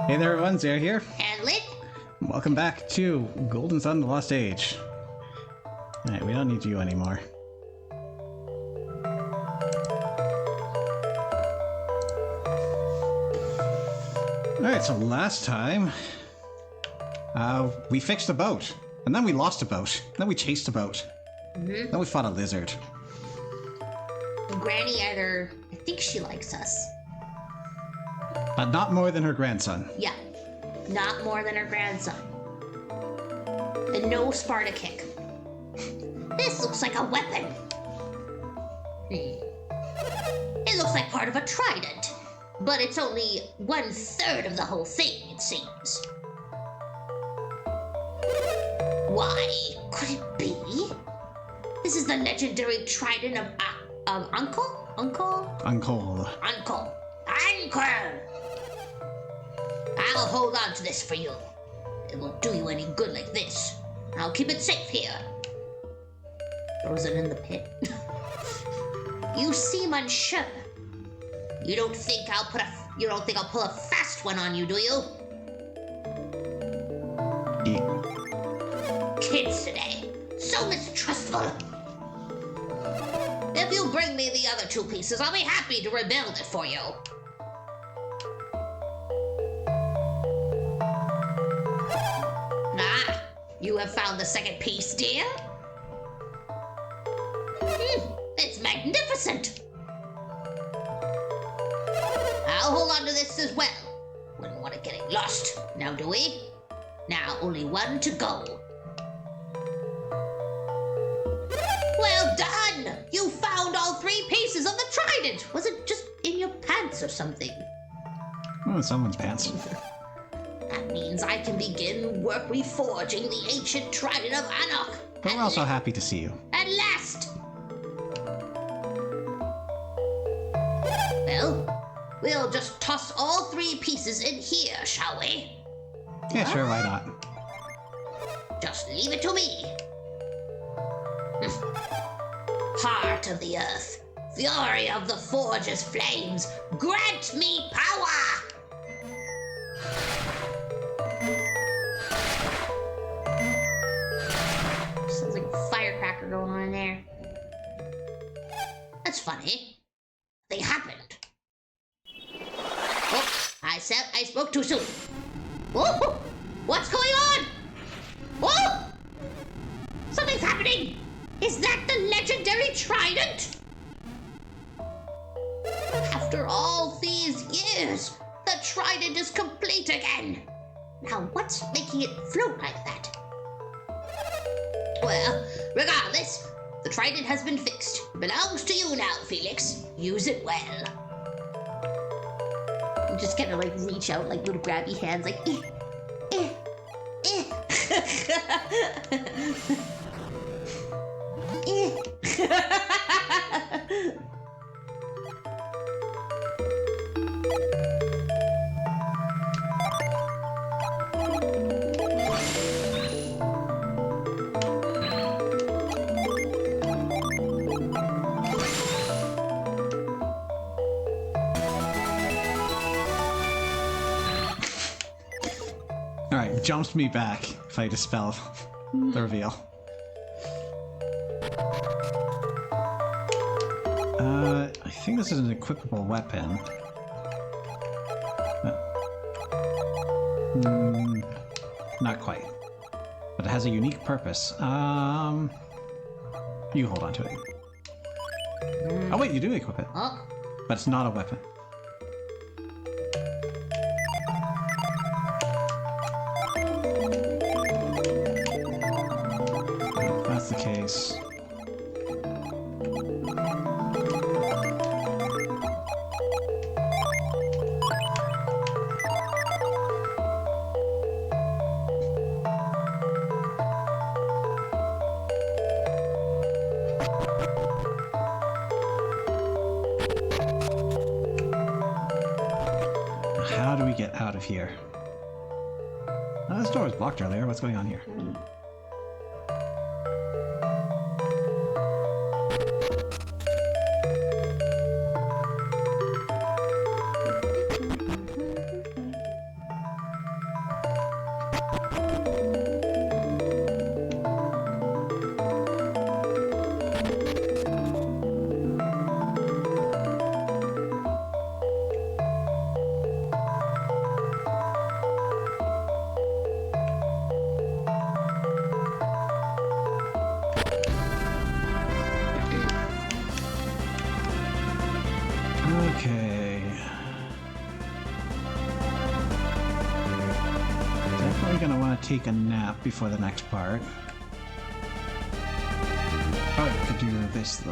Hey there everyone, Zare here. And Lit? Welcome back to Golden Sun The Lost Age. Alright, we don't need you anymore. Alright, so last time, we fixed a boat. And then we lost a boat. Then we chased a boat. Then we fought a lizard. Granny I think she likes us. But not more than her grandson. Yeah. Not more than her grandson. And no Sparta kick. This looks like a weapon. It looks like part of a trident. But it's only 1/3 of the whole thing, it seems. Why could it be? This is the legendary trident of Uncle? Uncle. I'll hold on to this for you. It won't do you any good like this. I'll keep it safe here. Throws it in the pit. You seem unsure. You don't think I'll pull a fast one on you, do you? Yeah. Kids today, so mistrustful. If you bring me the other 2 pieces, I'll be happy to rebuild it for you. Ah, you have found the second piece, dear? It's magnificent. I'll hold on to this as well. Wouldn't want it getting lost, now do we? Now only 1 to go. Well done! You found all 3 pieces of the trident! Was it just in your pants or something? Oh, someone's pants. That means I can begin work reforging the ancient trident of Anok. But we're also happy to see you. At last! Well, we'll just toss all 3 pieces in here, shall we? Yeah, sure, why not? Just leave it to me. Heart of the earth, fury of the forge's flames, grant me power! Sounds like a firecracker going on in there. That's funny. They happened. Oh, I spoke too soon. Oh, what's going on? Oh! Something's happening! Is that the legendary trident? After all these years, the trident is complete again. Now what's making it float like that? Well, regardless, the trident has been fixed. It belongs to you now, Felix. Use it well. You just kind of like reach out like little grabby hands like Alright, jumps me back if I dispel the reveal. I think this is an equipable weapon. Not quite. But it has a unique purpose. You hold on to it. Oh wait, you do equip it. Oh, But it's not a weapon. If that's the case. How do we get out of here? Oh, this door was blocked earlier. What's going on here? Probably gonna want to take a nap before the next part. Oh, I could do this though.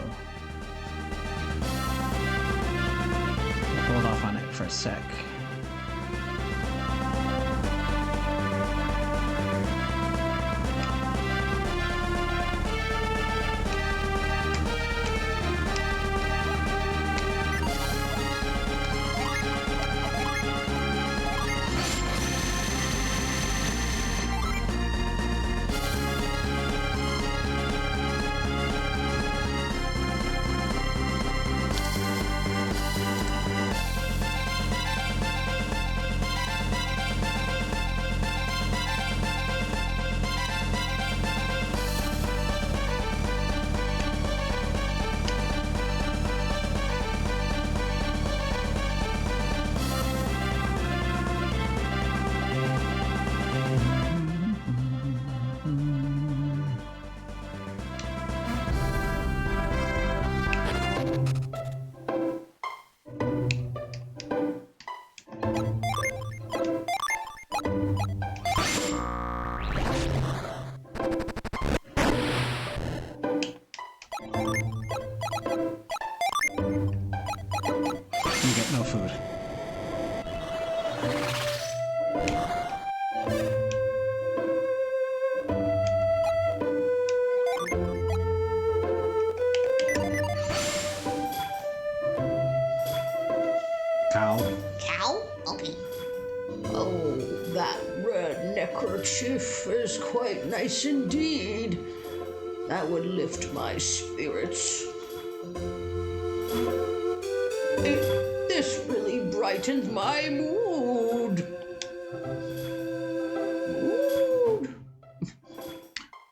We'll hold off on it for a sec. You get no food. Cow. Cow? Okay. Oh, that red neckerchief is quite nice indeed. That would lift my spirits. This really brightens my mood.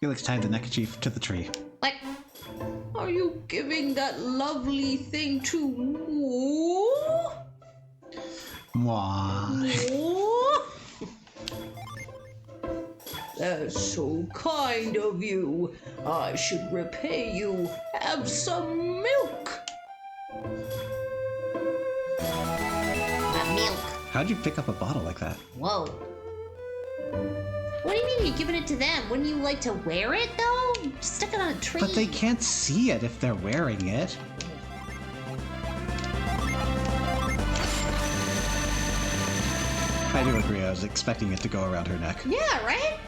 Felix tied the neckerchief to the tree. What? Are you giving that lovely thing to Moo? Mwah. That's so kind of you. I should repay you. Have some milk. The milk. How'd you pick up a bottle like that? Whoa. What do you mean you're giving it to them? Wouldn't you like to wear it, though? Just stick it on a tree. But they can't see it if they're wearing it. I do agree, I was expecting it to go around her neck. Yeah, right?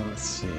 Let's see.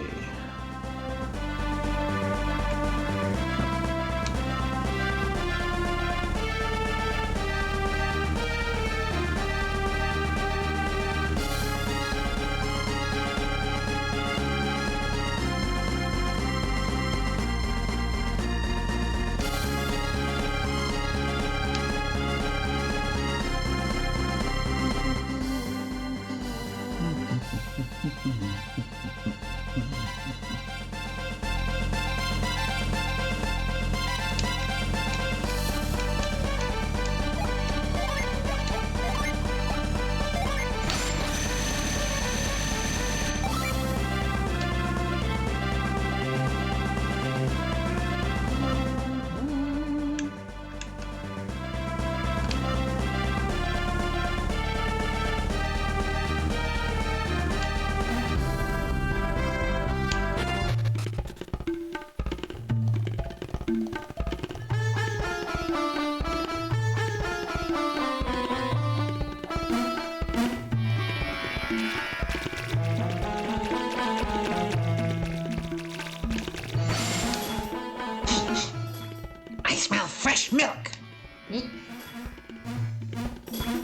I smell fresh milk!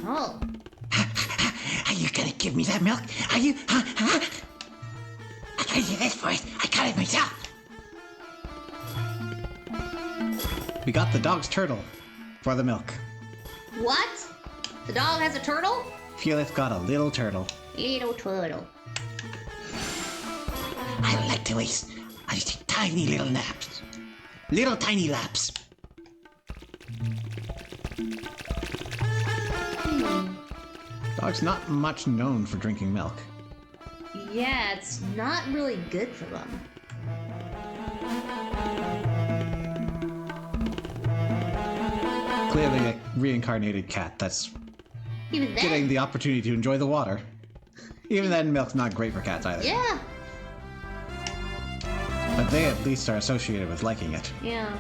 Oh. Are you gonna give me that milk? Are you? Huh? I gotta do this for it. I got it myself. We got the dog's turtle for the milk. What? The dog has a turtle? Felix got a little turtle. Little turtle. I like to waste. I just take tiny little naps. Little tiny laps. Dog's not much known for drinking milk. Yeah, it's not really good for them. clearly a reincarnated cat that's Even then. getting the opportunity to enjoy the water. Even then, milk's not great for cats either. Yeah. But they at least are associated with liking it. Yeah.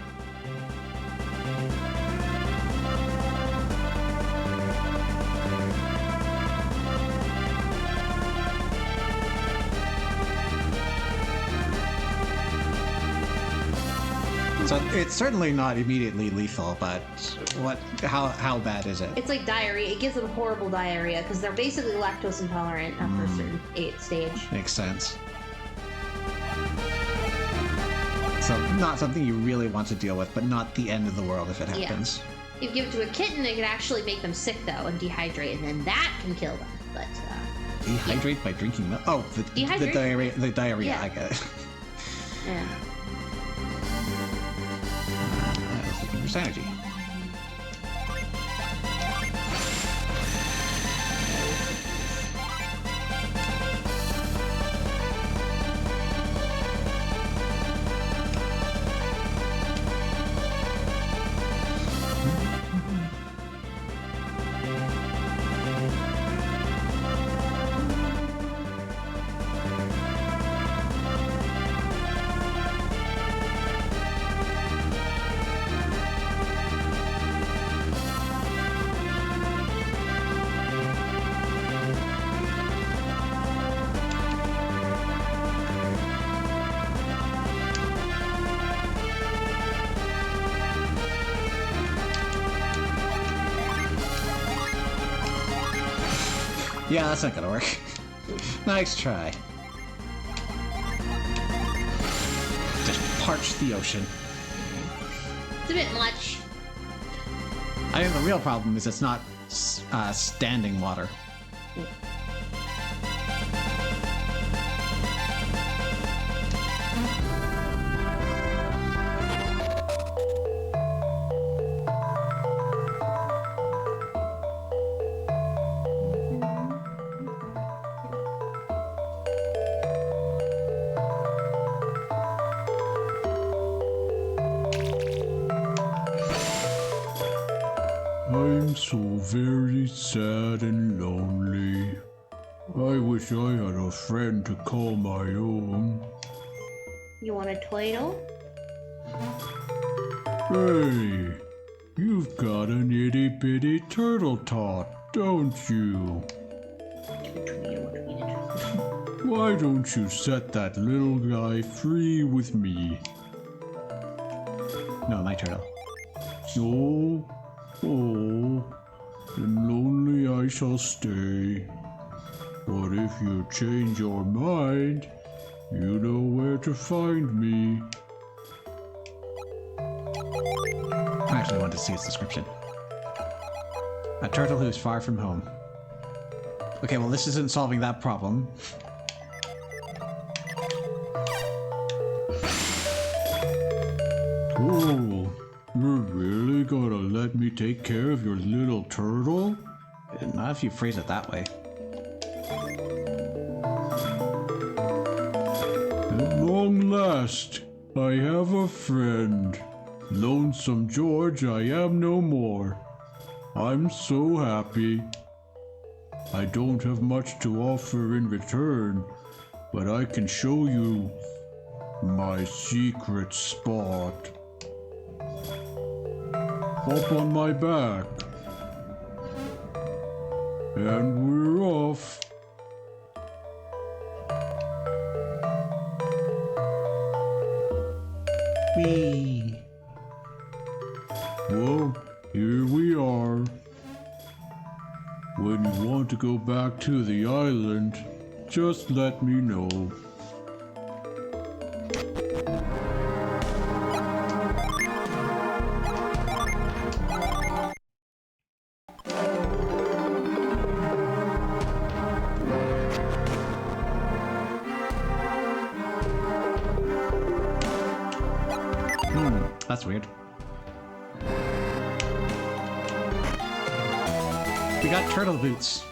So it's certainly not immediately lethal, but how bad is it? It's like diarrhea. It gives them horrible diarrhea because they're basically lactose intolerant after a certain stage. Makes sense. So not something you really want to deal with, but not the end of the world if it Yeah. happens. If you give it to a kitten, it can actually make them sick though and dehydrate, and then that can kill them. But Dehydrate by drinking milk? Oh, the Dehydration. diarrhea. The diarrhea, Yeah. I get it. yeah. I was looking for sanity. Yeah, that's not gonna work. Nice try. Just parch the ocean. It's a bit much. I think the real problem is it's not standing water. I'm so very sad and lonely. I wish I had a friend to call my own. You want a Toidle? Hey, you've got an itty bitty turtle tot, don't you? Why don't you set that little guy free with me? No, my turtle. Oh, then lonely I shall stay. But if you change your mind, you know where to find me. I actually want to see its description. A turtle who is far from home. Okay, well this isn't solving that problem. Oh, you're really gonna let me take care of your little turtle? Not if you phrase it that way. At long last, I have a friend. Lonesome George, I am no more. I'm so happy. I don't have much to offer in return, but I can show you my secret spot. Hop on my back. And we're off. Whee! Well, here we are. When you want to go back to the island, just let me know. That's weird. We got turtle boots.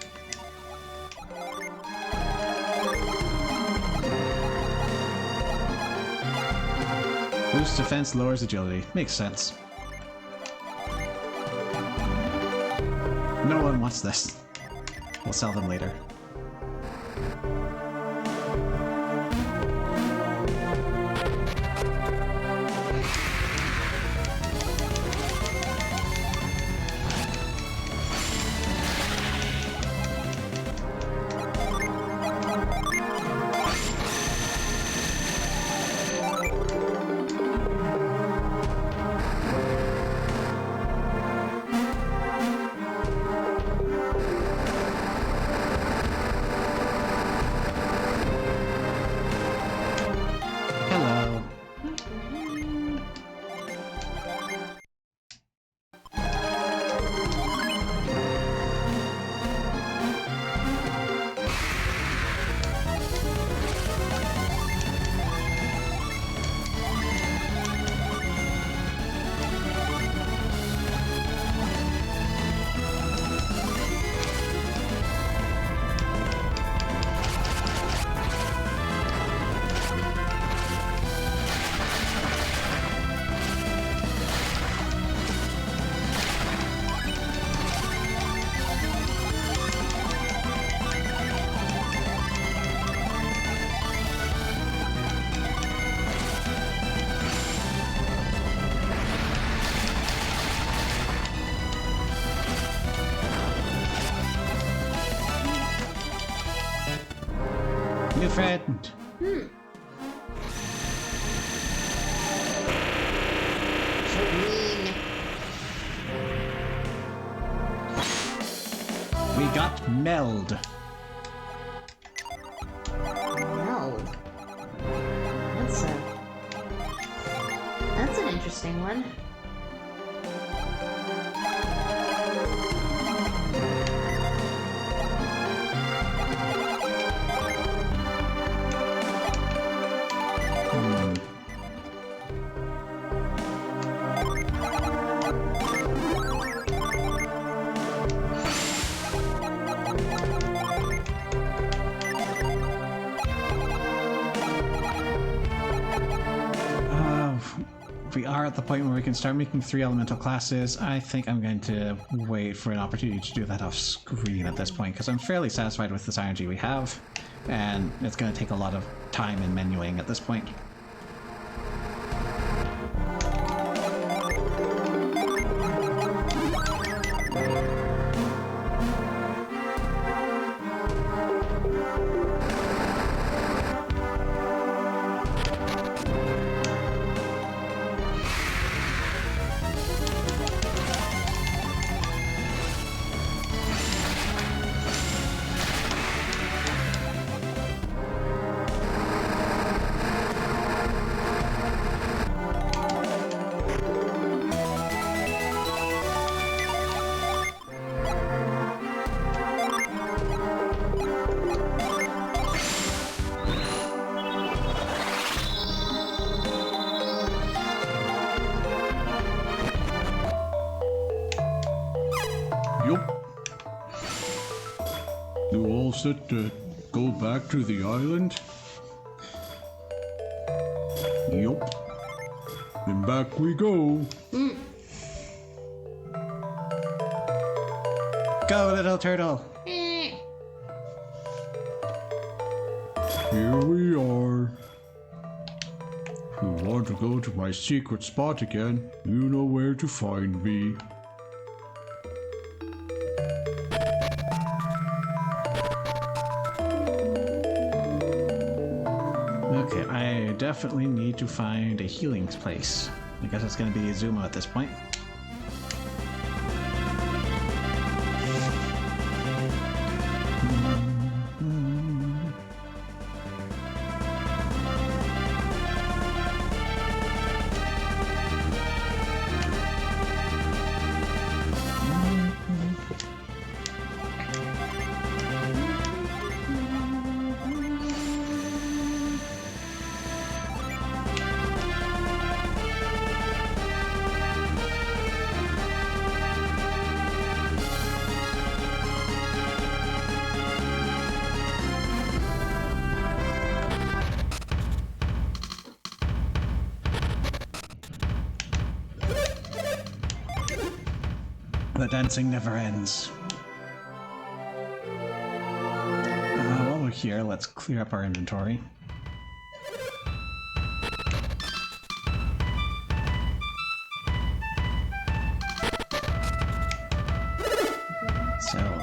Boosts defense, lowers agility. Makes sense. No one wants this. We'll sell them later. Hello. New friend. So mean. We got Meld. No. That's an interesting one. We are at the point where we can start making 3 elemental classes. I think I'm going to wait for an opportunity to do that off screen at this point, because I'm fairly satisfied with the synergy we have, and it's going to take a lot of time and menuing at this point. Yup. You all set to go back to the island? Yup. Then back we go. Go, little turtle! Eh. Here we are. If you want to go to my secret spot again, you know where to find me. Okay, I definitely need to find a healing place. I guess it's going to be Izuma at this point. The dancing never ends. here, let's clear up our inventory. So...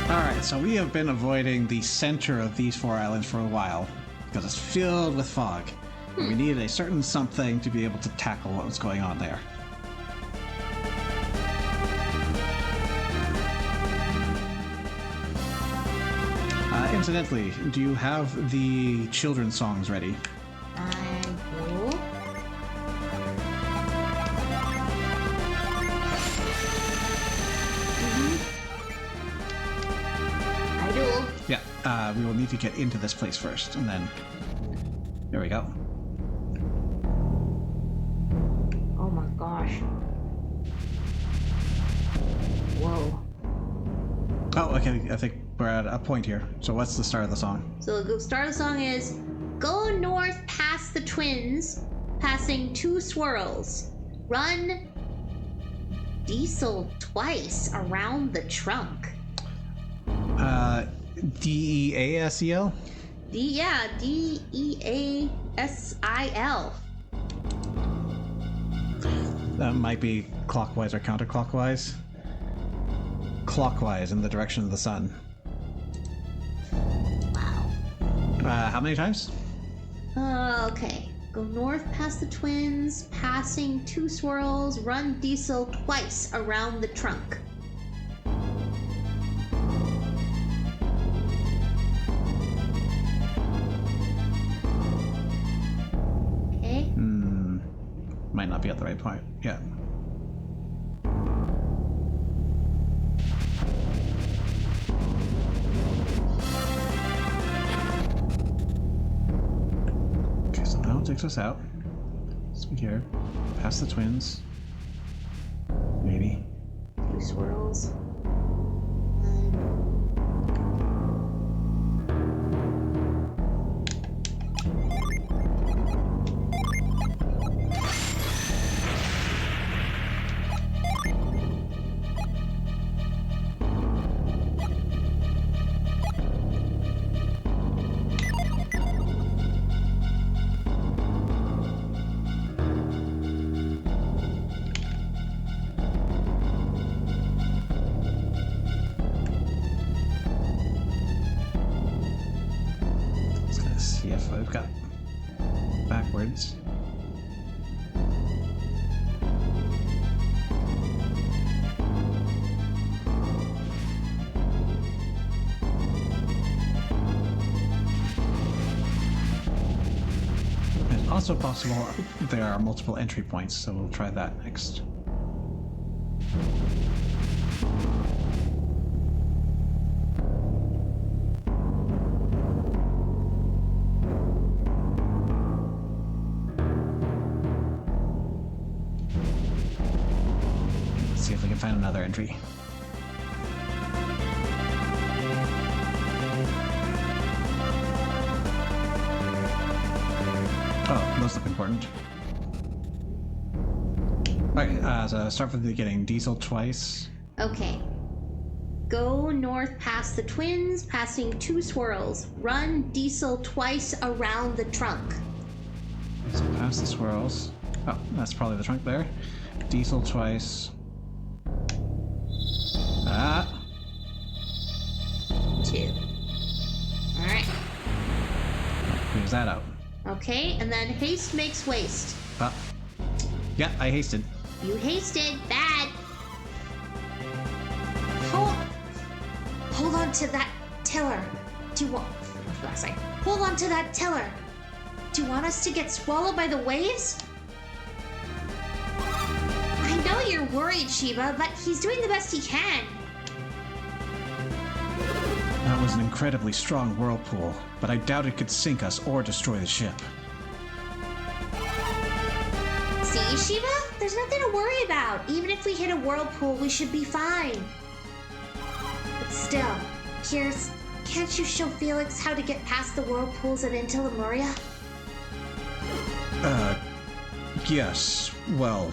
Alright, so we have been avoiding the center of these 4 islands for a while, because it's filled with fog. And we needed a certain something to be able to tackle what was going on there. Incidentally, do you have the children's songs ready? I will. I do. Yeah, we will need to get into this place first, and then... There we go. Oh my gosh. Whoa. Oh, okay, I think we're at a point here. So what's the start of the song? So the start of the song is go north past the twins, passing 2 swirls. Run diesel twice around the trunk. D-E-A-S-E-L? D-E-A-S-I-L. That might be clockwise or counterclockwise. Clockwise in the direction of the sun. Wow. How many times? Okay. Go north past the twins, passing 2 swirls, run diesel twice around the trunk. Okay. Might not be at the right point. Yeah. Okay, so now it takes us out. So here, past the twins. Maybe. 2 swirls. See if I've got backwards. It's also possible there are multiple entry points, so we'll try that next. See if we can find another entry. Oh, those look important. Alright, so start from the beginning. Diesel twice. Okay. Go north past the twins, passing 2 swirls. Run diesel twice around the trunk. So past the swirls. Oh, that's probably the trunk there. Diesel twice. Ah! 2. Alright. Clears that out. Okay, and then haste makes waste. Ah. Yeah, I hasted. You hasted. Bad. Hold on to that tiller. Do you want... What did I say? Hold on to that tiller. Do you want us to get swallowed by the waves? I know you're worried, Shiva, but he's doing the best he can. That was an incredibly strong whirlpool, but I doubt it could sink us or destroy the ship. See, Shiva? There's nothing to worry about. Even if we hit a whirlpool, we should be fine. But still, Piers, can't you show Felix how to get past the whirlpools and into Lemuria? Yes, well...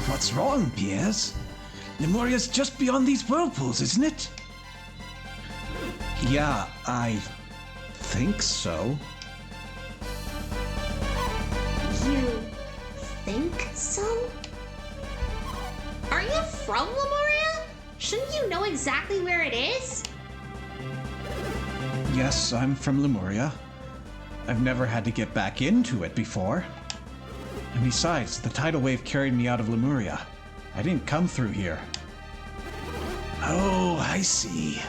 What's wrong, Piers? Lemuria's just beyond these whirlpools, isn't it? Yeah, I think so. You think so? Are you from Lemuria? Shouldn't you know exactly where it is? Yes, I'm from Lemuria. I've never had to get back into it before. And besides, the tidal wave carried me out of Lemuria. I didn't come through here. Oh, I see.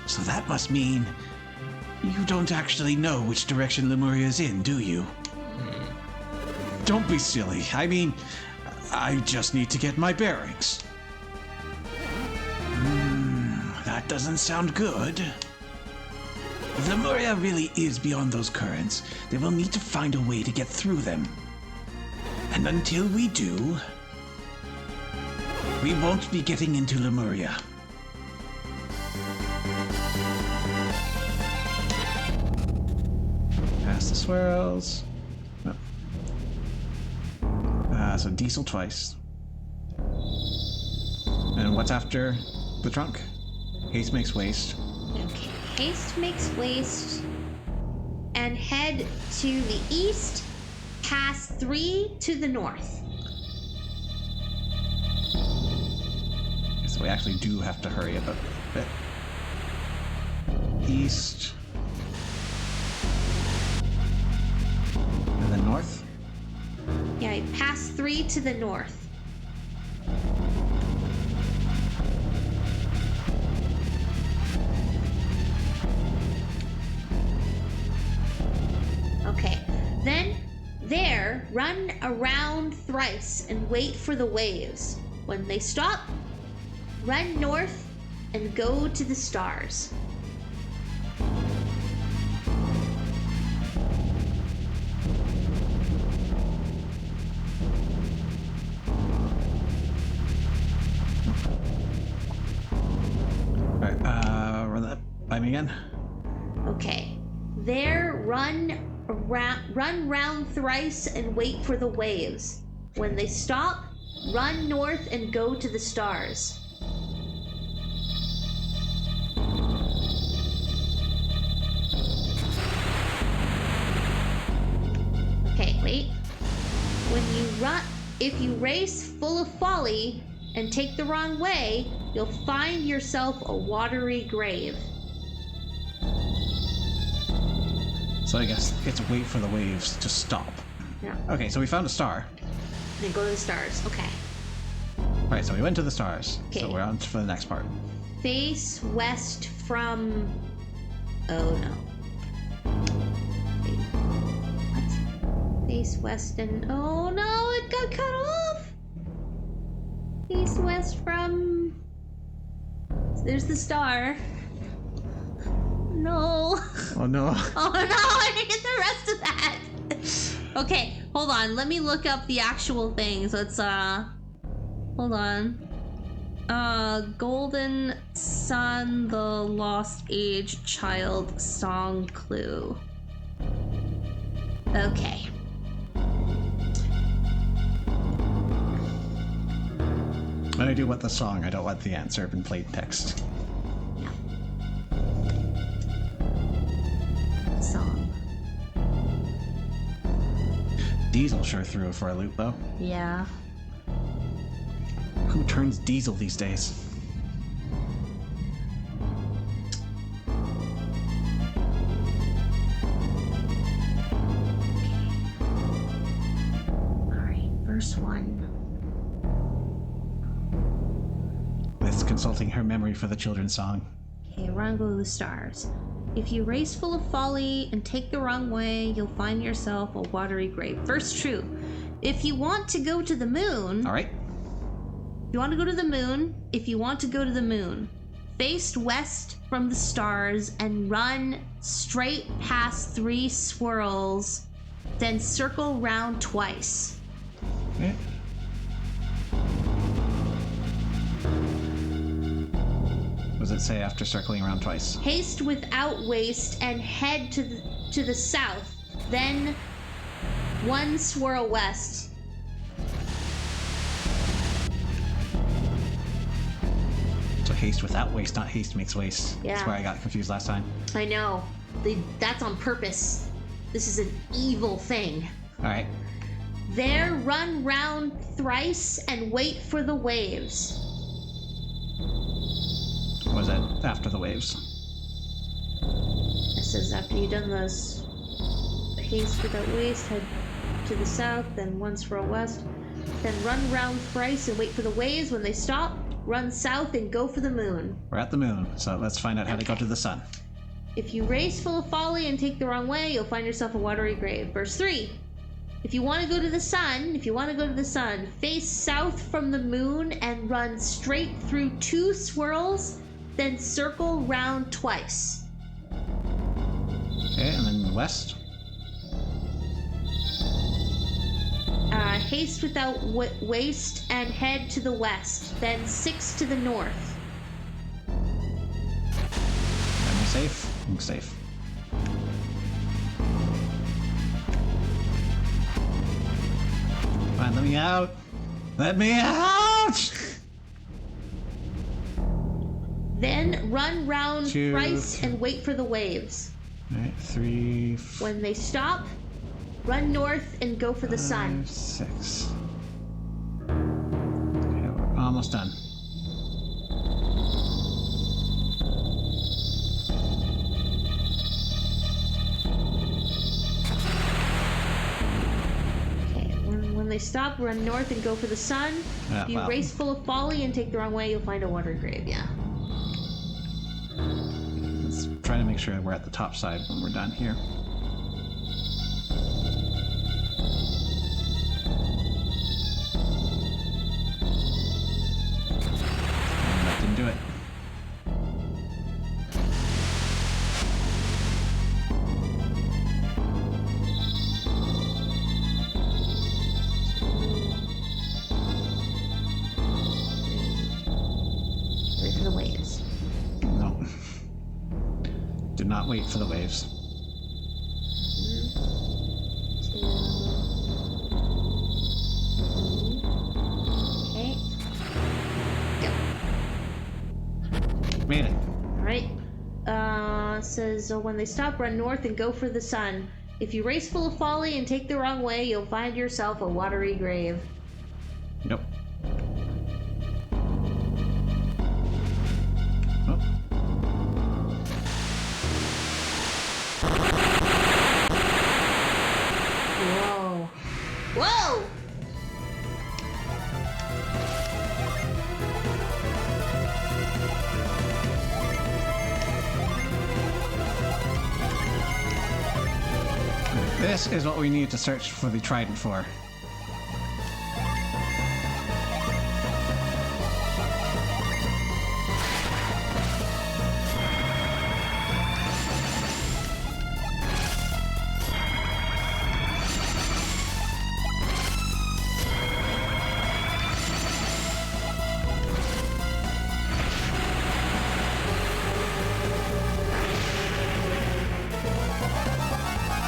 So that must mean you don't actually know which direction Lemuria's in, do you? Don't be silly. I mean, I just need to get my bearings. That doesn't sound good. If Lemuria really is beyond those currents, they will need to find a way to get through them. And until we do, we won't be getting into Lemuria. Past the swirls. No. So diesel twice. And what's after the trunk? Haste makes waste. Okay. Haste makes waste. And head to the east, past 3 to the north. So we actually do have to hurry up a bit. East. And then north. Yeah, past 3 to the north. Okay, then there, run around thrice and wait for the waves. When they stop, run north and go to the stars. Alright, run that by me again. Okay, there, run round thrice and wait for the waves. When they stop, run north and go to the stars. Okay, wait. If you race full of folly and take the wrong way, you'll find yourself a watery grave. So I guess it's wait for the waves to stop. Yeah. Okay, so we found a star. Then go to the stars. Okay. Alright, so we went to the stars. Okay. So we're on for the next part. Face west from... Oh no. Wait. What? Face west and... Oh no, it got cut off! Face west from... There's the star. No. Oh no. Oh no, I didn't get the rest of that. Okay, hold on. Let me look up the actual things. Let's, hold on. Golden Sun, the Lost Age Child Song Clue. Okay. I do want the song, I don't want the answer in plain text. Song. Diesel sure threw it for a loop, though. Yeah. Who turns diesel these days? Alright, verse 1. consulting her memory for the children's song. Okay, run, go to the stars. If you race full of folly and take the wrong way, you'll find yourself a watery grave. First true. If you want to go to the moon, All right. you want to go to the moon. If you want to go to the moon, face west from the stars and run straight past 3 swirls, then circle round twice. Okay. What does it say after circling around twice? Haste without waste and head to the south, then 1 swirl west. So haste without waste, not haste makes waste. That's Yeah. where I got confused last time. I know. That's on purpose. This is an evil thing. All right. There, run round thrice and wait for the waves. What was it after the waves? It says after you've done this, haste without waste, head to the south, then 1 swirl west. Then run round thrice and wait for the waves. When they stop, run south and go for the moon. We're at the moon, so let's find out how to go to the sun. If you race full of folly and take the wrong way, you'll find yourself a watery grave. Verse 3. If you want to go to the sun, face south from the moon and run straight through 2 swirls, then circle round twice. Okay, and then west. Haste without waste and head to the west, then 6 to the north. Am I safe? I'm safe. Fine, let me out! Let me out! Then run round 2, thrice and wait for the waves. Alright, 3, 4, When they stop, run north and go for the sun. 6. Okay, we're almost done. Okay, when they stop, run north and go for the sun. Yeah, If you well. race full of folly and take the wrong way, you'll find a water grave, yeah. Let's try to make sure we're at the top side when we're done here. And that didn't do it. Wait for the waves. No. Do not wait for the waves. Okay. Go. Made it. Alright. Says when they stop, run north and go for the sun. If you race full of folly and take the wrong way, you'll find yourself a watery grave. Nope. Oh. Whoa. Whoa! This is what we need to search for the trident for.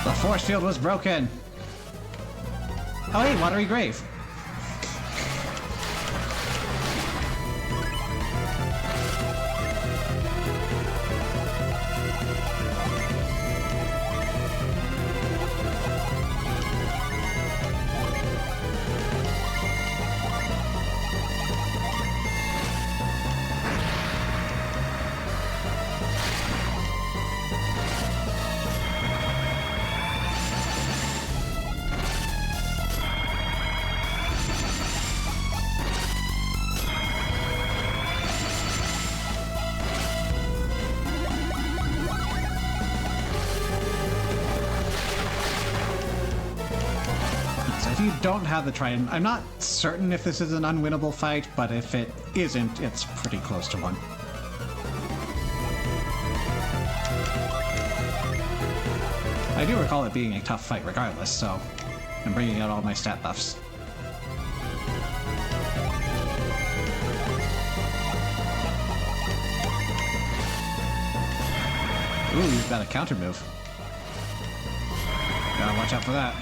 The force field was broken. Oh hey, watery grave. you don't have the trident, I'm not certain if this is an unwinnable fight, but if it isn't, it's pretty close to one. I do recall it being a tough fight regardless, so I'm bringing out all my stat buffs. Ooh, you've got a counter move. Gotta watch out for that.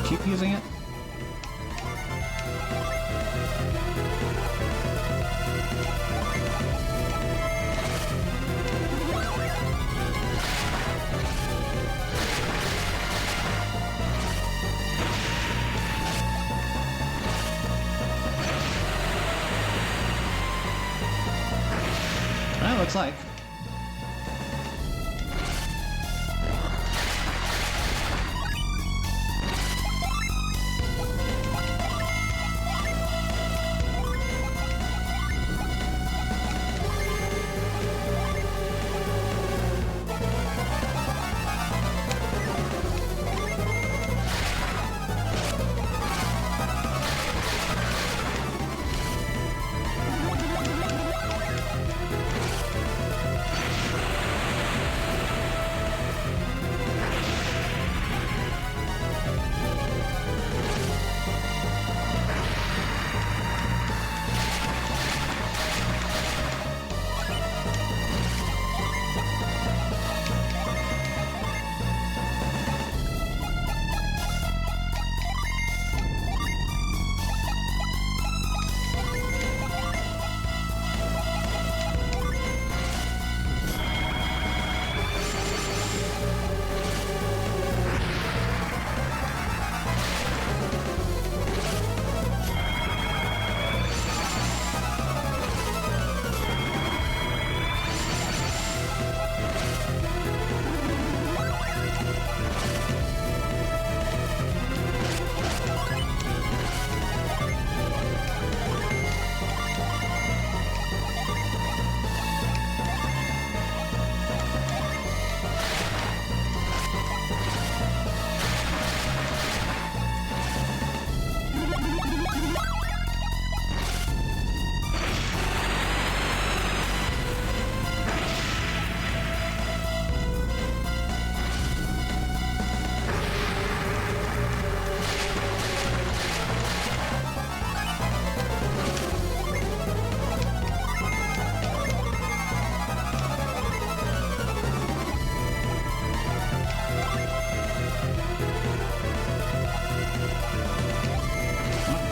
Keep using it. Well, looks like.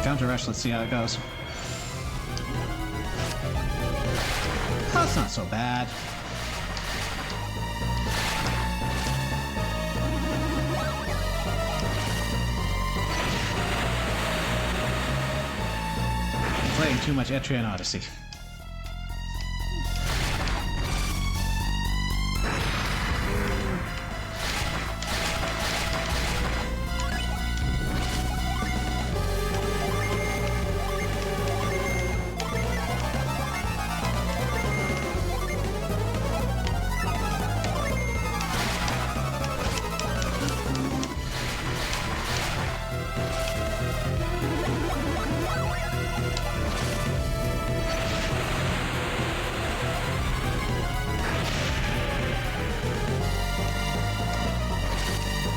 Counter rush, let's see how it goes. That's not so bad. Playing too much Etrian Odyssey.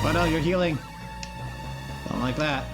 Oh no, you're healing. Don't like that.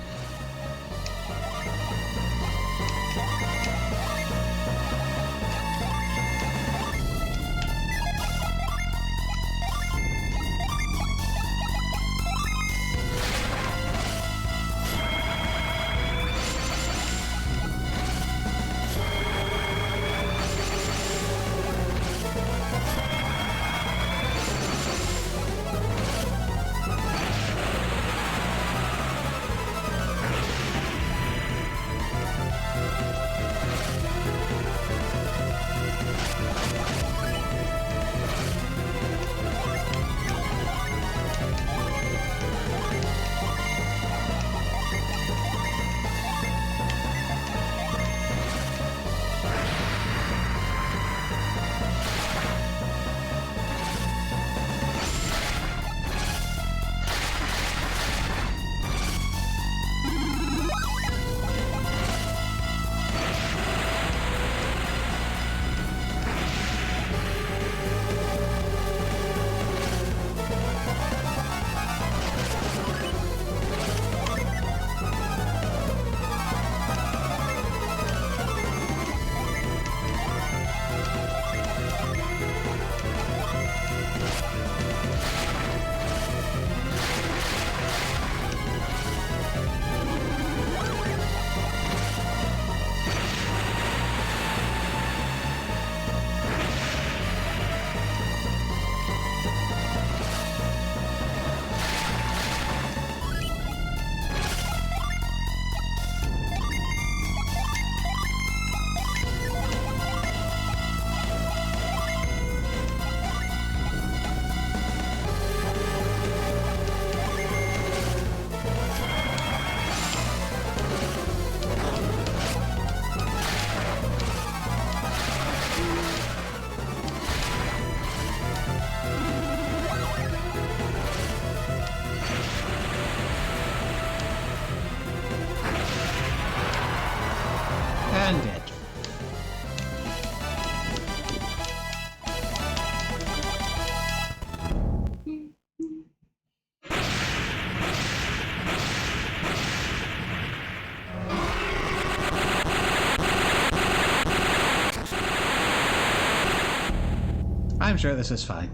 sure this is fine.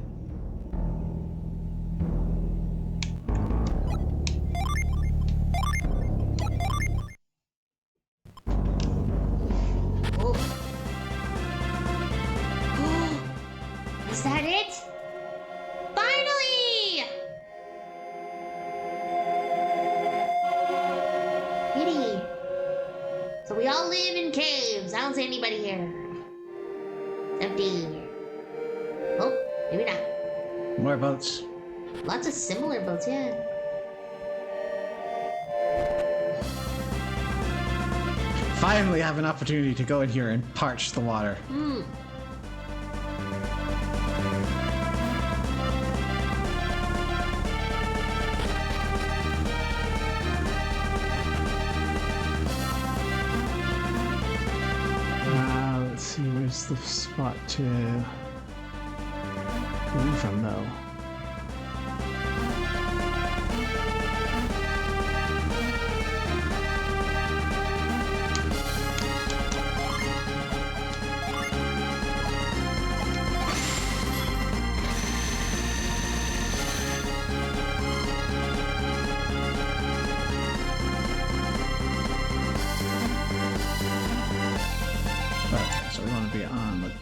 Oh. Is that it? Finally! Pity. So we all live in caves. I don't see anybody here. Empty. Oh, maybe not. More boats. Lots of similar boats, yeah. Finally have an opportunity to go in here and parch the water. Hmm. Let's see, where's the spot to go in from, though? Okay, so we want to be on the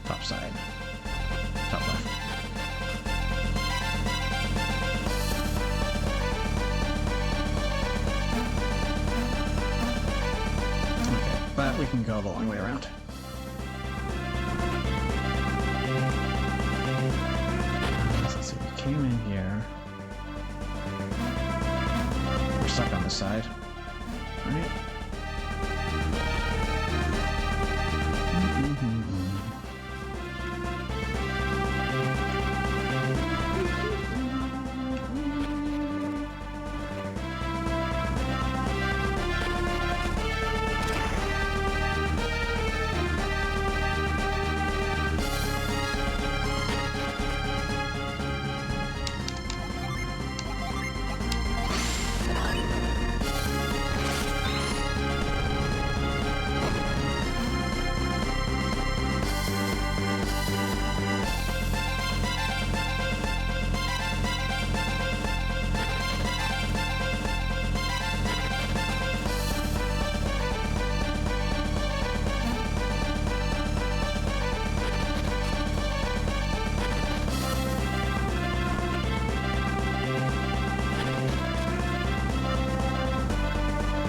top side. Top left. Okay, but we can go the long way around. Let's see, we came in here. We're stuck on this side. Right?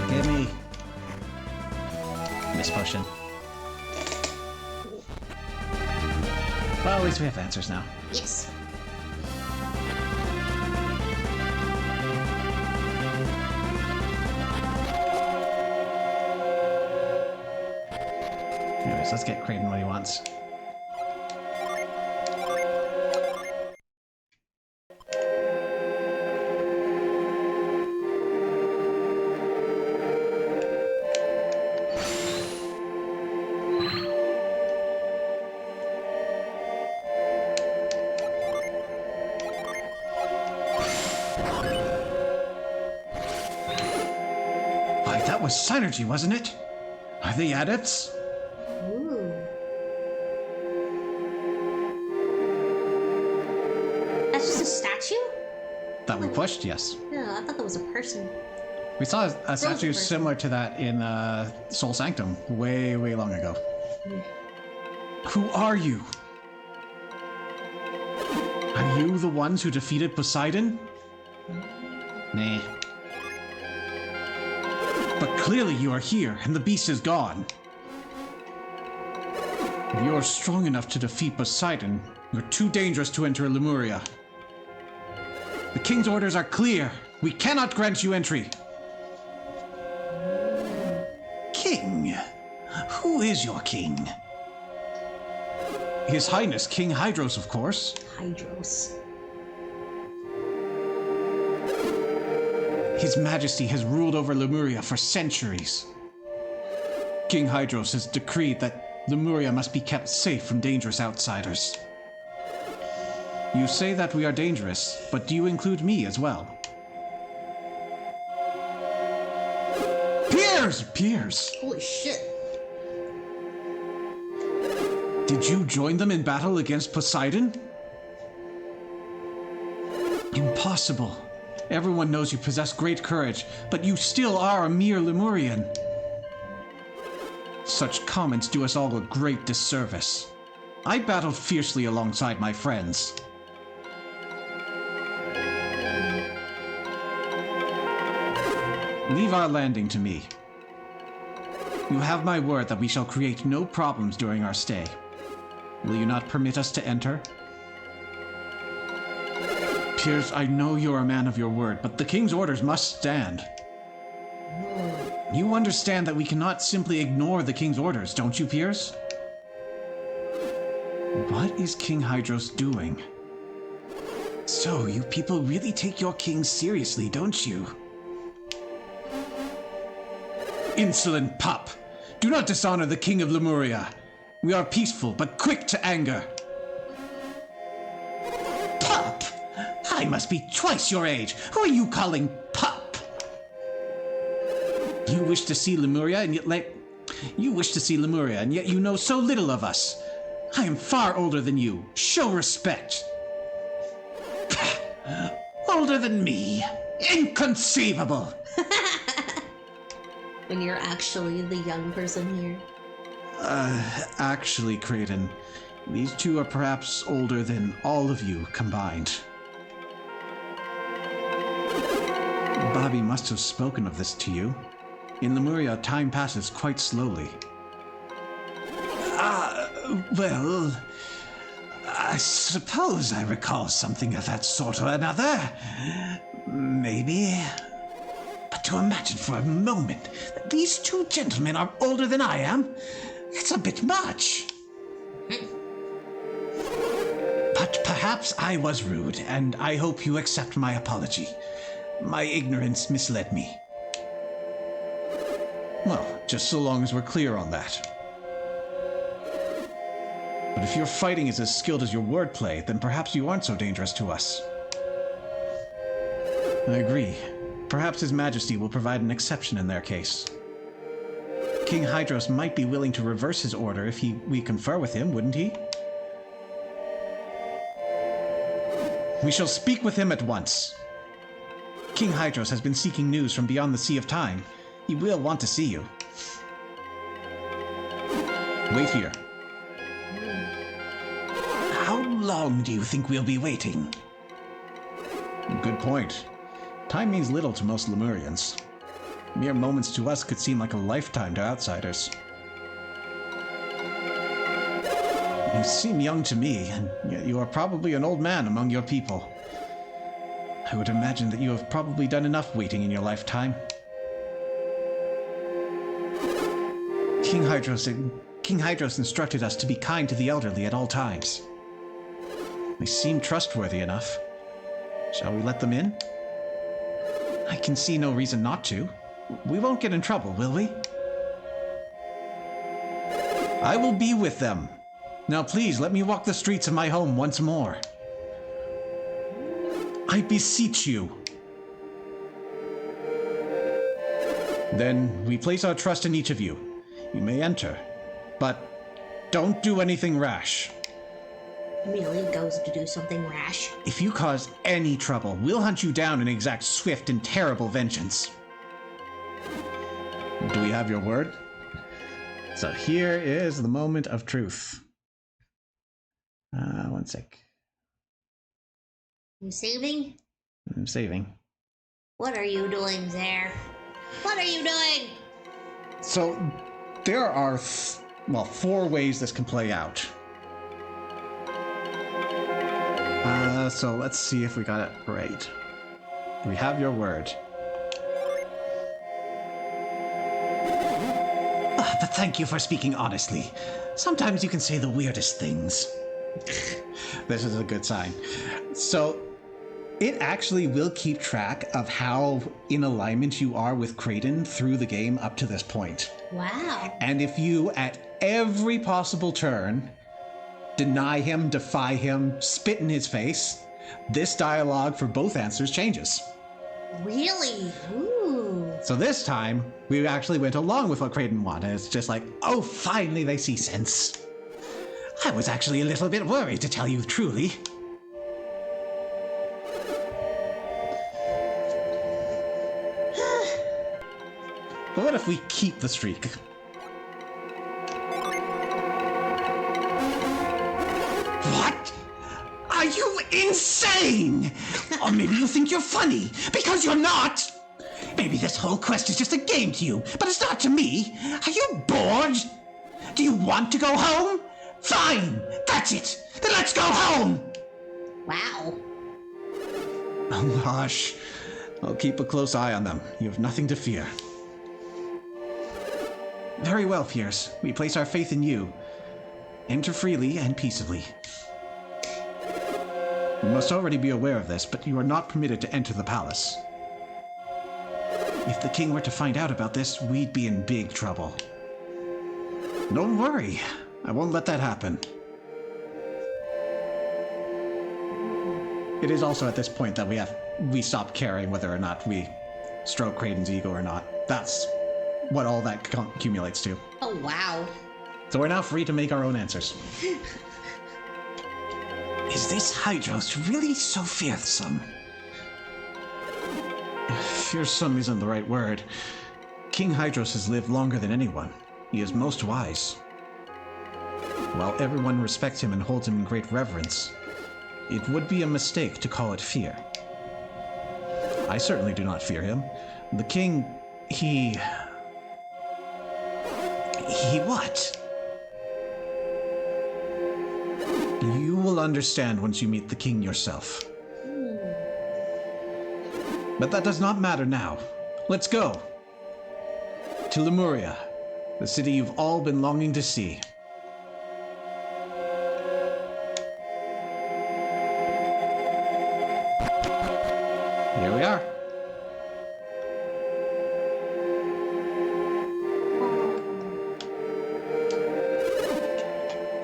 Give me. Miss potion. Well, at least we have answers now. Yes. Anyways, let's get Kraden what he wants. Why, that was Synergy, wasn't it? Are they adepts? Ooh. That's just a statue? That we pushed, yes. No, I thought that was a person. We saw a statue person. similar to that in Soul Sanctum way, way long ago. Who are you? Are you the ones who defeated Poseidon? Nah. But clearly you are here, and the beast is gone. If you're strong enough to defeat Poseidon, you're too dangerous to enter Lemuria. The king's orders are clear. We cannot grant you entry. King? Who is your king? His Highness King Hydros, of course. Hydros. His Majesty has ruled over Lemuria for centuries. King Hydros has decreed that Lemuria must be kept safe from dangerous outsiders. You say that we are dangerous, but do you include me as well? Piers! Holy shit. Did you join them in battle against Poseidon? Impossible. Everyone knows you possess great courage, but you still are a mere Lemurian. Such comments do us all a great disservice. I battled fiercely alongside my friends. Leave our landing to me. You have my word that we shall create no problems during our stay. Will you not permit us to enter? Piers, I know you're a man of your word, but the king's orders must stand. You understand that we cannot simply ignore the king's orders, don't you, Piers? What is King Hydros doing? So, you people really take your king seriously, don't you? Insolent pup! Do not dishonor the king of Lemuria. We are peaceful, but quick to anger. Pup! I must be twice your age. Who are you calling pup? You wish to see Lemuria, and yet you know so little of us. I am far older than you. Show respect. Older than me? Inconceivable! When you're actually the young person here. Actually, Kraden, these two are perhaps older than all of you combined. Bobby must have spoken of this to you. In Lemuria, time passes quite slowly. Well, I suppose I recall something of that sort or another. Maybe. But to imagine for a moment that these two gentlemen are older than I am, it's a bit much. But perhaps I was rude, and I hope you accept my apology. My ignorance misled me. Well, just so long as we're clear on that. But if your fighting is as skilled as your wordplay, then perhaps you aren't so dangerous to us. I agree. Perhaps His Majesty will provide an exception in their case. King Hydros might be willing to reverse his order if we confer with him, wouldn't he? We shall speak with him at once. King Hydros has been seeking news from beyond the Sea of Time. He will want to see you. Wait here. How long do you think we'll be waiting? Good point. Time means little to most Lemurians. Mere moments to us could seem like a lifetime to outsiders. You seem young to me, and yet you are probably an old man among your people. I would imagine that you have probably done enough waiting in your lifetime. King Hydros instructed us to be kind to the elderly at all times. They seem trustworthy enough. Shall we let them in? I can see no reason not to. We won't get in trouble, will we? I will be with them. Now please, let me walk the streets of my home once more. I beseech you. Then we place our trust in each of you. You may enter, but don't do anything rash. Really goes to do something rash. If you cause any trouble, we'll hunt you down and exact swift and terrible vengeance. Do we have your word? So here is the moment of truth. One sec. You saving? I'm saving. What are you doing there? What are you doing? So there are, four ways this can play out. So let's see if we got it right. We have your word. But thank you for speaking honestly. Sometimes you can say the weirdest things. This is a good sign. So it actually will keep track of how in alignment you are with Kraden through the game up to this point. Wow. And if you, at every possible turn, deny him, defy him, spit in his face, this dialogue for both answers changes. Really? Ooh. So this time, we actually went along with what Kraden wanted. It's just like, oh, finally they see sense. I was actually a little bit worried, to tell you truly. But what if we keep the streak? What? Are you insane? Or maybe you think you're funny, because you're not. Maybe this whole quest is just a game to you, but it's not to me. Are you bored? Do you want to go home? Fine, that's it. Then let's go home. Wow. Oh, hush. I'll keep a close eye on them. You have nothing to fear. Very well, Pierce. We place our faith in you. Enter freely and peaceably. You must already be aware of this, but you are not permitted to enter the palace. If the king were to find out about this, we'd be in big trouble. Don't worry. I won't let that happen. It is also at this point that we stop caring whether or not we stroke Kraden's ego or not. That's what all that accumulates to. Oh, wow. So we're now free to make our own answers. Is this Hydros really so fearsome? Fearsome isn't the right word. King Hydros has lived longer than anyone. He is most wise. While everyone respects him and holds him in great reverence, it would be a mistake to call it fear. I certainly do not fear him. The king, he what? You will understand once you meet the king yourself. But that does not matter now. Let's go. To Lemuria, the city you've all been longing to see. Here we are.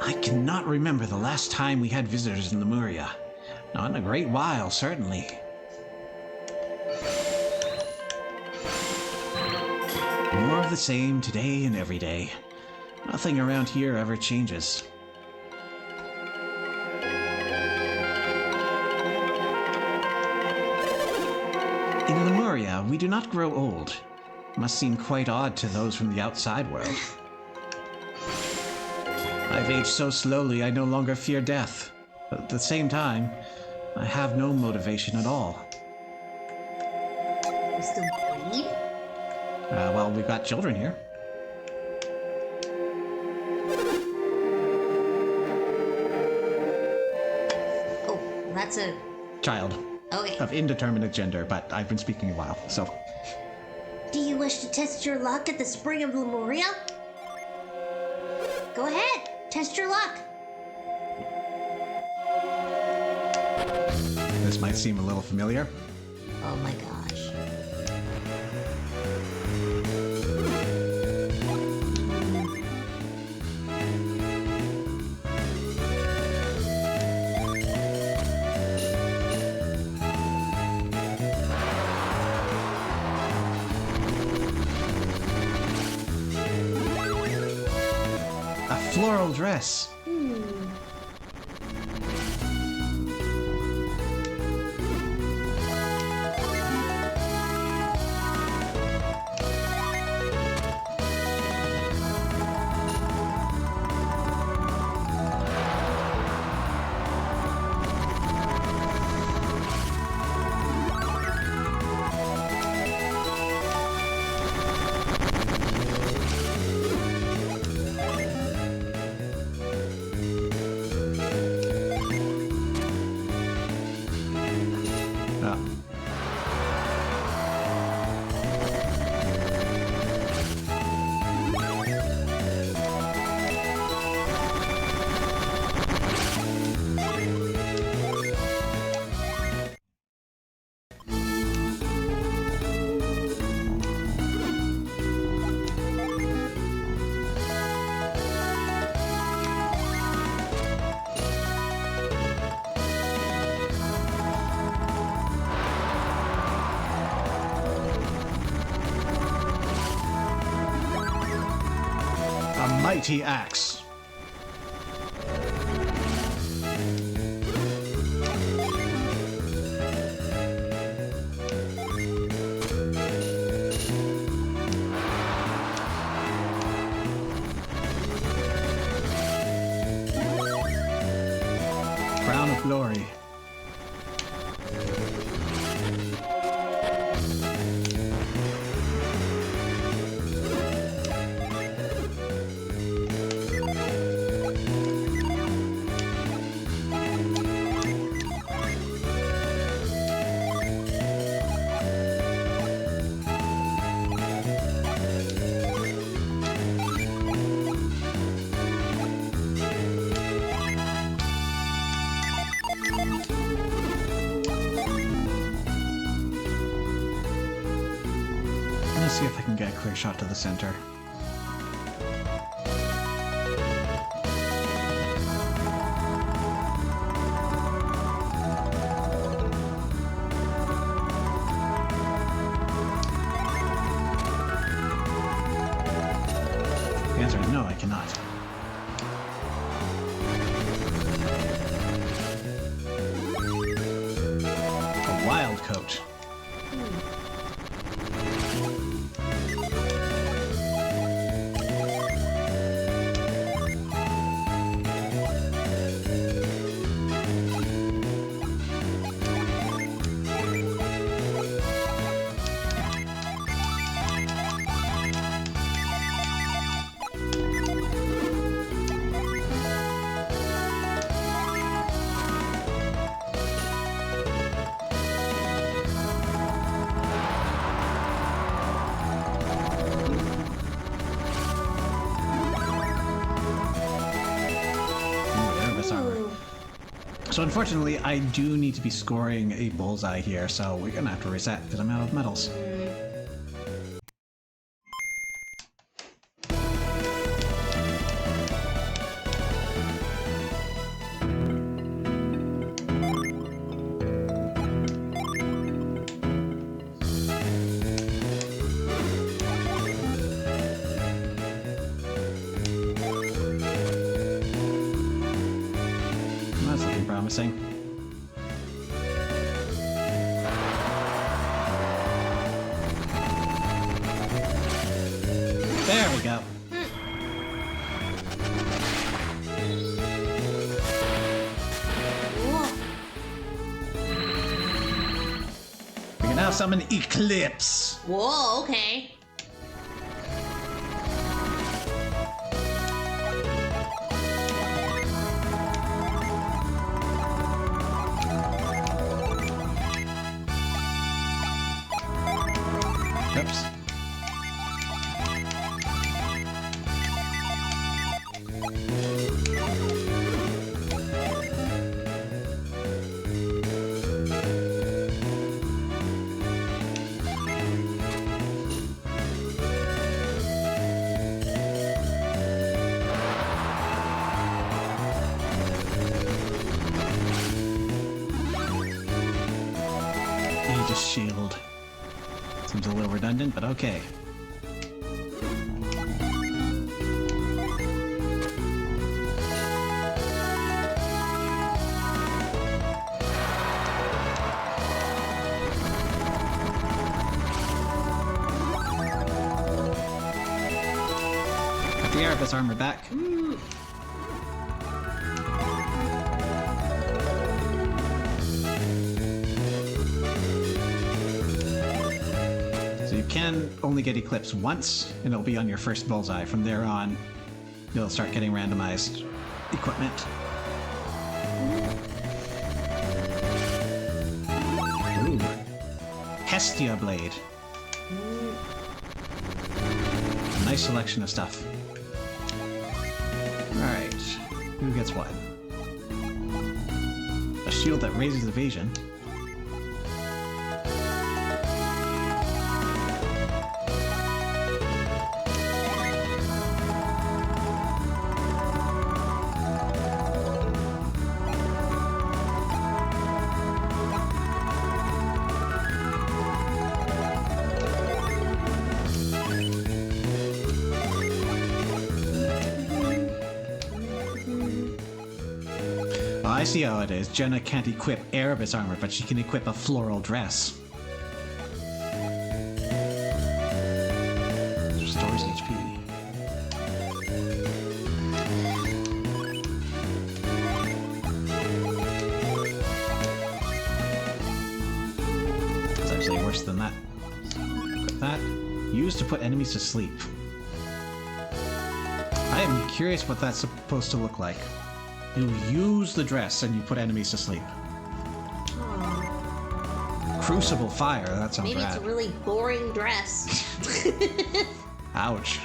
I cannot remember the last time we had visitors in Lemuria. Not in a great while, certainly. More of the same today and every day. Nothing around here ever changes. In Lemuria, we do not grow old. Must seem quite odd to those from the outside world. I've aged so slowly I no longer fear death. But at the same time, I have no motivation at all. You still bleed? Well, we've got children here. Oh, that's a... Child. Okay. Of indeterminate gender, but I've been speaking a while, so... Do you wish to test your luck at the Spring of Lemuria? Go ahead. Test your luck. This might seem a little familiar. Oh my gosh. A floral dress. Ah. A mighty axe. glory. Let's see if I can get a clear shot to the center. The answer is no, I cannot. A wild coat. So unfortunately, I do need to be scoring a bullseye here, so we're gonna have to reset because I'm out of medals. That's looking promising. There we go. We can now summon Eclipse. Whoa, okay. Oops. Aegis Shield. Seems a little redundant, but okay. Got the Erebus armor back. So you can only get Eclipse once, and it'll be on your first bullseye. From there on, you'll start getting randomized equipment. Ooh. Hestia Blade. A nice selection of stuff. Alright, who gets what? A shield that raises evasion. Well, I see how it is. Jenna can't equip Erebus armor, but she can equip a floral dress. Restores HP. that. Used to put enemies to sleep. I am curious what that's supposed to look like. You use the dress and you put enemies to sleep. Crucible fire, that sounds Maybe rad. it's a really boring dress. Ouch.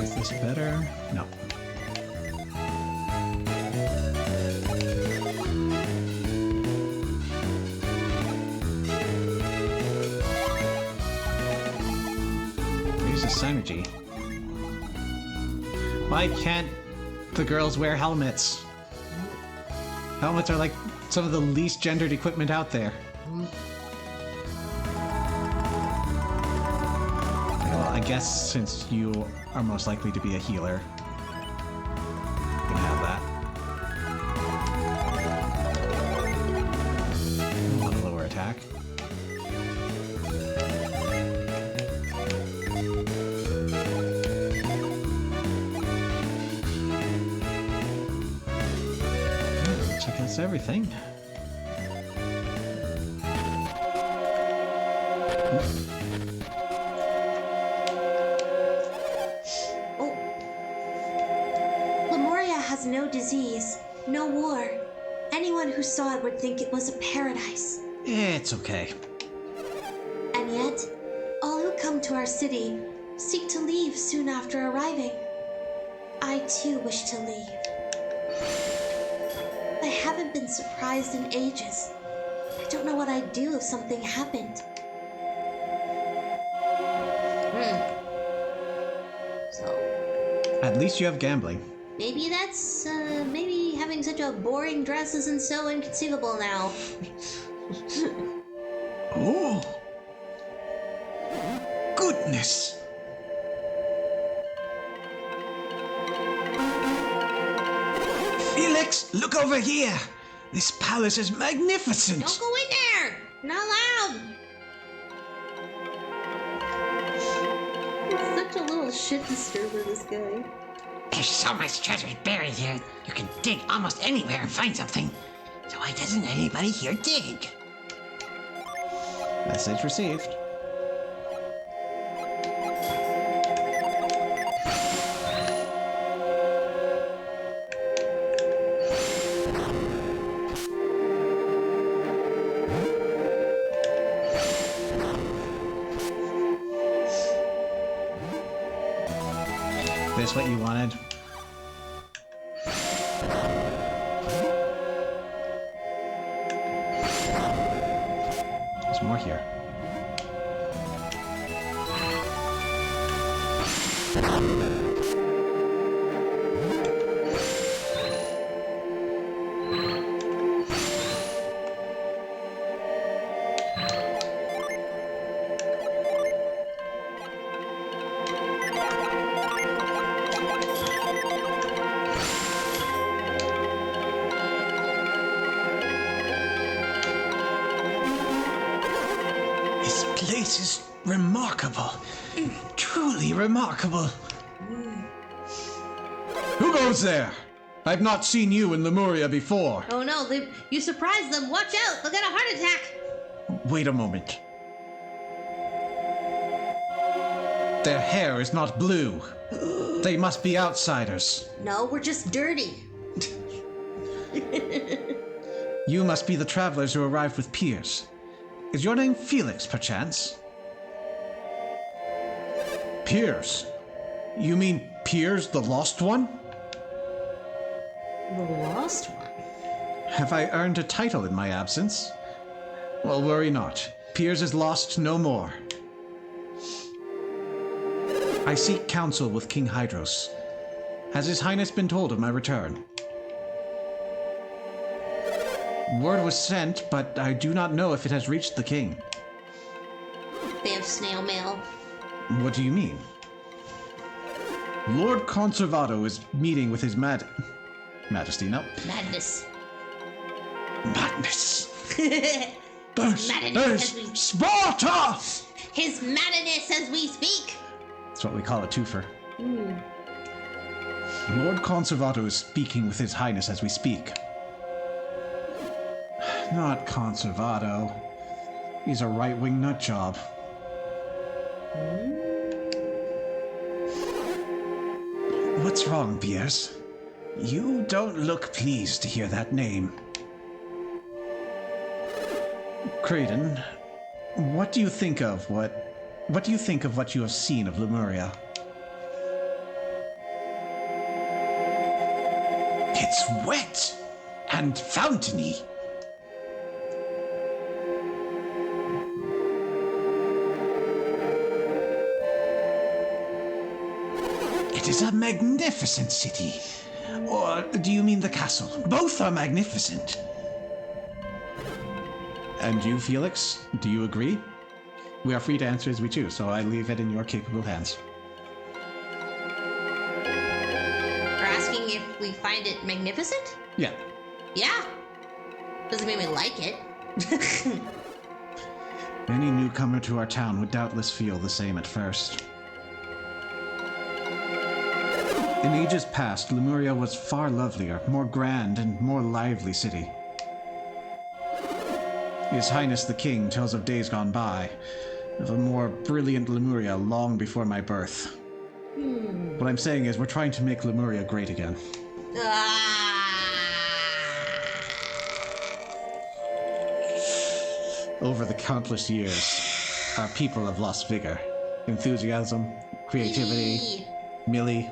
Is this better? No. Here's a synergy. Why can't the girls wear helmets? Helmets are like some of the least gendered equipment out there. Well, I guess since you are most likely to be a healer, you can have that. A lot of lower attack. Looks like that's everything. Oh. Lemuria has no disease, no war. Anyone who saw it would think it was a paradise. It's okay. And yet, all who come to our city seek to leave soon after arriving. I too wish to leave. I haven't been surprised in ages. I don't know what I'd do if something happened. So, At least you have gambling. maybe that's, maybe having such a boring dress isn't so inconceivable now. Oh! Goodness! Felix, look over here! This palace is magnificent! Don't go in there! Not allowed! He's such a little shit disturber, this guy. There's so much treasure buried here, you can dig almost anywhere and find something. So why doesn't anybody here dig? Message received. This what you wanted? There's more here. This place is remarkable. Truly remarkable. Who goes there? I've not seen you in Lemuria before. Oh no, you surprised them! Watch out! They'll get a heart attack! Wait a moment. Their hair is not blue. They must be outsiders. No, we're just dirty. You must be the travelers who arrived with Piers. Is your name Felix, perchance? Piers? You mean Piers the Lost One? The lost one? Have I earned a title in my absence? Well, worry not. Piers is lost no more. I seek counsel with King Hydros. Has His Highness been told of my return? Word was sent, but I do not know if it has reached the king. They have snail mail. What do you mean? Lord Conservato is meeting with his Majesty, no? Madness. Madness. This Madness as is we Sparta! his madness as we speak. That's what we call a twofer. Lord Conservato is speaking with His Highness as we speak. Not Conservato. He's a right-wing nutjob. What's wrong, Pierce? You don't look pleased to hear that name. Creighton, what do you think of what do you think of what you have seen of Lemuria? It's wet and fountainy. It is a magnificent city. Or do you mean the castle? Both are magnificent. And you, Felix, do you agree? We are free to answer as we choose, so I leave it in your capable hands. We're asking if we find it magnificent? Yeah. Yeah. Doesn't mean we like it. Any newcomer to our town would doubtless feel the same at first. In ages past, Lemuria was far lovelier, more grand, and more lively city. His Highness the King tells of days gone by, of a more brilliant Lemuria long before my birth. What I'm saying is, we're trying to make Lemuria great again. Over the countless years, our people have lost vigor, enthusiasm, creativity. Millie.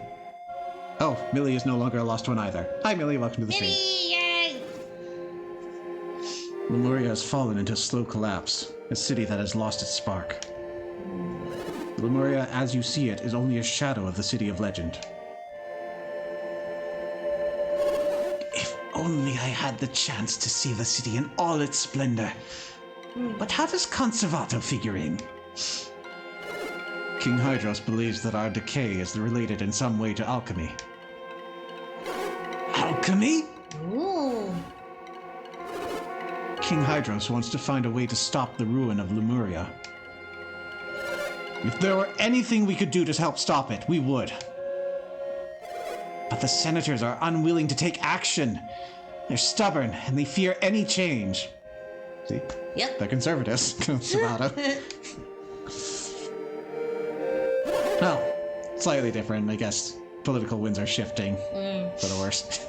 Oh, Millie is no longer a lost one either. Hi, Millie. Welcome to the stream. Yay! Lemuria has fallen into slow collapse, a city that has lost its spark. Lemuria, as you see it, is only a shadow of the city of legend. If only I had the chance to see the city in all its splendor. But how does Conservato figure in? King Hydros believes that our decay is related in some way to alchemy. Alchemy? Ooh. King Hydros wants to find a way to stop the ruin of Lemuria. If there were anything we could do to help stop it, we would. But the senators are unwilling to take action. They're stubborn, and they fear any change. See? Yep. They're conservatives. Conservato. Well, slightly different, I guess. Political winds are shifting for the worse.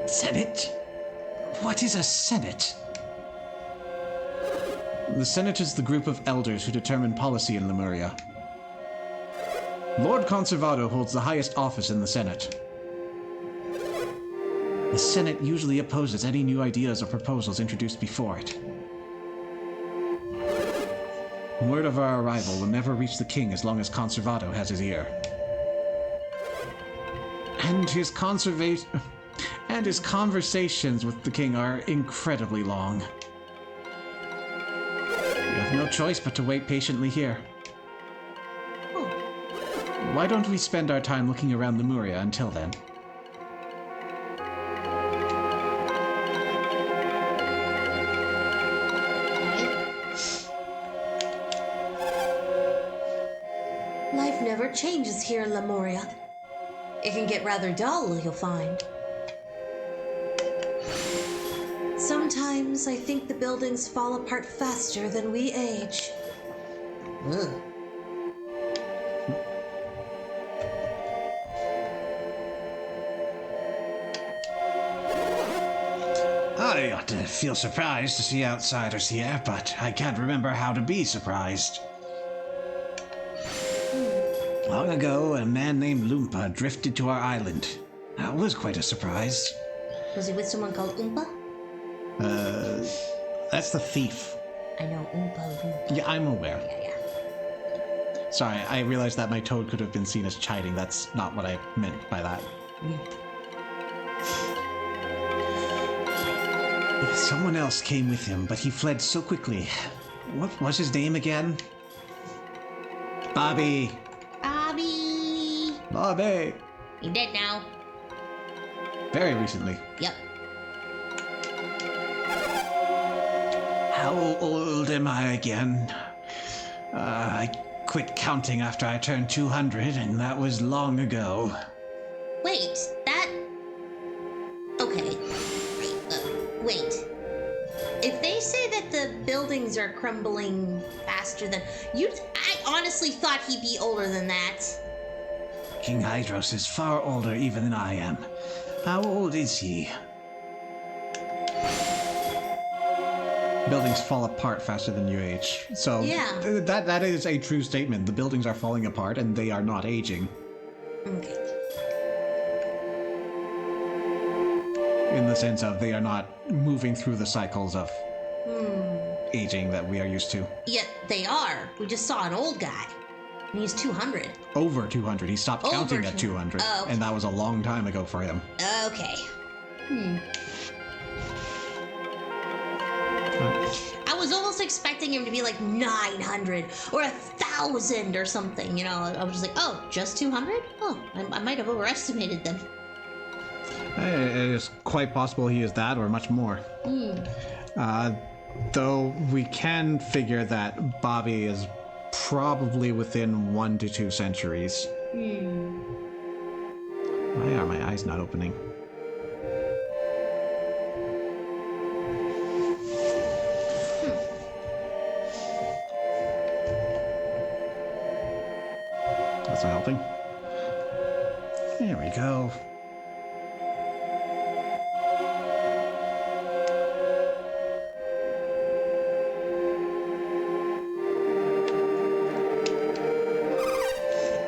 Senate? What is a senate? The Senate is the group of elders who determine policy in Lemuria. Lord Conservato holds the highest office in the Senate. The Senate usually opposes any new ideas or proposals introduced before it. Word of our arrival will never reach the king as long as Conservato has his ear. And his conversations with the king are incredibly long. We have no choice but to wait patiently here. Why don't we spend our time looking around Lemuria until then? Life never changes here in Lemuria. It can get rather dull, you'll find. Sometimes I think the buildings fall apart faster than we age. Ugh. I ought to feel surprised to see outsiders here, but I can't remember how to be surprised. Long ago, a man named Loompa drifted to our island. That was quite a surprise. Was he with someone called Oompa? That's the thief. I know Oompa. Yeah, I'm aware. Yeah. Sorry, I realized that my toad could have been seen as chiding. That's not what I meant by that. Someone else came with him, but he fled so quickly. What was his name again? Bobby. Bobby. Bobby! He dead now. Very recently. Yep. How old am I again? I quit counting after I turned 200, and that was long ago. Wait, that. Okay. Wait. If they say that the buildings are crumbling faster than. I honestly thought he'd be older than that. King Hydros is far older even than I am. How old is he? Buildings fall apart faster than you age. So Yeah. that is a true statement. The buildings are falling apart and they are not aging. Okay. In the sense of they are not moving through the cycles of aging that we are used to. Yet they are. We just saw an old guy. And he's 200. Over 200. He stopped Over counting at 200. 200. Oh, okay. And that was a long time ago for him. Okay. I was almost expecting him to be like 900 or 1,000 or something, you know. I was just like, oh, just 200? Oh, I might have overestimated them. It is quite possible he is that or much more. Though we can figure that Bobby is probably within 1 to 2 centuries. Why are my eyes not opening? That's not helping. There we go.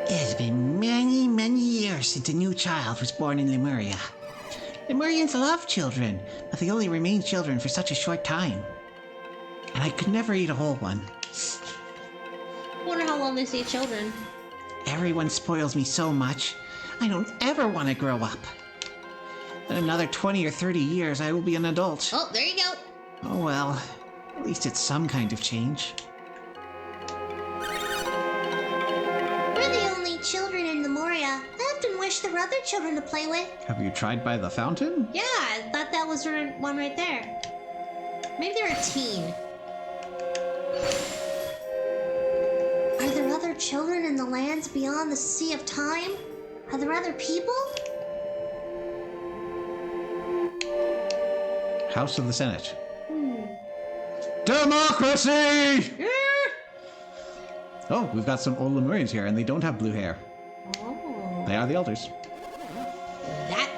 It has been many, many years since a new child was born in Lemuria. Lemurians love children, but they only remain children for such a short time. And I could never eat a whole one. Wonder how long they stay children. Everyone spoils me so much. I don't ever want to grow up. In another 20 or 30 years, I will be an adult. Oh, there you go. Oh well, at least it's some kind of change. We're the only children in Lemuria. I often wish there were other children to play with. Have you tried by the fountain? Yeah, I thought that was one right there. Maybe they're a teen. Are there other children in the lands beyond the Sea of Time? Are there other people? House of the Senate. Democracy! Oh, we've got some old Lemurians here, and they don't have blue hair. Oh, They are the elders. that.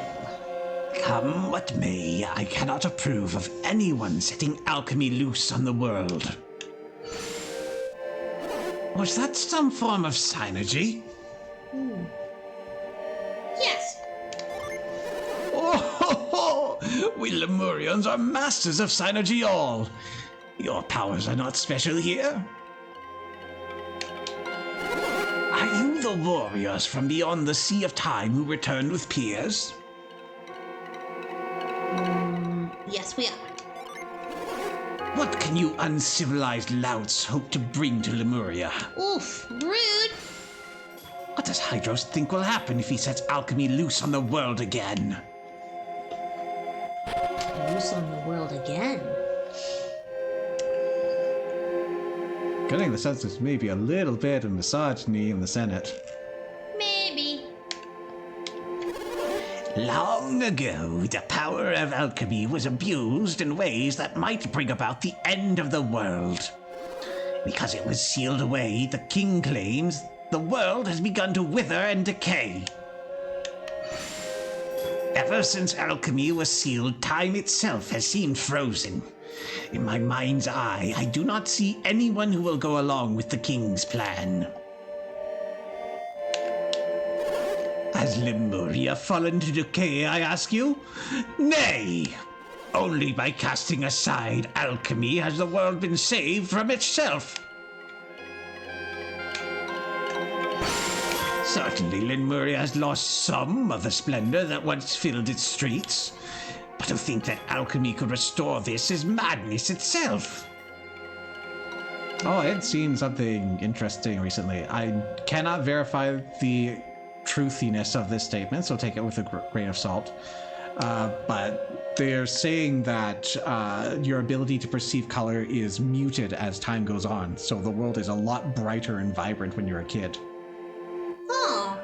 Come what may, I cannot approve of anyone setting alchemy loose on the world. Was that some form of synergy? Yes. Oh, we Lemurians are masters of synergy all. Your powers are not special here. Are you the warriors from beyond the Sea of Time who returned with Piers? Yes, we are. What can you uncivilized louts hope to bring to Lemuria? Oof, rude. What does Hydros think will happen if he sets alchemy loose on the world again? Loose on the world again. Getting the sense there's maybe a little bit of misogyny in the Senate. Maybe. Long ago, the power of alchemy was abused in ways that might bring about the end of the world. Because it was sealed away, the king claims the world has begun to wither and decay. Ever since alchemy was sealed, time itself has seemed frozen. In my mind's eye, I do not see anyone who will go along with the king's plan. Has Lemuria fallen to decay, I ask you? Nay! Only by casting aside alchemy has the world been saved from itself. Certainly, Lemuria has lost some of the splendor that once filled its streets. But to think that alchemy could restore this is madness itself. Oh, I had seen something interesting recently. I cannot verify the truthiness of this statement, so take it with a grain of salt. But they're saying that your ability to perceive color is muted as time goes on, so the world is a lot brighter and vibrant when you're a kid. Oh.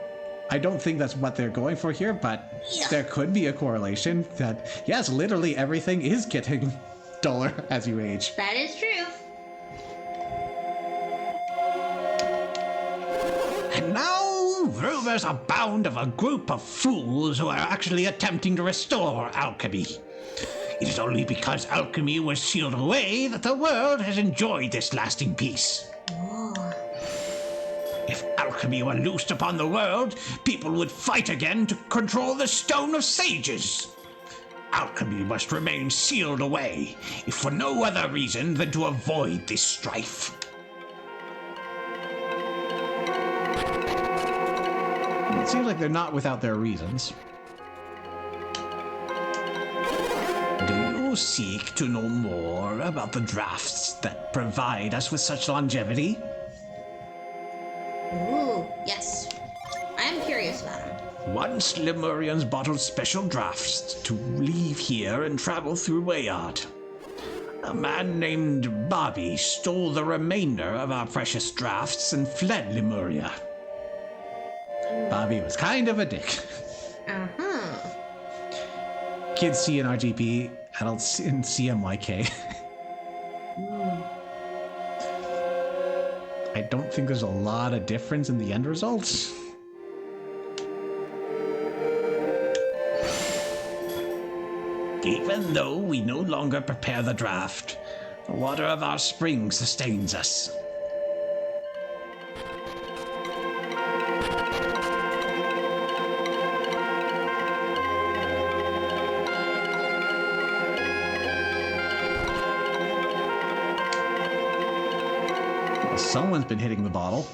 I don't think that's what they're going for here, but Yeah. there could be a correlation that, yes, literally everything is getting duller as you age. That is true. And now, rumors abound of a group of fools who are actually attempting to restore alchemy. It is only because alchemy was sealed away that the world has enjoyed this lasting peace. If alchemy were loosed upon the world, people would fight again to control the Stone of Sages. Alchemy must remain sealed away, if for no other reason than to avoid this strife. It seems like they're not without their reasons. Do you seek to know more about the drafts that provide us with such longevity? Ooh, yes. I am curious about him. Once Lemurians bottled special drafts to leave here and travel through Wayard. A man named Bobby stole the remainder of our precious drafts and fled Lemuria. Bobby was kind of a dick. Uh-huh. Kids see in RGB, adults in CMYK. I don't think there's a lot of difference in the end results. Even though we no longer prepare the draft, the water of our spring sustains us. Well, someone's been hitting the bottle.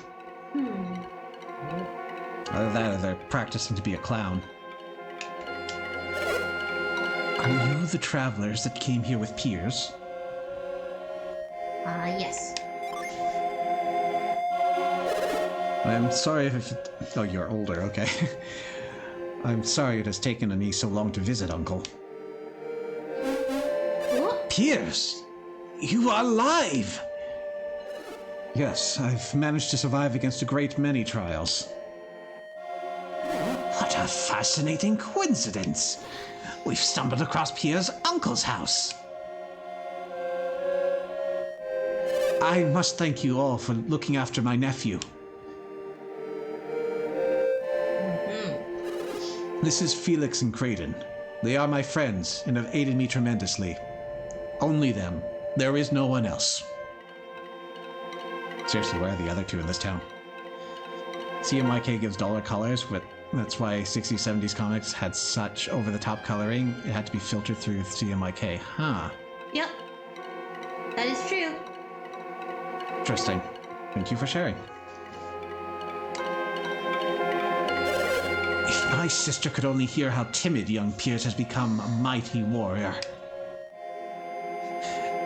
Either that or they're practicing to be a clown. Are you the travelers that came here with Piers? Yes. I'm sorry if it... Oh, you're older, okay. I'm sorry it has taken me so long to visit, Uncle. What? Piers, you are alive! Yes, I've managed to survive against a great many trials. What a fascinating coincidence. We've stumbled across Pierre's uncle's house. I must thank you all for looking after my nephew. This is Felix and Creighton. They are my friends and have aided me tremendously. Only them. There is no one else. Seriously, where are the other two in this town? CMYK gives dollar colors, but that's why 60s, 70s comics had such over-the-top coloring. It had to be filtered through CMYK. Huh. Yep. That is true. Interesting. Thank you for sharing. If my sister could only hear how timid young Piers has become a mighty warrior.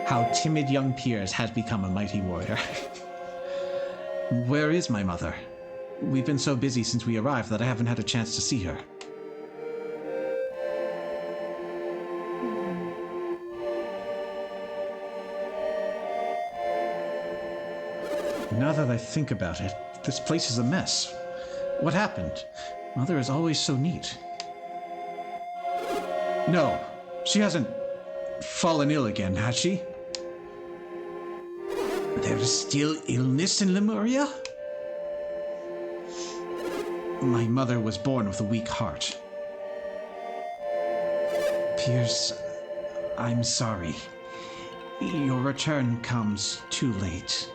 How timid young Piers has become a mighty warrior. Where is my mother? We've been so busy since we arrived that I haven't had a chance to see her. Now that I think about it, this place is a mess. What happened? Mother is always so neat. No, she hasn't fallen ill again, has she? There is still illness in Lemuria? My mother was born with a weak heart. Piers, I'm sorry. Your return comes too late.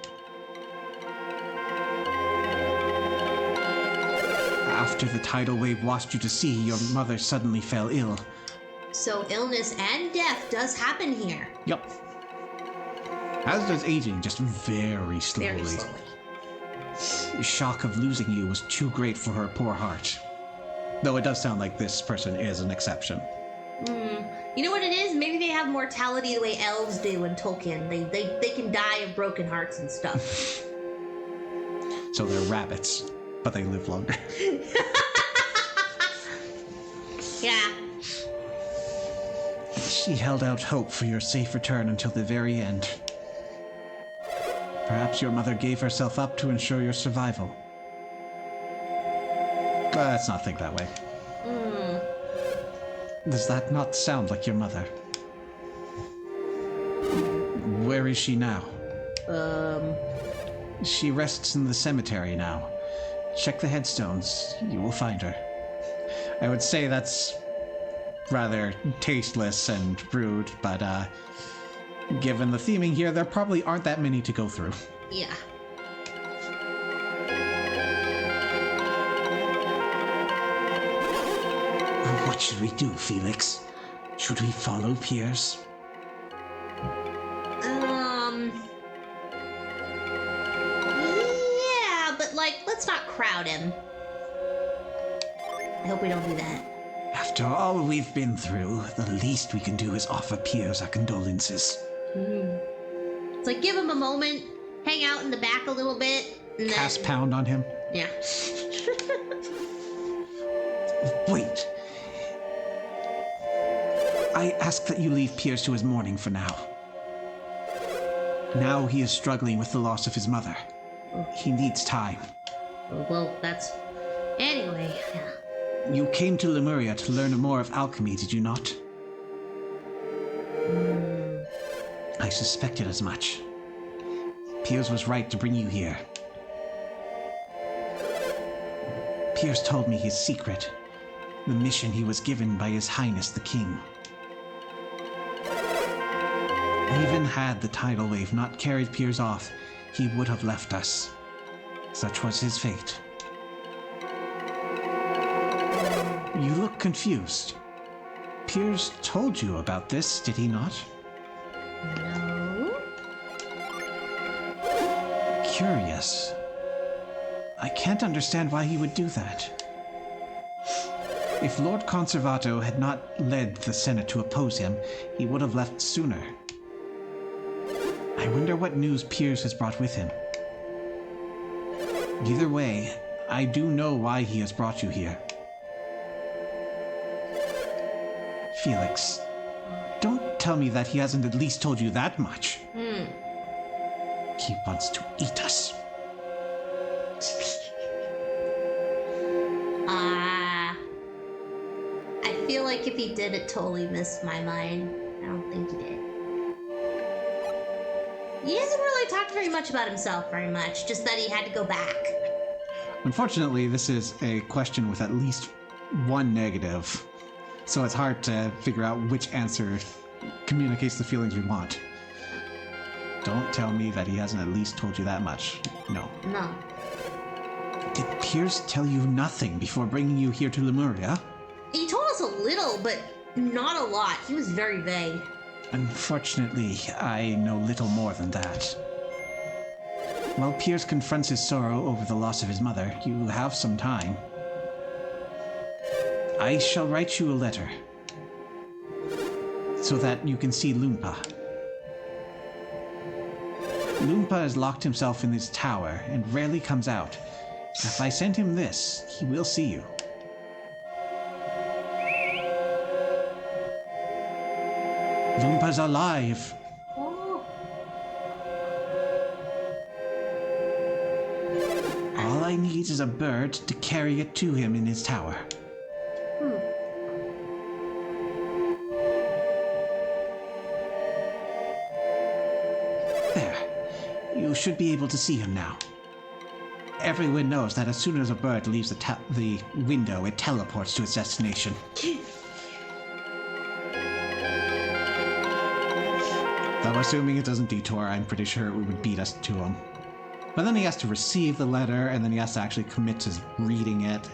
After the tidal wave washed you to sea, your mother suddenly fell ill. So illness and death does happen here. Yup. As does aging, just very slowly. Very slowly. The shock of losing you was too great for her poor heart. Though it does sound like this person is an exception. You know what it is? Maybe they have mortality the way elves do in Tolkien. They can die of broken hearts and stuff. So they're rabbits, but they live longer. Yeah. She held out hope for your safe return until the very end. Perhaps your mother gave herself up to ensure your survival. But let's not think that way. Does that not sound like your mother? Where is she now? She rests in the cemetery now. Check the headstones. You will find her. I would say that's rather tasteless and rude, but given the theming here, there probably aren't that many to go through. Yeah. What should we do, Felix? Should we follow Piers? Yeah, but let's not crowd him. I hope we don't do that. After all we've been through, the least we can do is offer Piers our condolences. It's give him a moment, hang out in the back a little bit, and then... Cast pound on him. Yeah. Wait. I ask that you leave Piers to his mourning for now. Now he is struggling with the loss of his mother. He needs time. Well, that's... Anyway, yeah. You came to Lemuria to learn more of alchemy, did you not? I suspected as much. Piers was right to bring you here. Piers told me his secret, the mission he was given by His Highness the King. Even had the tidal wave not carried Piers off, he would have left us. Such was his fate. You look confused. Piers told you about this, did he not? No? Curious. I can't understand why he would do that. If Lord Conservato had not led the Senate to oppose him, he would have left sooner. I wonder what news Piers has brought with him. Either way, I do know why he has brought you here. Felix, don't tell me that he hasn't at least told you that much. He wants to eat us. I feel like if he did, it totally missed my mind. I don't think he did. He hasn't really talked very much about himself very much, just that he had to go back. Unfortunately, this is a question with at least one negative, so it's hard to figure out which answer communicates the feelings we want. Don't tell me that he hasn't at least told you that much. No. No. Did Piers tell you nothing before bringing you here to Lemuria? He told us a little, but not a lot. He was very vague. Unfortunately, I know little more than that. While Piers confronts his sorrow over the loss of his mother, you have some time. I shall write you a letter, so that you can see Loompa. Loompa has locked himself in his tower and rarely comes out. If I send him this, he will see you. Loompa's alive! Oh. All I need is a bird to carry it to him in his tower. There. You should be able to see him now. Everyone knows that as soon as a bird leaves the window, it teleports to its destination. Though assuming it doesn't detour, I'm pretty sure it would beat us to him. But then he has to receive the letter, and then he has to actually commit to reading it.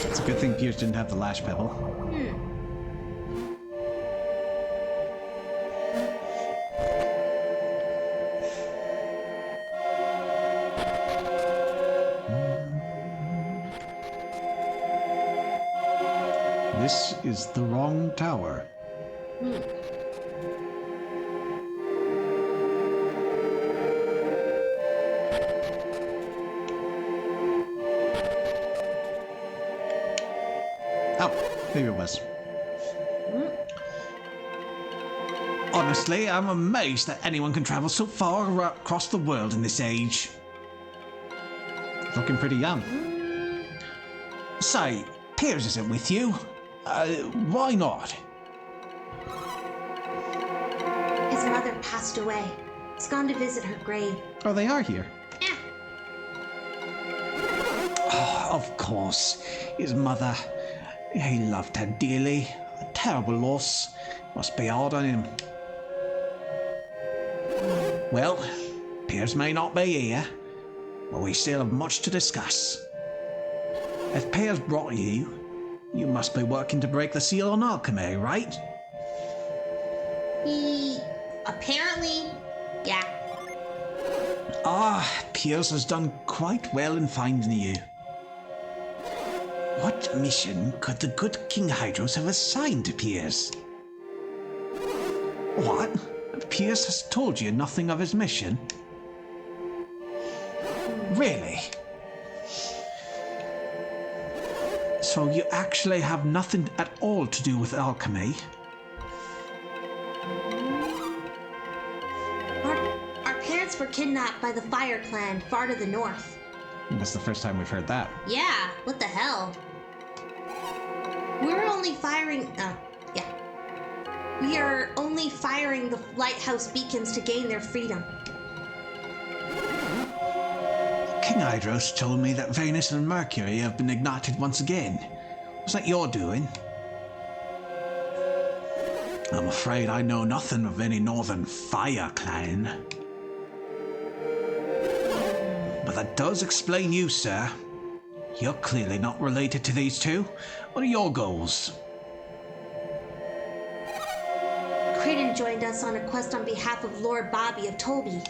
It's a good thing Piers didn't have the lash pebble. This is the wrong tower. Oh, maybe it was. Honestly, I'm amazed that anyone can travel so far across the world in this age. Looking pretty young. Say, Piers isn't with you. Why not? His mother passed away. He's gone to visit her grave. Oh, they are here. Yeah. Of course. His mother. He loved her dearly. A terrible loss. Must be hard on him. Well, Piers may not be here, but we still have much to discuss. If Piers brought you, you must be working to break the seal on alchemy, right? He apparently, yeah. Piers has done quite well in finding you. What mission could the good King Hydros have assigned to Piers? What? Piers has told you nothing of his mission? Really? So you actually have nothing at all to do with alchemy? Our parents were kidnapped by the Fire Clan far to the north. That's the first time we've heard that. Yeah, what the hell? We're only firing. We are only firing the lighthouse beacons to gain their freedom. King Hydros told me that Venus and Mercury have been ignited once again. Was that your doing? I'm afraid I know nothing of any Northern Fire Clan. But that does explain you, sir. You're clearly not related to these two. What are your goals? Creighton joined us on a quest on behalf of Lord Bobby of Tolby.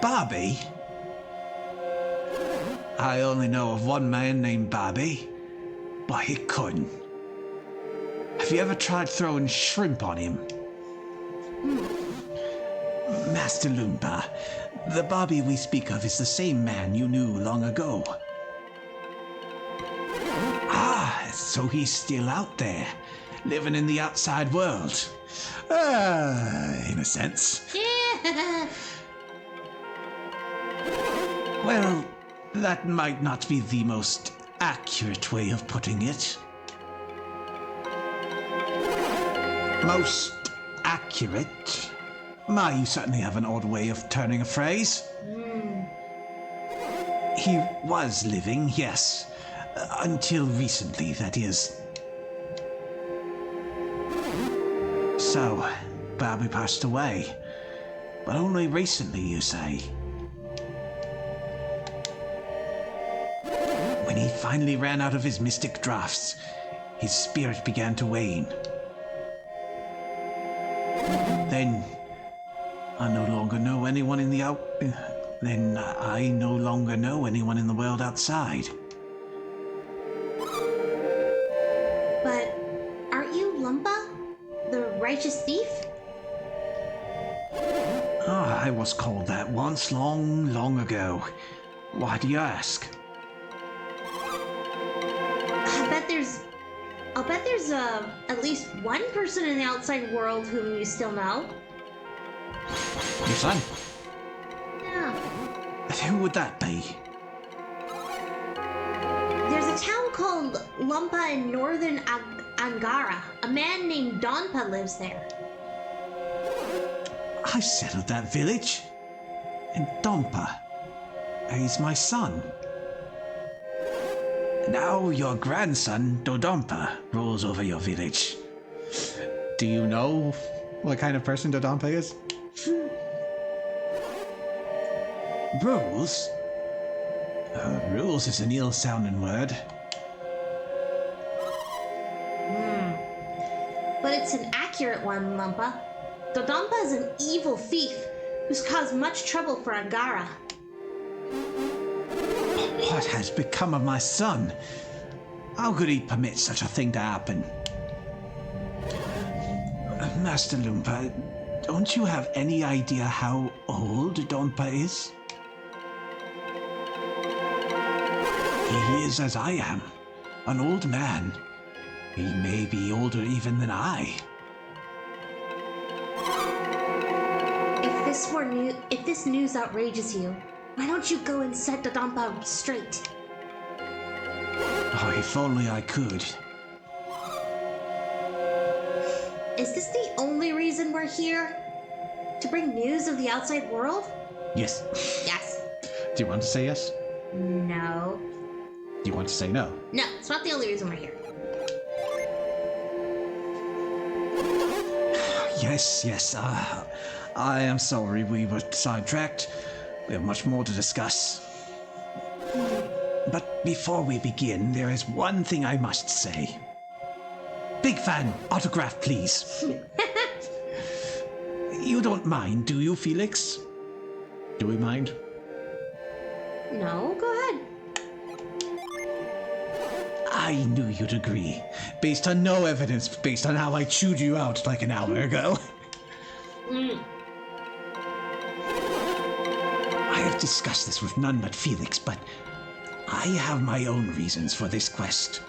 Bobby? I only know of one man named Bobby, but he couldn't. Have you ever tried throwing shrimp on him? Master Loompa, the Bobby we speak of is the same man you knew long ago. So he's still out there, living in the outside world. In a sense. Yeah. Well, that might not be the most accurate way of putting it. Most accurate? You certainly have an odd way of turning a phrase. He was living, yes. Until recently, that is. So, Bobby passed away. But only recently, you say. When he finally ran out of his mystic drafts, his spirit began to wane. Then, I no longer know anyone in the I no longer know anyone in the world outside. But aren't you Lumpa? The righteous thief? I was called that once, long, long ago. Why do you ask? I'll bet there's at least one person in the outside world whom you still know. Your son. Yeah. Who would that be? There's a town called Lumpa in northern Angara. A man named Donpa lives there. I settled that village. And Dompa. He's my son. Now your grandson, Dodonpa, rules over your village. Do you know what kind of person Dodonpa is? Rules? Rules is an ill-sounding word. But it's an accurate one, Lumpa. Dodonpa is an evil thief who's caused much trouble for Angara. What has become of my son? How could he permit such a thing to happen? Master Loompa, don't you have any idea how old Donpa is? He is as I am, an old man. He may be older even than I. If this news outrages you, why don't you go and set Dodonpa straight? Oh, if only I could. Is this the only reason we're here? To bring news of the outside world? Yes. Yes. Do you want to say yes? No. Do you want to say no? No, it's not the only reason we're here. Yes. I am sorry we were sidetracked. We have much more to discuss. But before we begin, there is one thing I must say. Big fan, autograph, please. You don't mind, do you, Felix? Do we mind? No, go ahead. I knew you'd agree. Based on no evidence, based on how I chewed you out like an hour ago. I have discussed this with none but Felix, but I have my own reasons for this quest.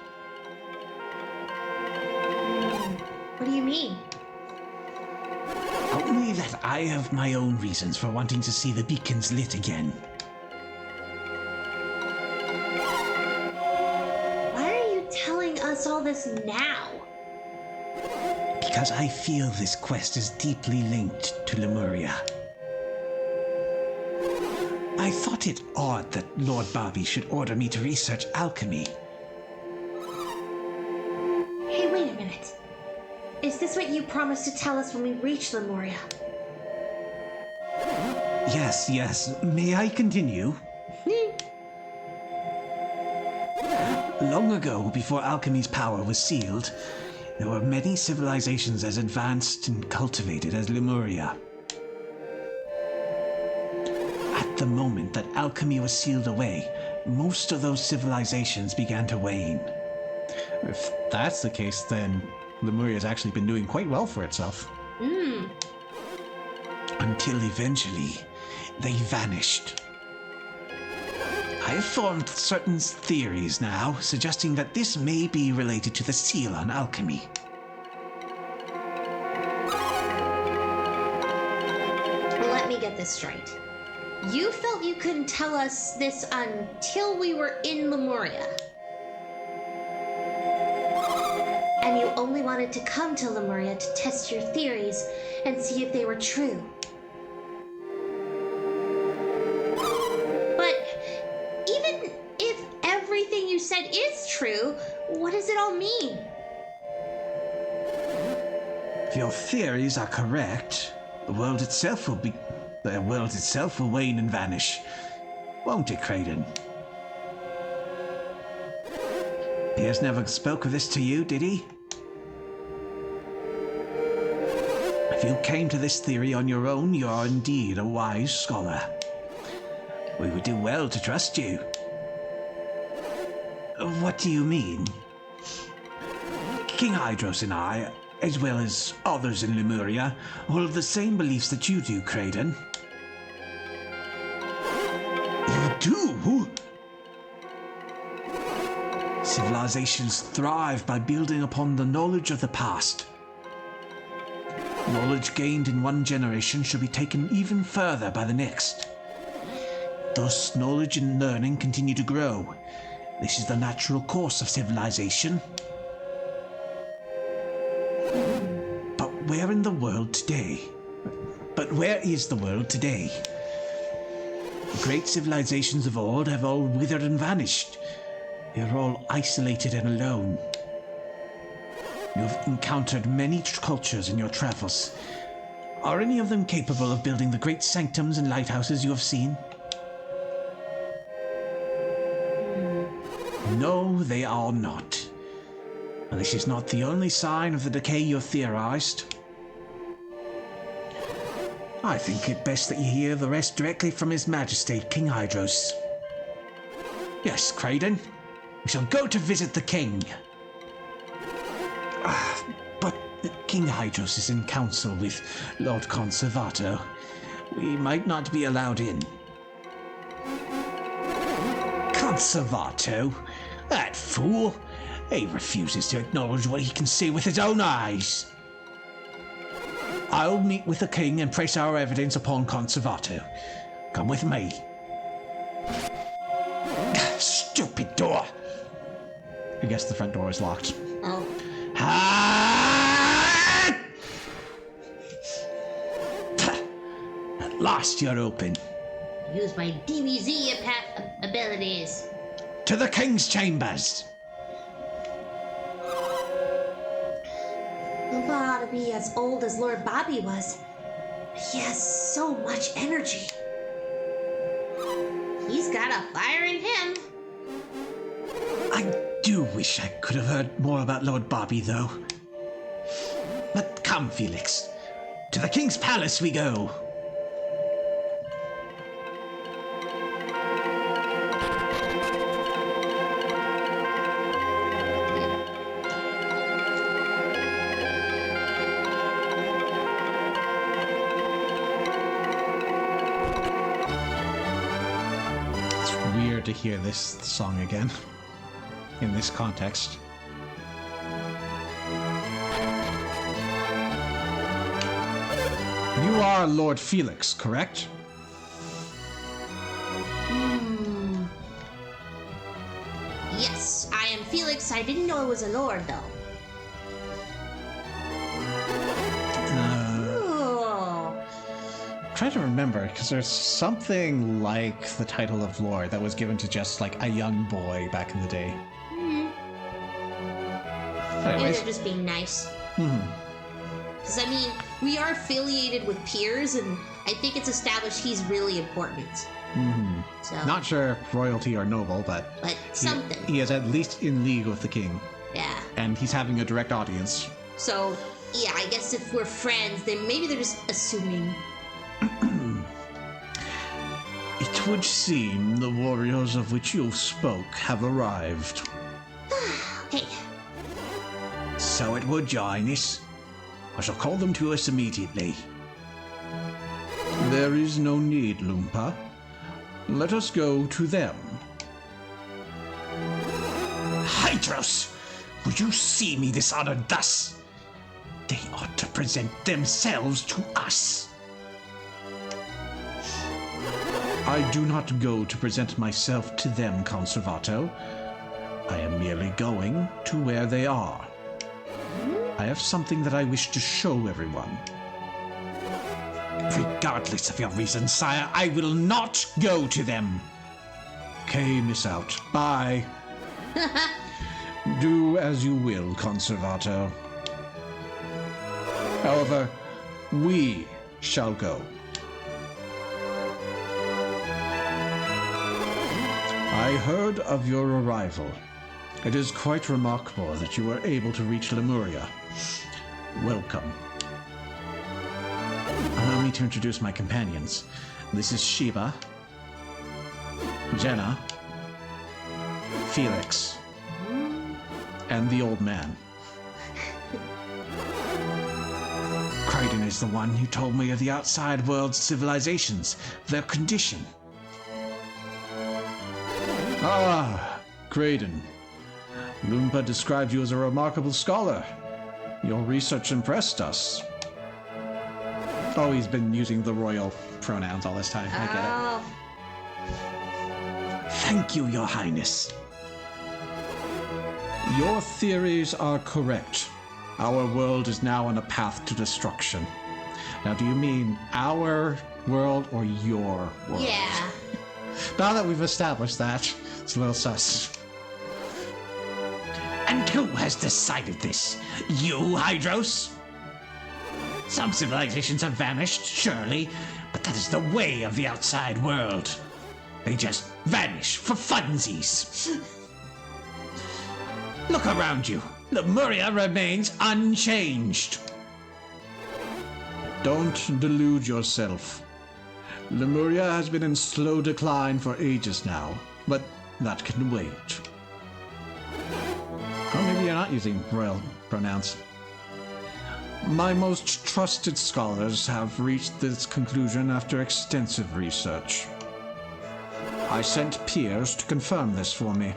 What do you mean? Only that I have my own reasons for wanting to see the beacons lit again. Why are you telling us all this now? Because I feel this quest is deeply linked to Lemuria. I thought it odd that Lord Bobby should order me to research alchemy. Hey, wait a minute. Is this what you promised to tell us when we reach Lemuria? Yes. May I continue? Long ago, before alchemy's power was sealed, there were many civilizations as advanced and cultivated as Lemuria. At the moment that alchemy was sealed away, most of those civilizations began to wane. If that's the case, then Lemuria's actually been doing quite well for itself. Until eventually, they vanished. I have formed certain theories now, suggesting that this may be related to the seal on alchemy. Let me get this straight. You felt you couldn't tell us this until we were in Lemuria. And you only wanted to come to Lemuria to test your theories and see if they were true. But even if everything you said is true, what does it all mean? If your theories are correct, the world itself will wane and vanish. Won't it, Kraden? Piers never spoke of this to you, did he? If you came to this theory on your own, you are indeed a wise scholar. We would do well to trust you. What do you mean? King Hydros and I, as well as others in Lemuria, hold the same beliefs that you do, Kraden. You do? Civilizations thrive by building upon the knowledge of the past. Knowledge gained in one generation should be taken even further by the next. Thus, knowledge and learning continue to grow. This is the natural course of civilization. But where is the world today? The great civilizations of old have all withered and vanished. They are all isolated and alone. You have encountered many cultures in your travels. Are any of them capable of building the great sanctums and lighthouses you have seen? No, they are not. And this is not the only sign of the decay you have theorized. I think it best that you hear the rest directly from His Majesty, King Hydros. Yes, Kraden? We shall go to visit the king. But King Hydros is in council with Lord Conservato. We might not be allowed in. Conservato? That fool! He refuses to acknowledge what he can see with his own eyes. I'll meet with the king and press our evidence upon Conservato. Come with me. Stupid door! I guess the front door is locked. Oh. Ah! At last you're open. Use my DBZ abilities. To the king's chambers. Lumpa ought to be as old as Lord Bobby was. He has so much energy. He's got a fire in him. I do wish I could have heard more about Lord Bobby, though. But come, Felix. To the king's palace we go. It's weird to hear this song again in this context. You are Lord Felix, correct? Yes, I am Felix. I didn't know I was a lord, though. Oh. Try to remember, because there's something like the title of Lord that was given to just like a young boy back in the day. Maybe Anyways, they're just being nice. Because, I mean, we are affiliated with peers, and I think it's established he's really important. So, not sure if royalty or noble, but something. he is at least in league with the king, Yeah. and he's having a direct audience. So, yeah, I guess if we're friends, then maybe they're just assuming. It would seem the warriors of which you spoke have arrived. Okay. So it would, Your Highness. I shall call them to us immediately. There is no need, Lumpa. Let us go to them. Hydros! Would you see me dishonored thus? They ought to present themselves to us. I do not go to present myself to them, Conservato. I am merely going to where they are. I have something that I wish to show everyone. Regardless of your reasons, sire, I will not go to them. Okay, miss out. Bye. Do as you will, Conservato. However, we shall go. I heard of your arrival. It is quite remarkable that you were able to reach Lemuria. Welcome. Allow me to introduce my companions. This is Sheba, Jenna, Felix, and the old man. Crichton is the one who told me of the outside world's civilizations, their condition. Ah, Graydon. Lumpa described you as a remarkable scholar. Your research impressed us. Oh, he's been using the royal pronouns all this time. I get it. Thank you, Your Highness. Your theories are correct. Our world is now on a path to destruction. Now, do you mean our world or your world? Yeah. Now that we've established that, it's a little sus. And who has decided this? You, Hydros? Some civilizations have vanished, surely, but that is the way of the outside world. They just vanish for funsies. Look around you. Lemuria remains unchanged. Don't delude yourself. Lemuria has been in slow decline for ages now, but that can wait. not using royal pronouns. My most trusted scholars have reached this conclusion after extensive research. I sent Piers to confirm this for me.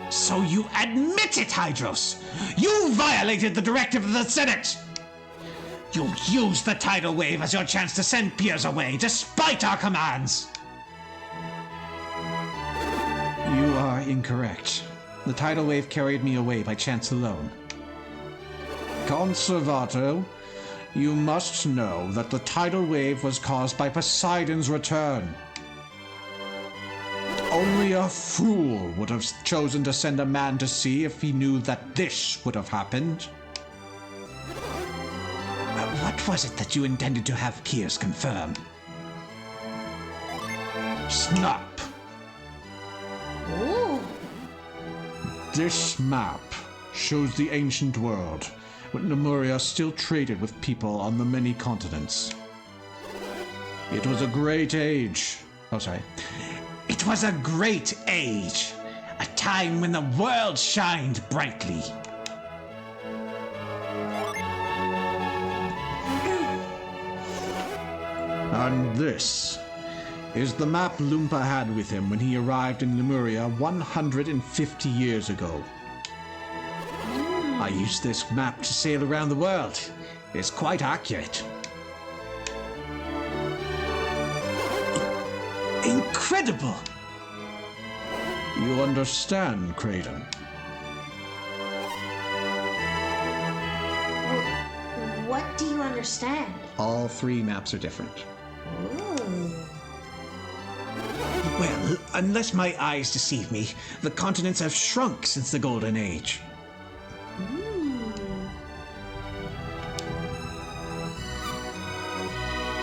So you admit it, Hydros! You violated the directive of the Senate! You used the tidal wave as your chance to send Piers away, despite our commands! You are incorrect. The tidal wave carried me away by chance alone. Conservato, you must know that the tidal wave was caused by Poseidon's return. Only a fool would have chosen to send a man to sea if he knew that this would have happened. What was it that you intended to have Piers confirm? Snap! Ooh. This map shows the ancient world, when Lemuria still traded with people on the many continents. It was a great age. Oh, sorry. It was a great age, a time when the world shined brightly. And this is the map Lumpa had with him when he arrived in Lemuria 150 years ago. I used this map to sail around the world. It's quite accurate. Incredible! You understand, Kraden? What do you understand? All three maps are different. Well, unless my eyes deceive me, the continents have shrunk since the Golden Age.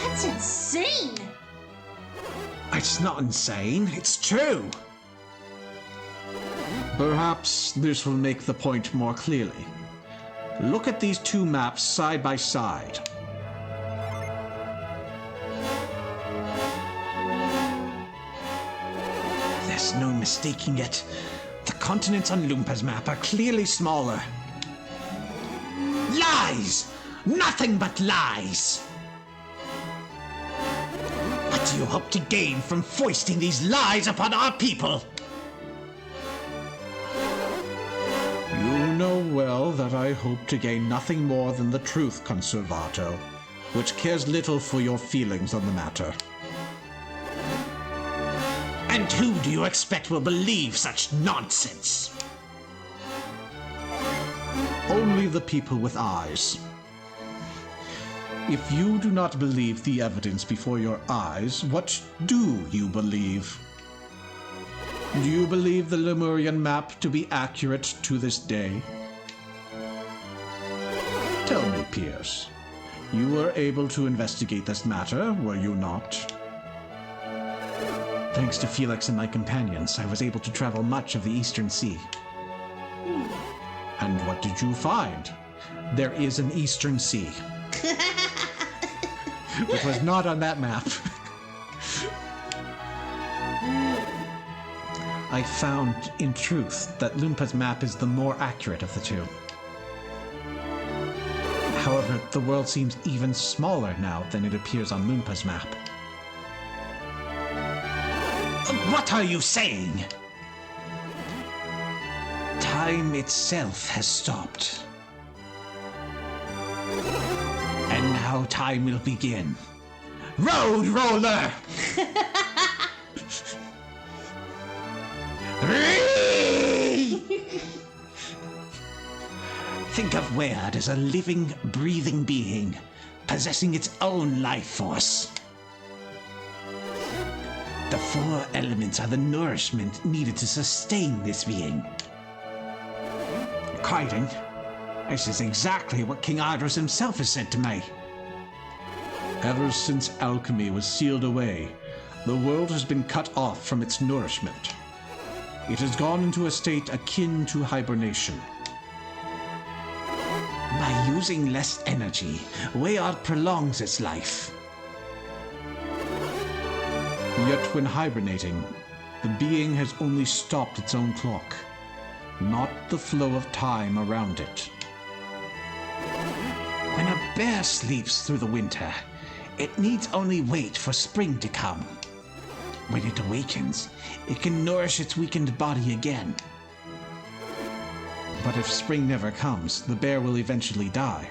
That's insane! It's not insane, it's true. Perhaps this will make the point more clearly. Look at these two maps side by side. There's no mistaking it. The continents on Lumpa's map are clearly smaller. Lies! Nothing but lies! What do you hope to gain from foisting these lies upon our people? You know well that I hope to gain nothing more than the truth, Conservato, which cares little for your feelings on the matter. And who do you expect will believe such nonsense? Only the people with eyes. If you do not believe the evidence before your eyes, what do you believe? Do you believe the Lemurian map to be accurate to this day? Tell me, Piers, you were able to investigate this matter, were you not? Thanks to Felix and my companions, I was able to travel much of the Eastern Sea. And what did you find? There is an Eastern Sea. Which was not on that map. I found, in truth, that Lumpa's map is the more accurate of the two. However, the world seems even smaller now than it appears on Lumpa's map. What are you saying? Time itself has stopped. And now time will begin. Road roller! Think of Weird as a living, breathing being, possessing its own life force. The four elements are the nourishment needed to sustain this being. Kraden, this is exactly what King Ardros himself has said to me. Ever since alchemy was sealed away, the world has been cut off from its nourishment. It has gone into a state akin to hibernation. By using less energy, Weird prolongs its life. Yet when hibernating, the being has only stopped its own clock. not the flow of time around it. When a bear sleeps through the winter, it needs only wait for spring to come. When it awakens, it can nourish its weakened body again. But if spring never comes, the bear will eventually die.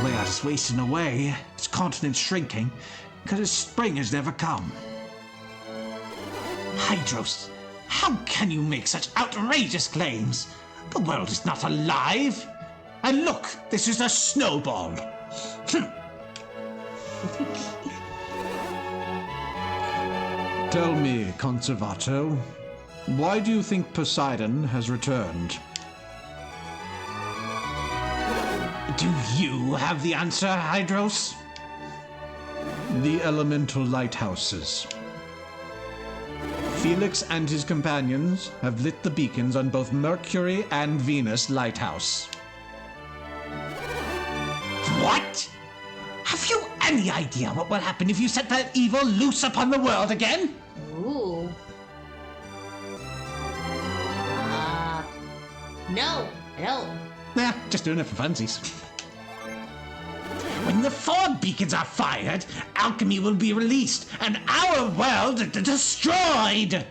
The Earth's wasting away, its continent's shrinking, because spring has never come. Hydros, how can you make such outrageous claims? The world is not alive. And look, this is a snowball. Tell me, Conservato, why do you think Poseidon has returned? Do you have the answer, Hydros? The elemental lighthouses. Felix and his companions have lit the beacons on both Mercury and Venus Lighthouse. What? Have you any idea what will happen if you set that evil loose upon the world again? Ooh. No, I don't. Nah, just doing it for funsies. When the 4 beacons are fired, alchemy will be released and our world destroyed!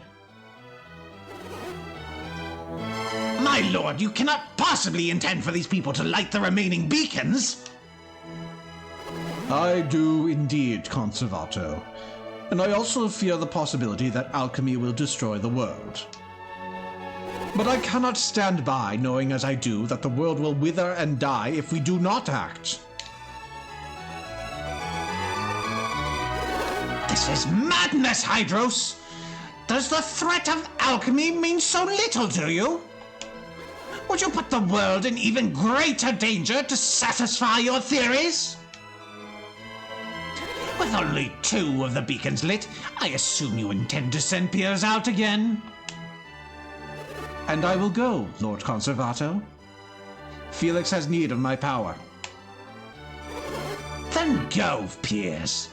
My lord, you cannot possibly intend for these people to light the remaining beacons! I do indeed, Conservato. And I also fear the possibility that alchemy will destroy the world. But I cannot stand by knowing as I do that the world will wither and die if we do not act. This is madness, Hydros! Does the threat of alchemy mean so little to you? Would you put the world in even greater danger to satisfy your theories? With only 2 of the beacons lit, I assume you intend to send Piers out again? And I will go, Lord Conservato. Felix has need of my power. Then go, Piers.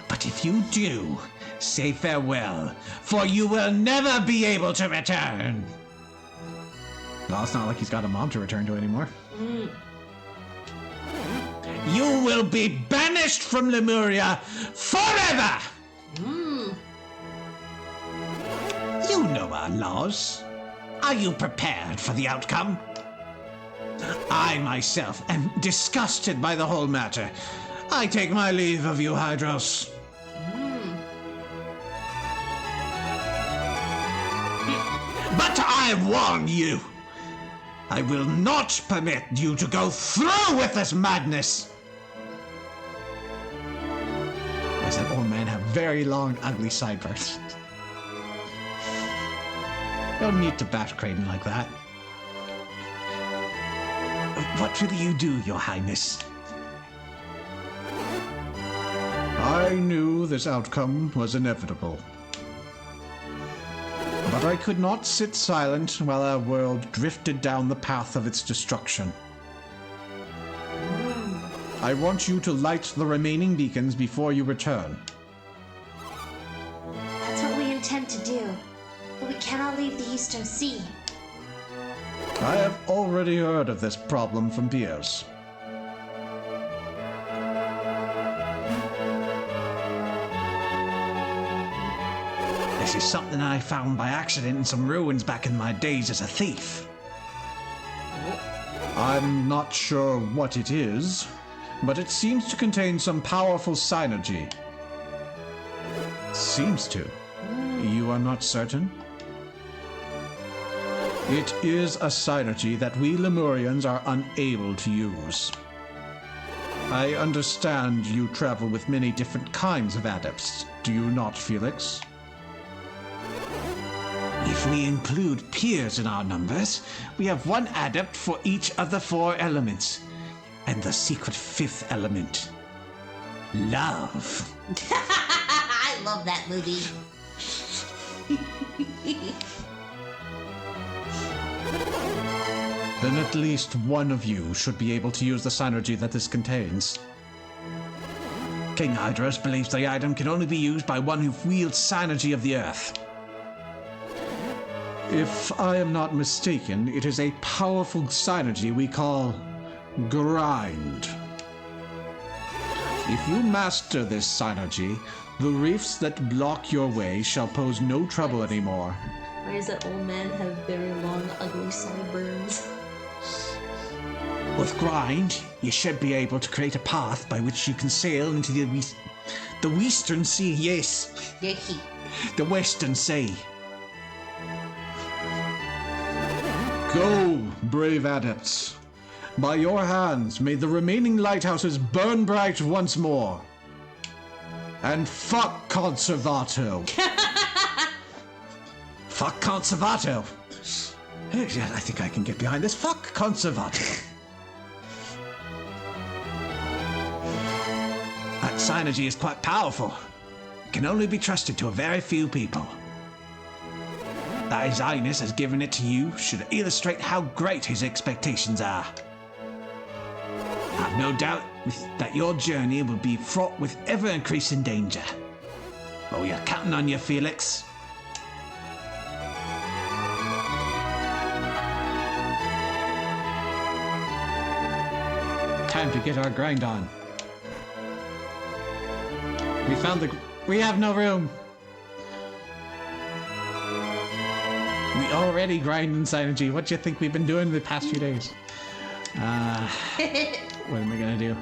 But if you do, say farewell, for you will never be able to return. Well, it's not like he's got a mom to return to anymore. You will be banished from Lemuria forever! You know our laws. Are you prepared for the outcome? I myself am disgusted by the whole matter. I take my leave of you, Hydros. But I warn you, I will not permit you to go through with this madness. Why does that old man have very long, ugly sideburns? No need to bash Creighton like that. What will you do, Your Highness? I knew this outcome was inevitable. But I could not sit silent while our world drifted down the path of its destruction. I want you to light the remaining beacons before you return. That's what we intend to do. But we cannot leave the Eastern Sea. I have already heard of this problem from Piers. This is something I found by accident in some ruins back in my days as a thief. I'm not sure what it is, but it seems to contain some powerful synergy. Seems to. You are not certain? It is a synergy that we Lemurians are unable to use. I understand you travel with many different kinds of adepts, do you not, Felix? If we include Piers in our numbers, we have 1 adept for each of the 4 elements. And the secret 5th element. Love. I love that movie. Then at least one of you should be able to use the synergy that this contains. King Hydros believes the item can only be used by one who wields synergy of the earth. If I am not mistaken, it is a powerful synergy we call Grind. If you master this synergy, the reefs that block your way shall pose no trouble anymore. Why does that old man have very long, ugly sideburns? With Grind, you should be able to create a path by which you can sail into the Western Sea, yes. Yucky. The Western Sea. Go, brave adepts. By your hands, may the remaining lighthouses burn bright once more. And fuck Conservato. Fuck Conservato. I think I can get behind this. Fuck Conservato. That synergy is quite powerful. It can only be trusted to a very few people. That His Highness has given it to you should illustrate how great his expectations are. I've no doubt that your journey will be fraught with ever-increasing danger. But we are counting on you, Felix. Time to get our grind on. We have no room. We already grind in synergy. What do you think we've been doing the past few days? What am I gonna do?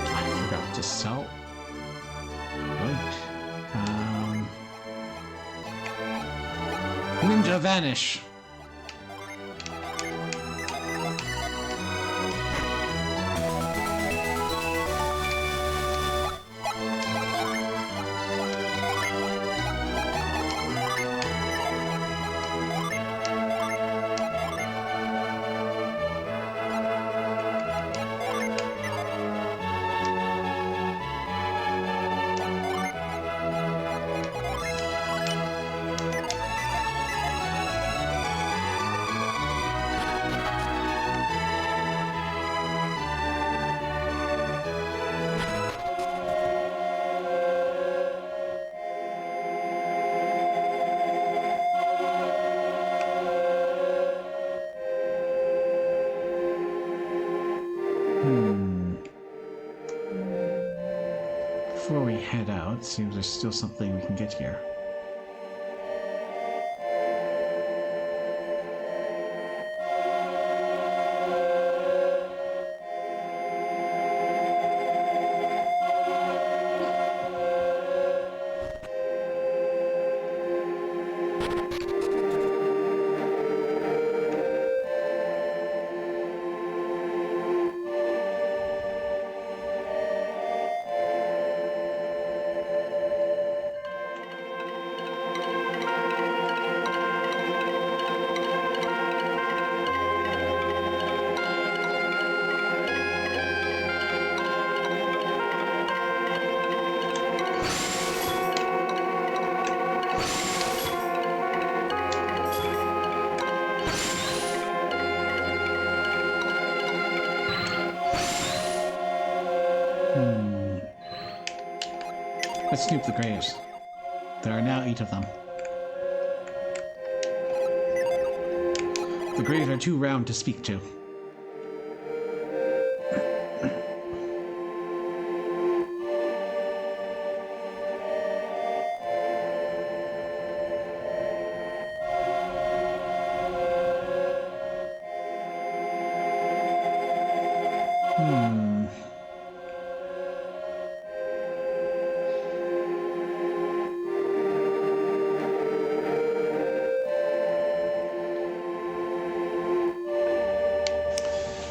I forgot to sell. Ninja Vanish. Before we head out, seems there's still something we can get here. Let's snoop the graves. There are now 8 of them. The graves are too round to speak to.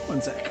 One sec.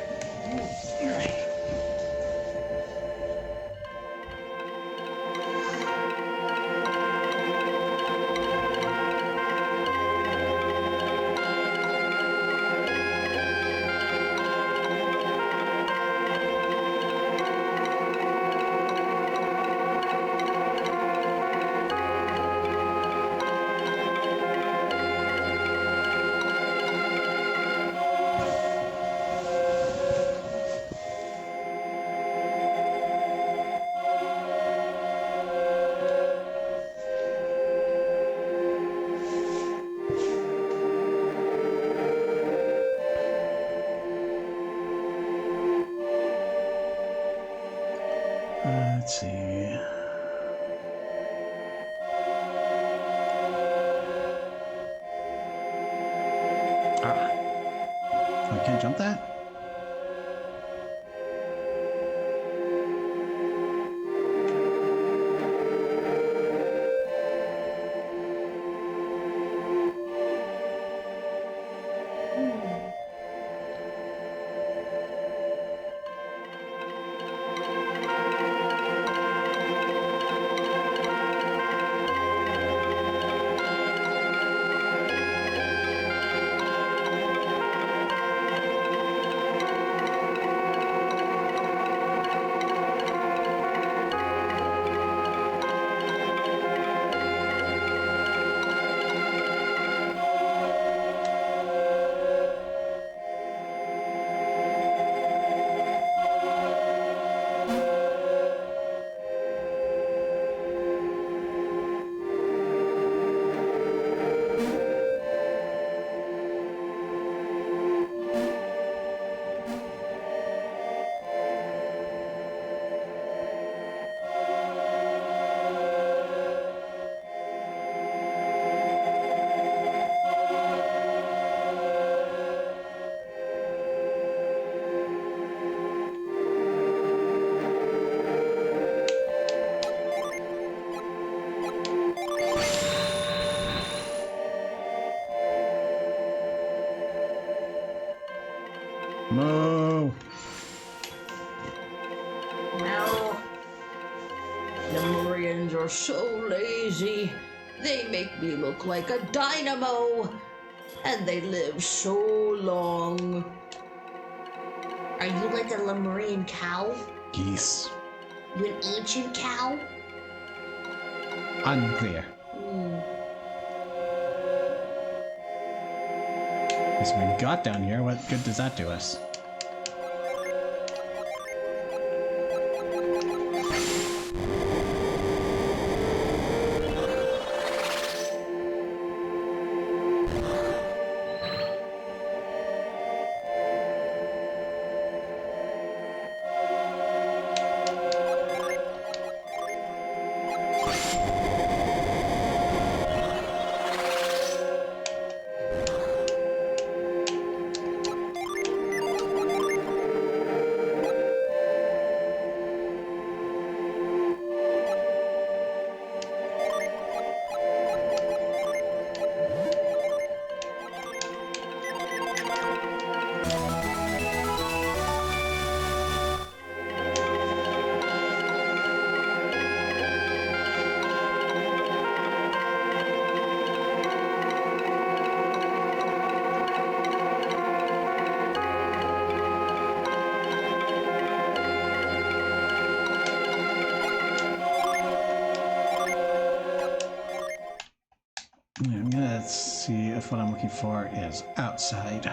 Let's see. I can't jump that? No. Now, Lemurians are so lazy. They make me look like a dynamo. And they live so long. Are you like a Lemurian cow? Geese. You an ancient cow? Unclear. Because we got down here, what good does that do us? I'm gonna see if what I'm looking for is outside.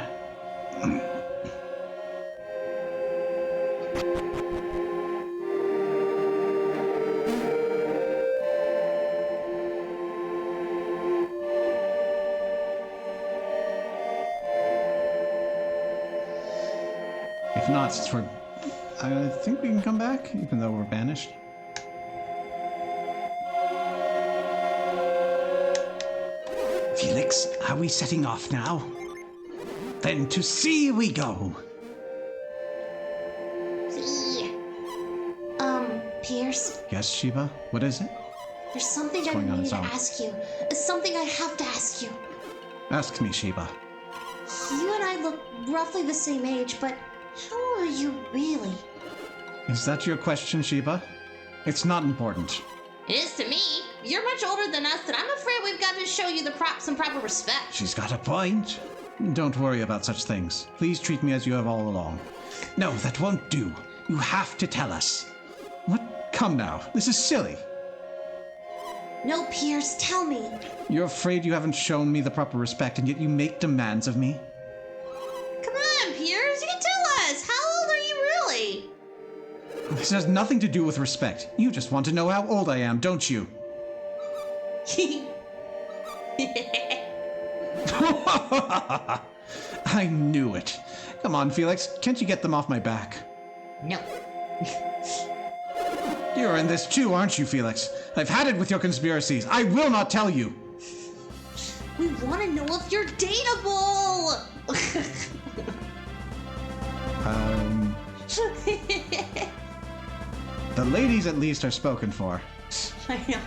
If not, since we're... I think we can come back, even though we're banished. Felix, are we setting off now? Then to sea we go. See? Pierce, Yes, Sheba? What is it? there's something I going on need its to own? ask you. Something I have to ask you. Ask me, Sheba. You and I look roughly the same age, but how old are you really? Is that your question, Sheba? It's not important. It is to me. You're much older than us, and I'm afraid we've got to show you some proper respect. She's got a point. Don't worry about such things. Please treat me as you have all along. No, that won't do. You have to tell us. What? Come now. This is silly. No, Pierce, tell me. You're afraid you haven't shown me the proper respect, and yet you make demands of me? Come on, Piers, you can tell us. How old are you really? This has nothing to do with respect. You just want to know how old I am, don't you? I knew it. Come on, Felix. Can't you get them off my back? No. You're in this too, aren't you, Felix? I've had it with your conspiracies. I will not tell you. We want to know if you're dateable. The ladies at least are spoken for. I know.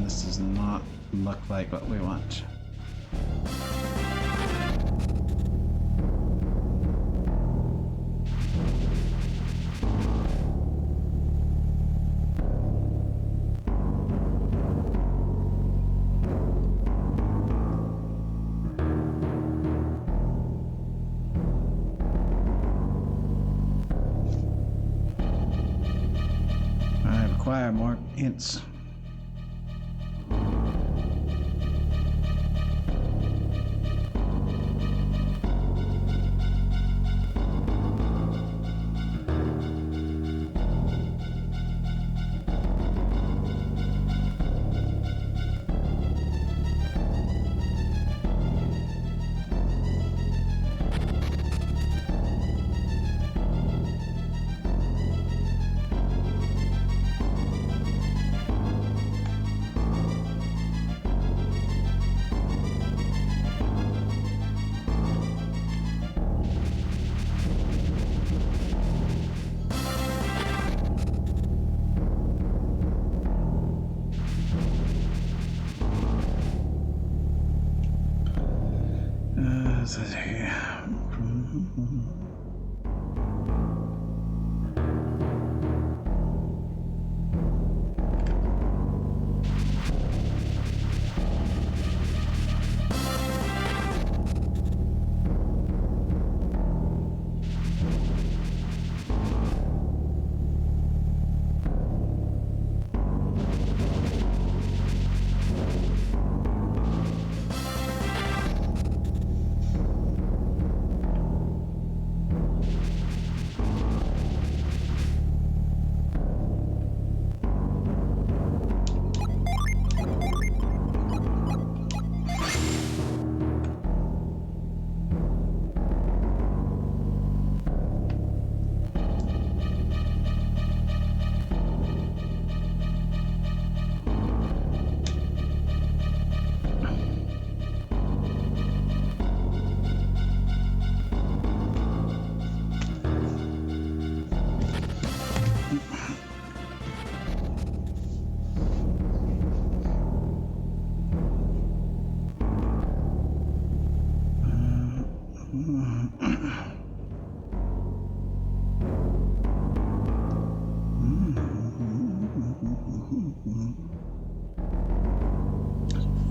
This does not look like what we want. I require more hints.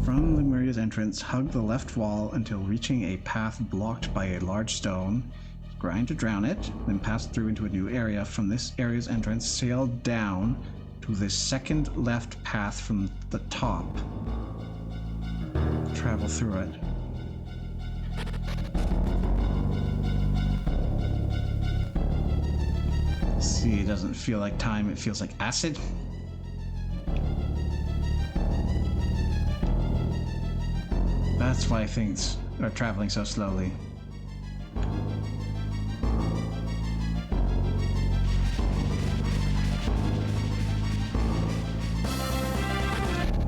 From Lemuria's entrance, hug the left wall until reaching a path blocked by a large stone. Grind to drown it, then pass through into a new area. From this area's entrance, sail down to the second left path from the top. Travel through it. See, it doesn't feel like time, it feels like acid. That's why things are traveling so slowly.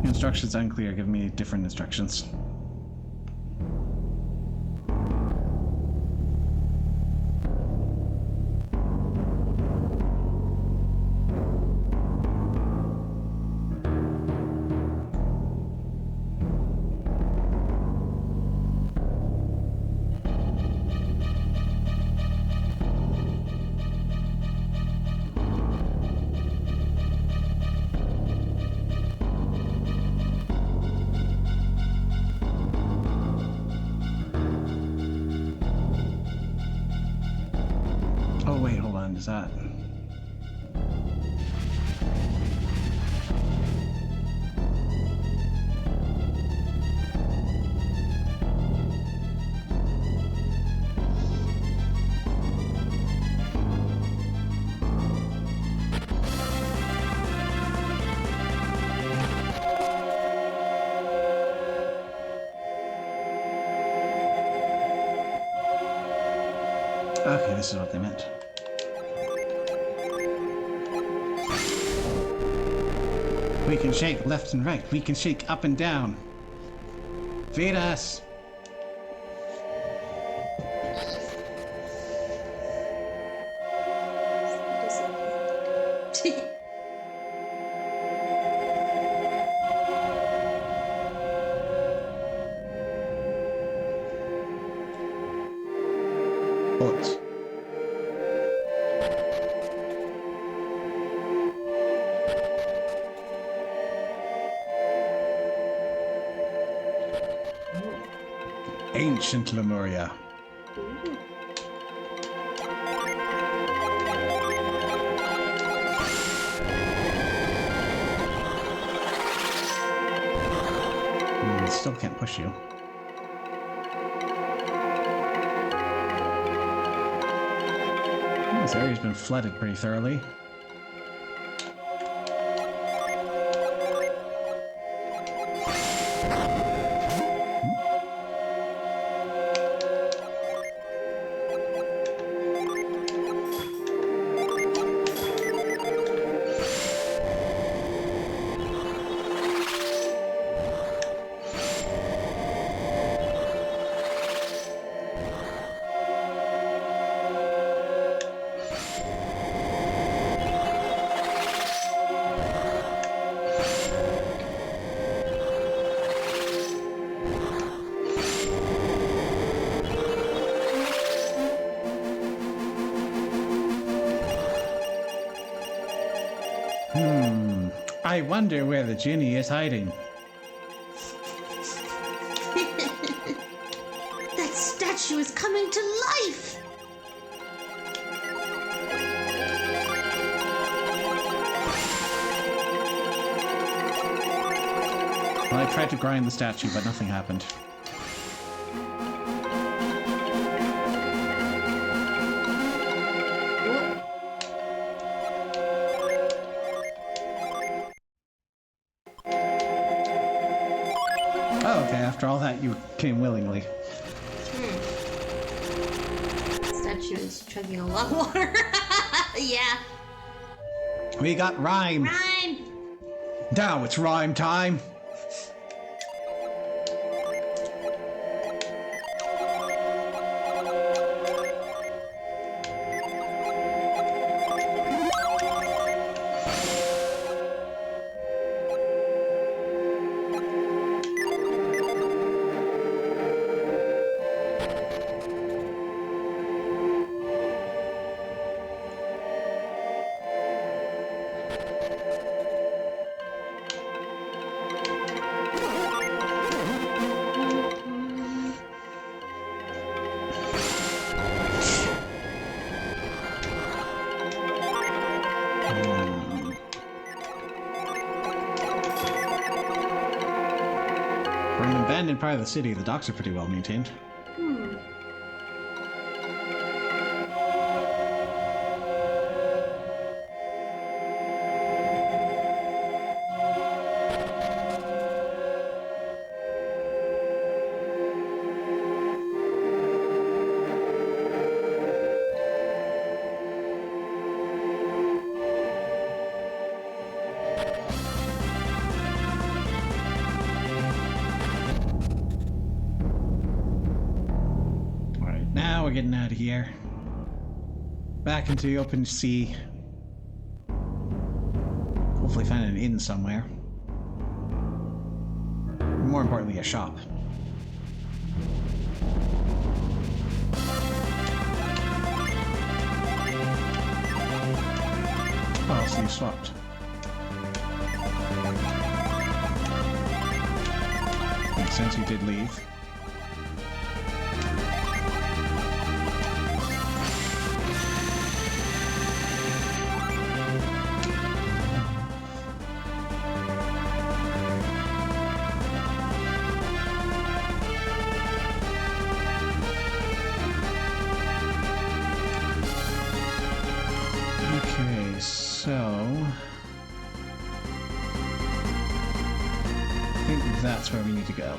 Instructions unclear. Give me different instructions. is that? Okay, this is what they meant. We can shake left and right. We can shake up and down. Feed us! Bullets. Ancient Lemuria. Still can't push you. This area's been flooded pretty thoroughly. I wonder where the genie is hiding. That statue is coming to life! Well, I tried to grind the statue, but nothing happened. Oh, okay, after all that, you came willingly. Statue is chugging a lot of water. Yeah. We got rhyme! Rhyme! Now it's rhyme time! For an abandoned part of the city, the docks are pretty well maintained. Now we're getting out of here. Back into the open sea. Hopefully find an inn somewhere. More importantly, a shop. Oh, so you swapped. Makes sense you did leave. Okay, so I think that's where we need to go.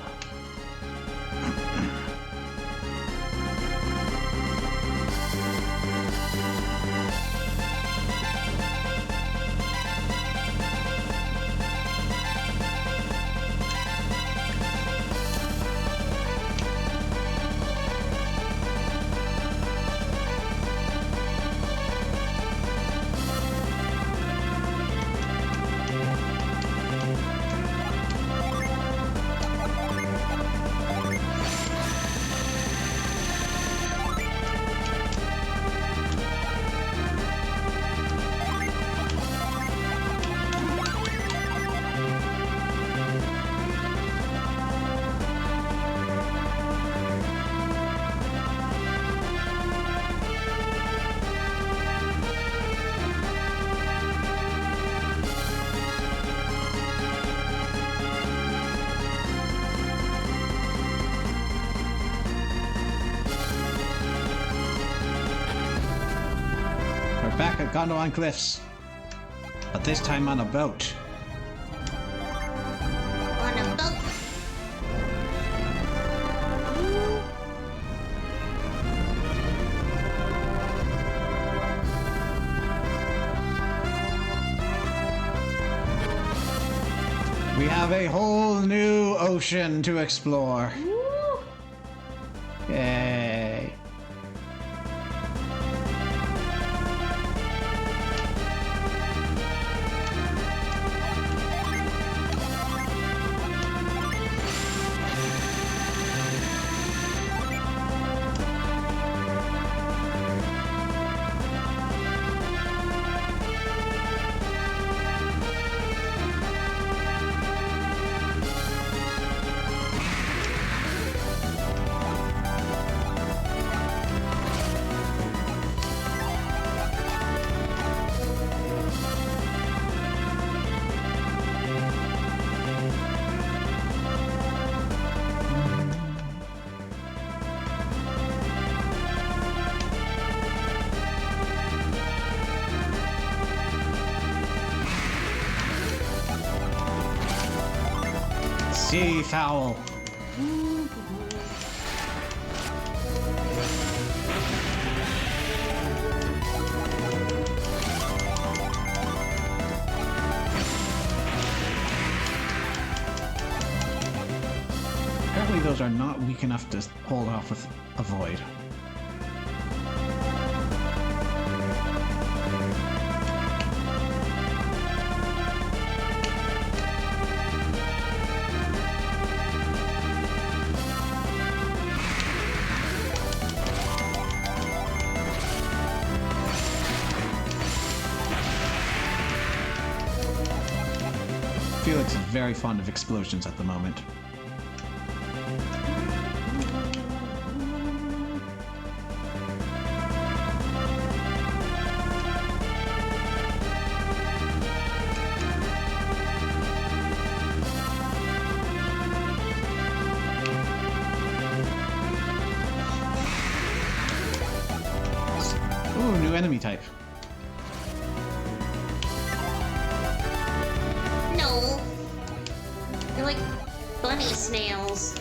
We're back at Gondwan Cliffs, but this time on a boat. On a boat. We have a whole new ocean to explore. Yay. Sea fowl. Apparently those are not weak enough to hold off with a void. Felix is very fond of explosions at the moment. Ooh, new enemy type. No. They're like bunny snails.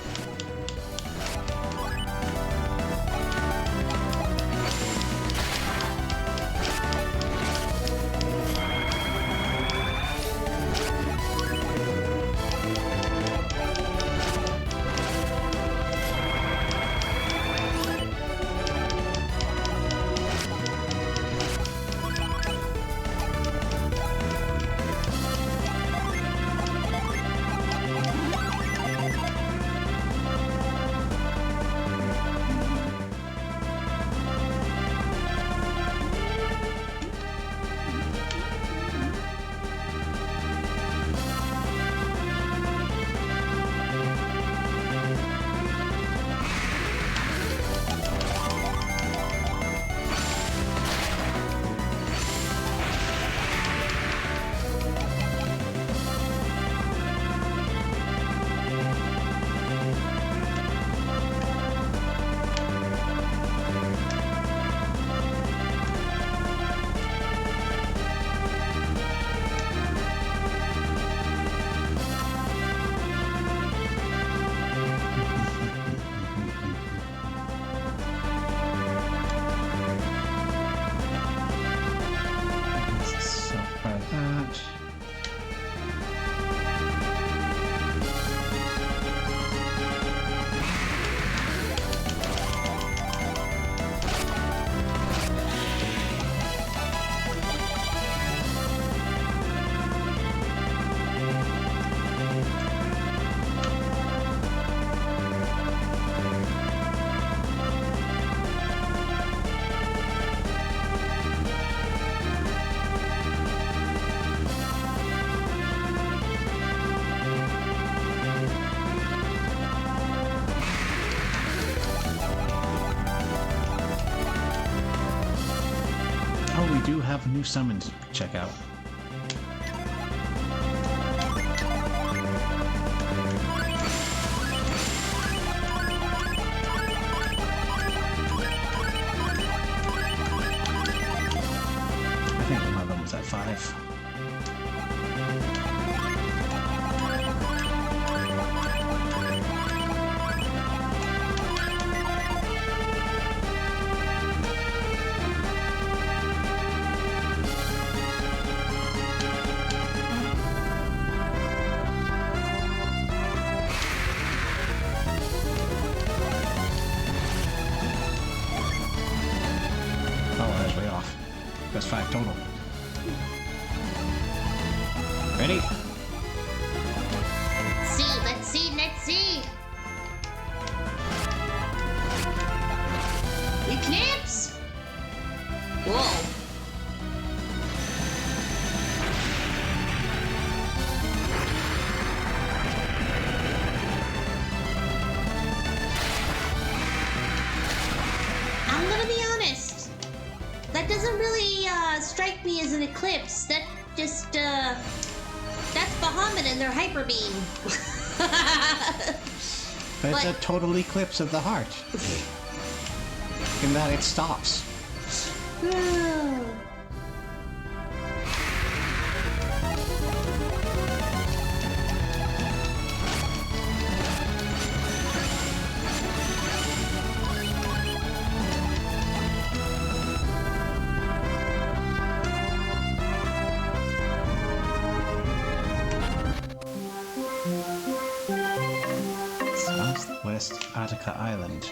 have a new summon to check out. I think one of them was at 5. That's 5 total. Ready? Let's see. Eclipse! Whoa. I'm gonna be honest. That doesn't really strike me as an eclipse. That just that's Bahamut and their hyper beam. But it's a But- total eclipse of the heart. In that it stops. Southwest Attica Island.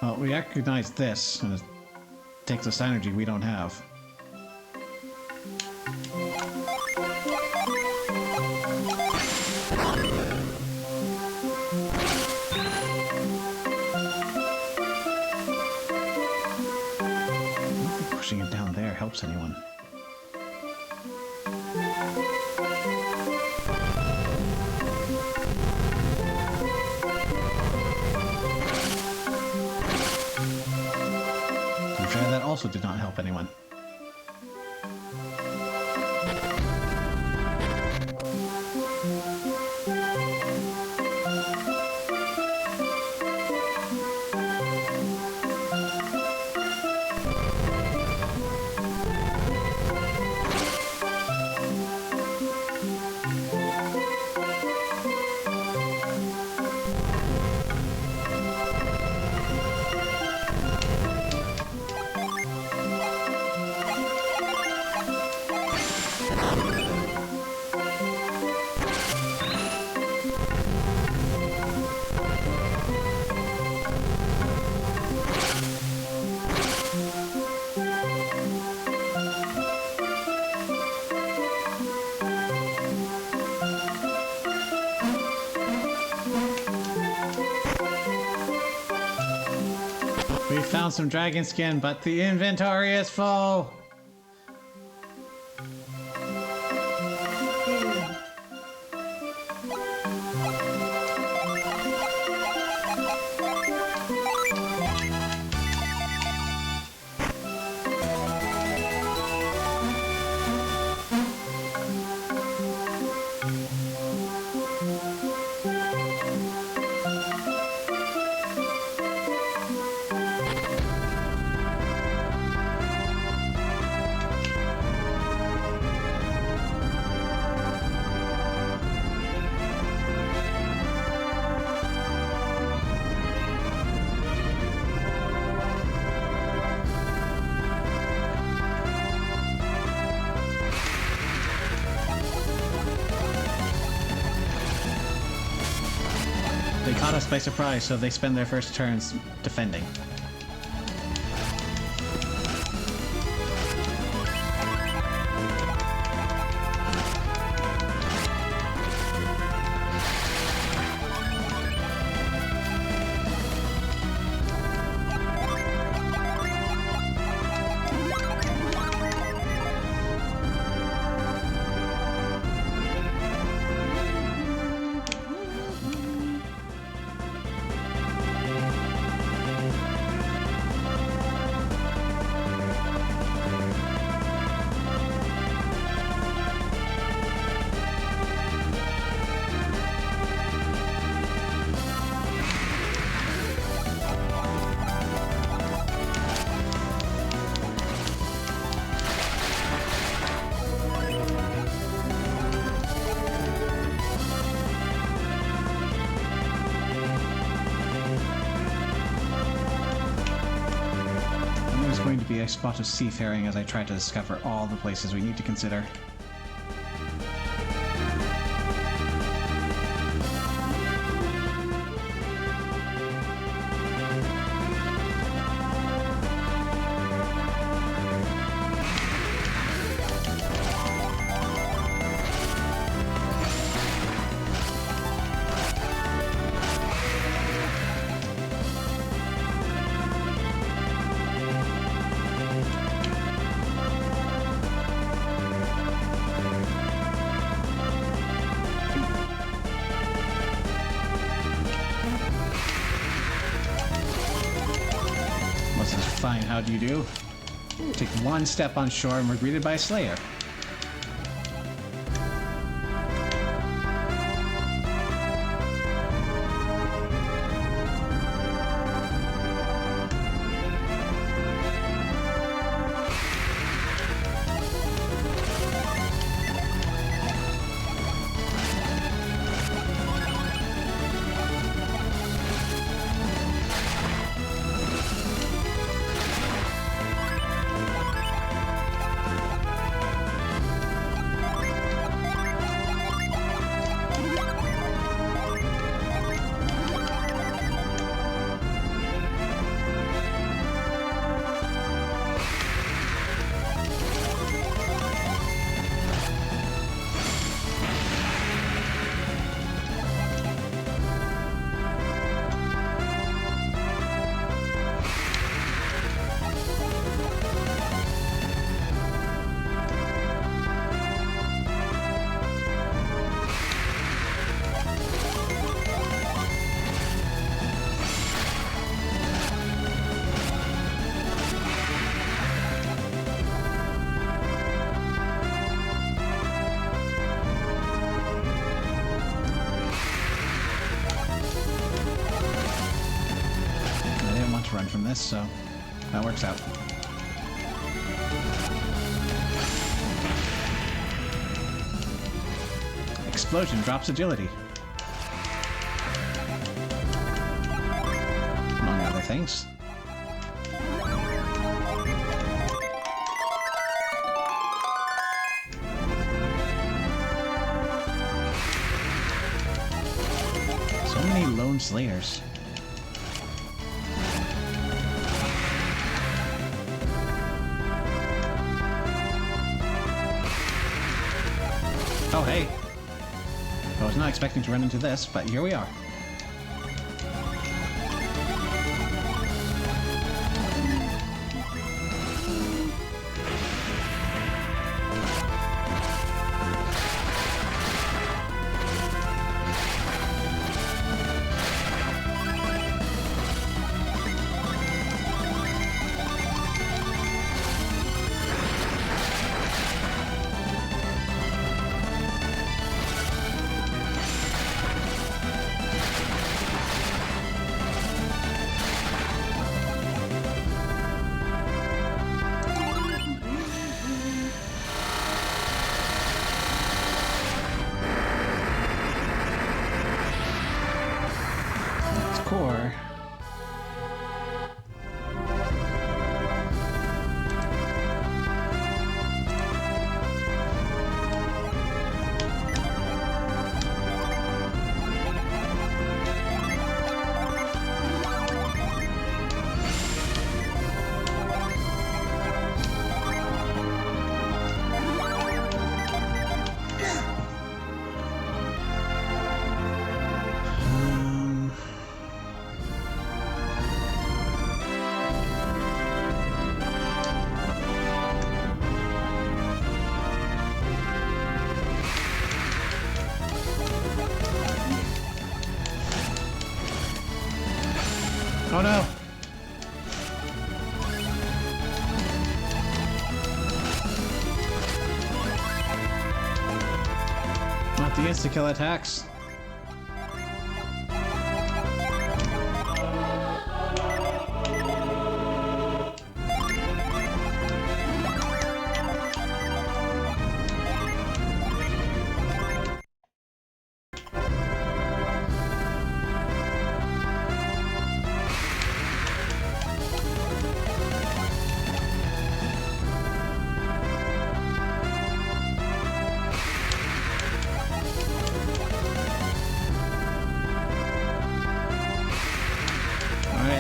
Well, we recognize this, and it takes us energy we don't have. I don't think pushing it down there helps anyone. To be fair, that also did not help anyone. We found some dragon skin, but the inventory is full. They caught us by surprise, so they spend their first turns defending. going to be a spot of seafaring as I try to discover all the places we need to consider. Fine, how do you do? Take one step on shore and we're greeted by a slayer. Run from this, so that works out. Explosion drops agility. Among other things. So many lone slayers. Oh, hey. I was not expecting to run into this, but here we are. Core. Oh no! Not the insta-kill attacks.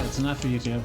Alright, that's enough for YouTube.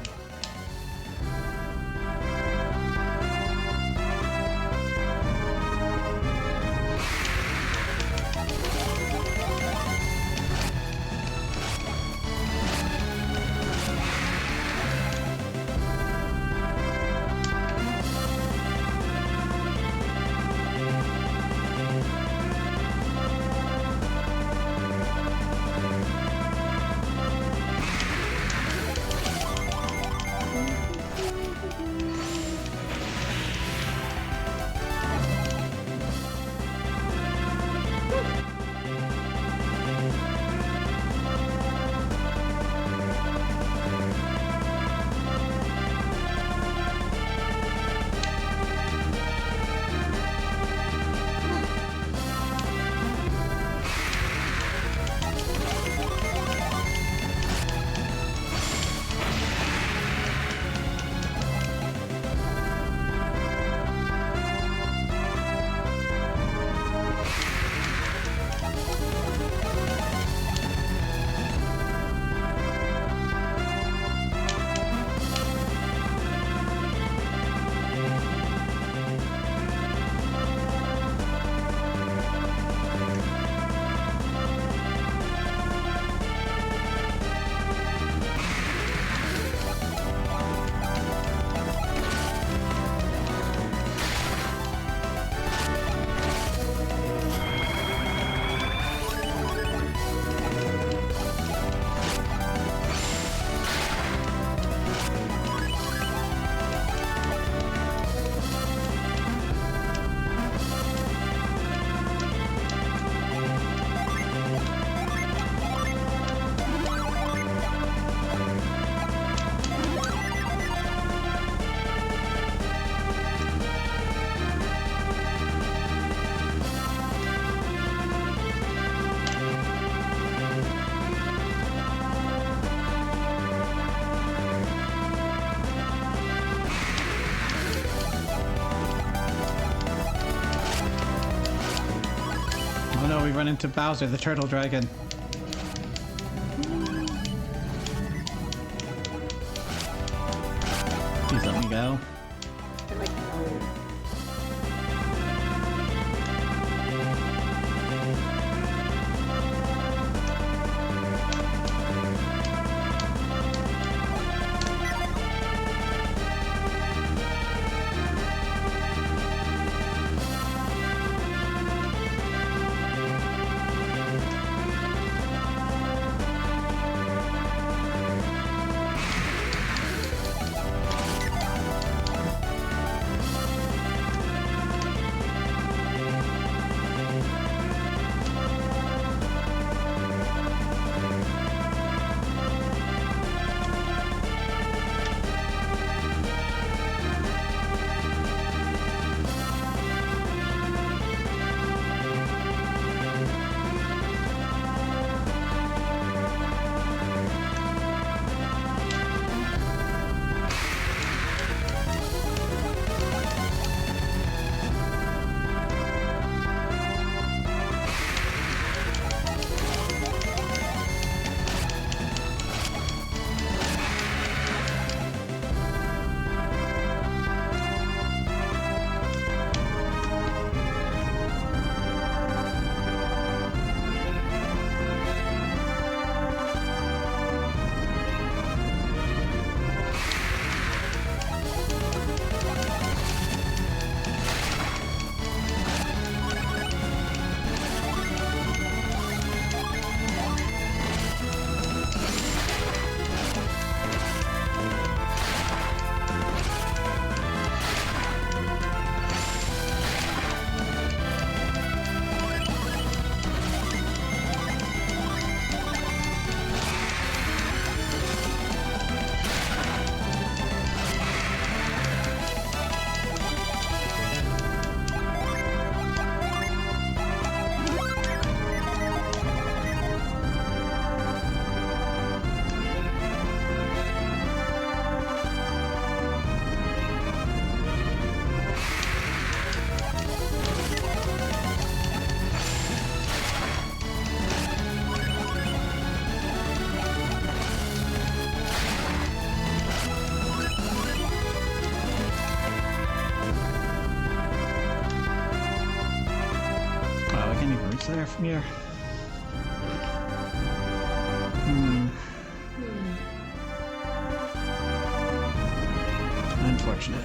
Oh no, we run into Bowser, the turtle dragon. Please let me go. there from here? Unfortunate.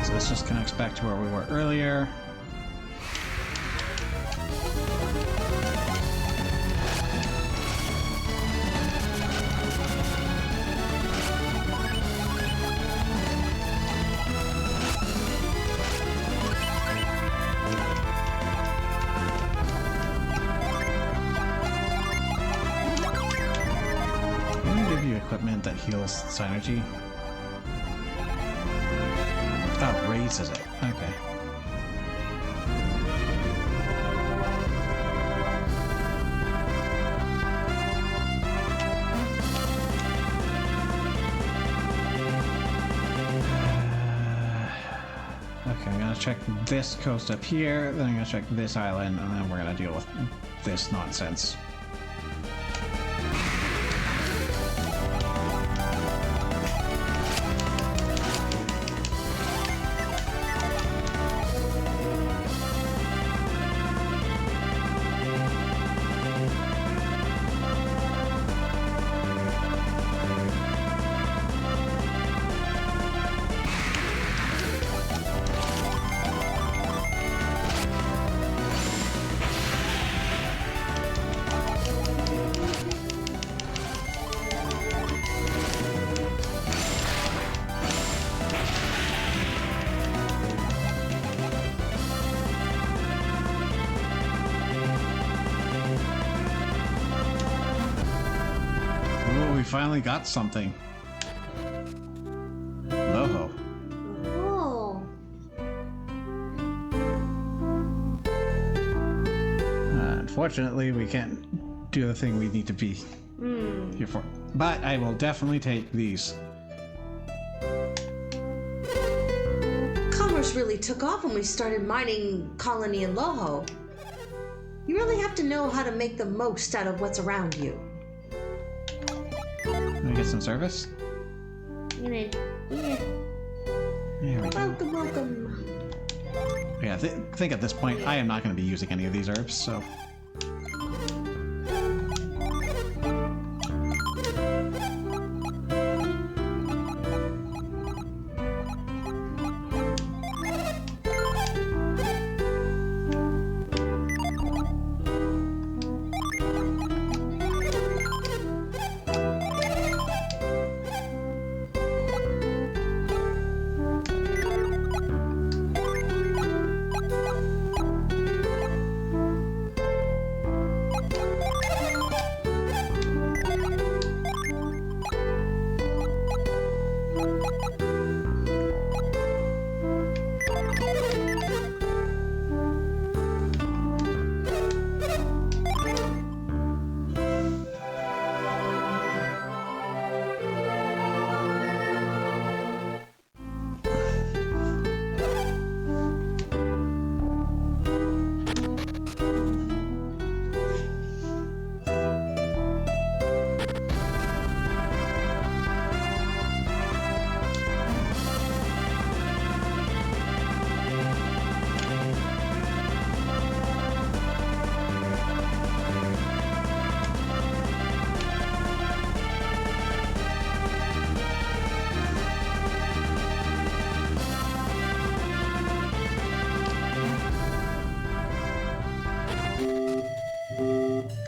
So this just connects back to where we were earlier. I'm gonna give you equipment that heals Synergy. Oh, raises it. Okay. Okay, I'm gonna check this coast up here, then I'm gonna check this island, and then we're gonna deal with this nonsense. Oh, we finally got something. Loho. Oh. Unfortunately, we can't do the thing we need to be here for. But I will definitely take these. Commerce really took off when we started mining Colony and Loho. You really have to know how to make the most out of what's around you. Let me get some service. Yeah. There we go. Welcome, welcome. Yeah, I think at this point I am not going to be using any of these herbs, so.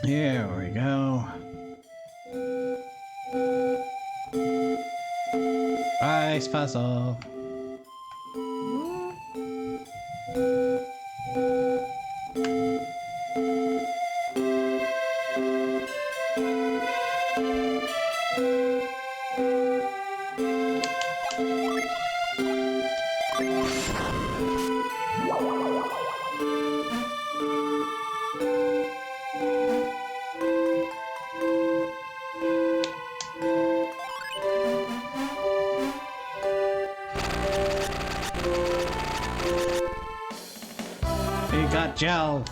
Here we go. Ice puzzle. It got gel.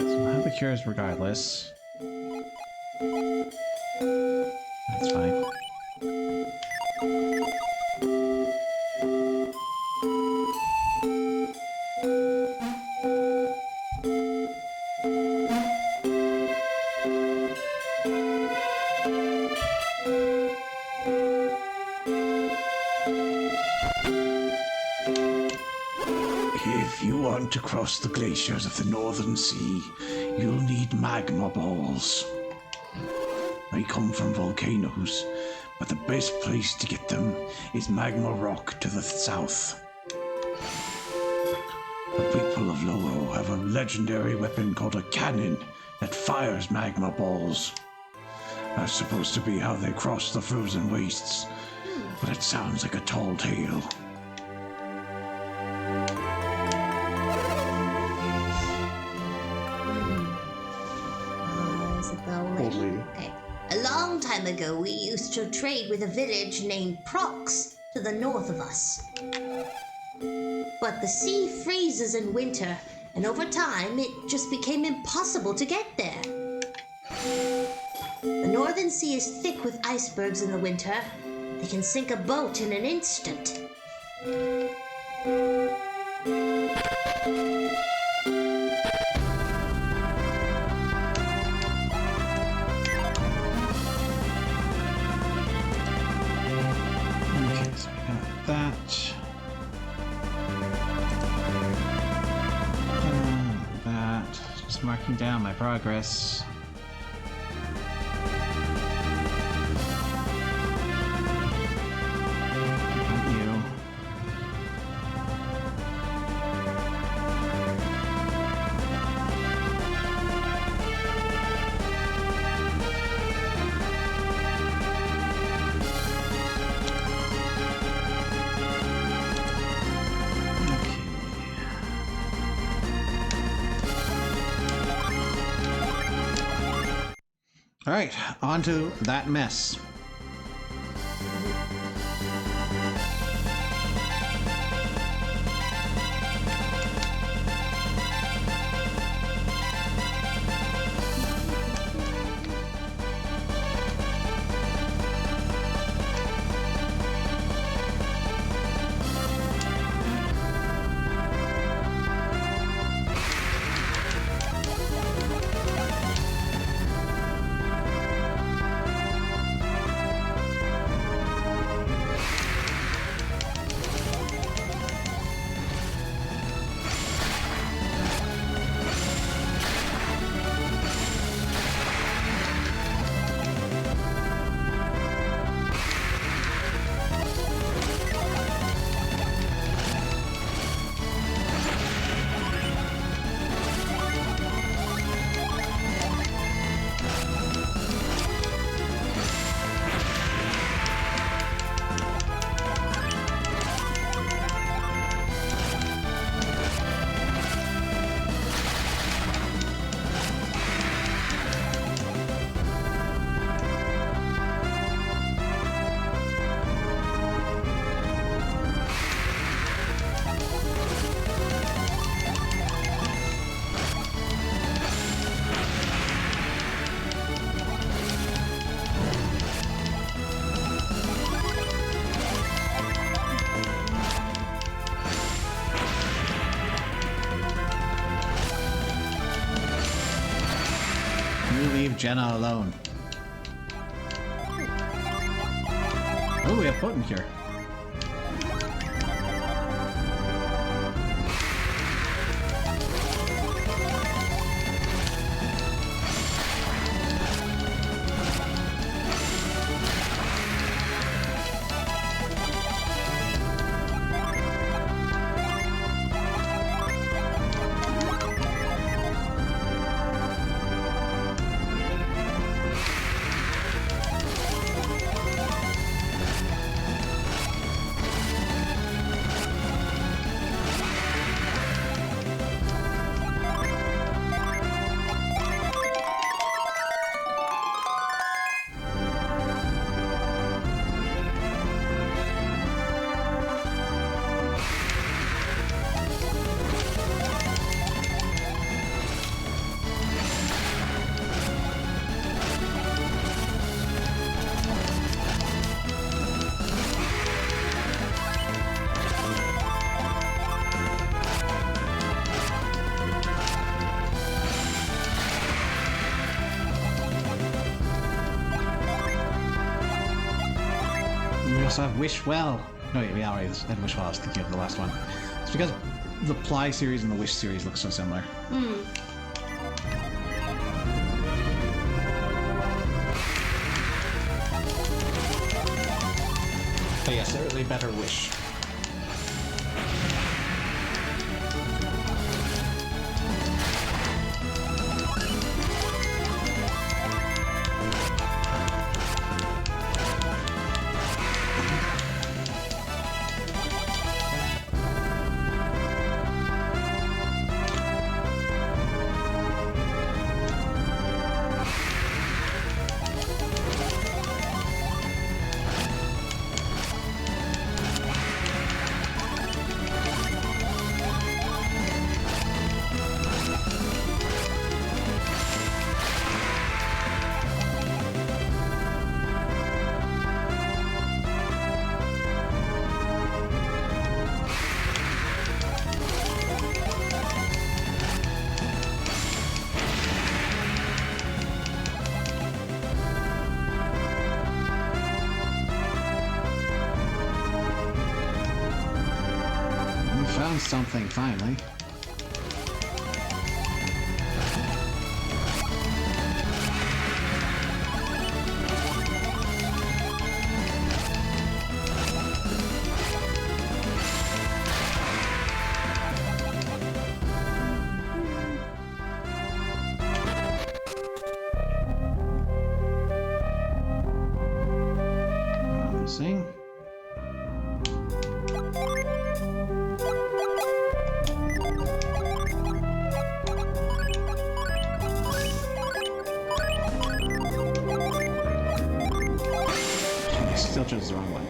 So we'll have the cures regardless. That's fine. If you want to cross the glaciers of the Northern Sea, you'll need magma balls. They come from volcanoes, but the best place to get them is Magma Rock to the south. The people of Loro have a legendary weapon called a cannon that fires magma balls. That's supposed to be how they cross the frozen wastes, but it sounds like a tall tale. Is it the old lady? Okay. A long time ago, we used to trade with a village named Prox to the north of us. But the sea freezes in winter, and over time, it just became impossible to get there. The Northern Sea is thick with icebergs in the winter. They can sink a boat in an instant. Okay, so we got that. That. Just marking down my progress. Got you. All right, on to that mess. Leave Jenna alone. Oh, we have potent cure. We also have Wish Well. No, wait, we already had Wish Well. I was thinking of the last one. It's because the Ply series and the Wish series look so similar. But yes, they're really better Wish. Found something finally. Promising. Still chose the wrong one.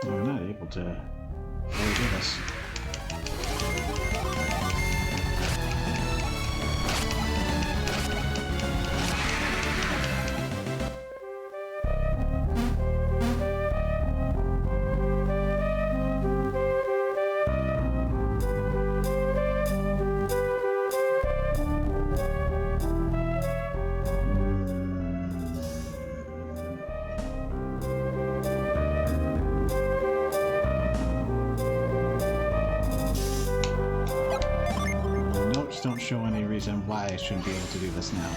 We're not able to really do this. Notes don't show any reason why I shouldn't be able to do this now.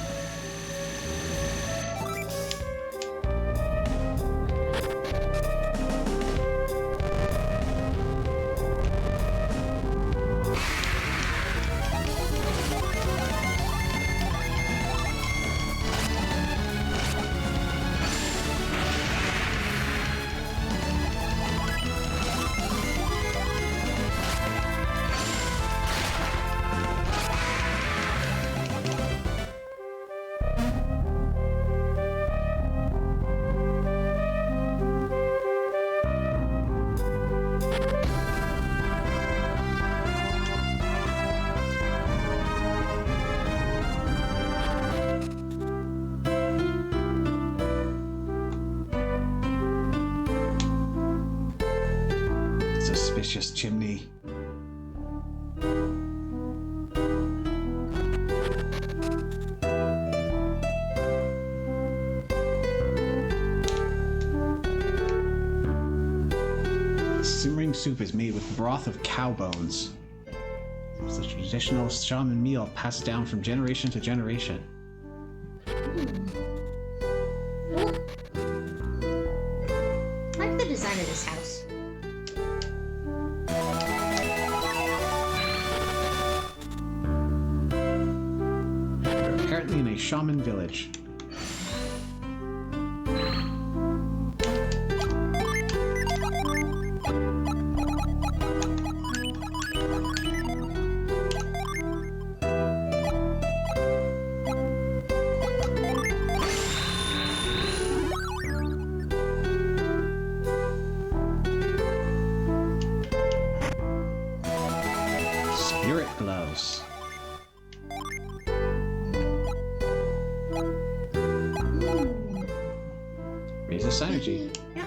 delicious chimney. Simmering soup is made with broth of cow bones. It's a traditional shaman meal passed down from generation to generation. I like the design of this house. We're apparently in a shaman village. Spirit gloves. Raises synergy. Yeah.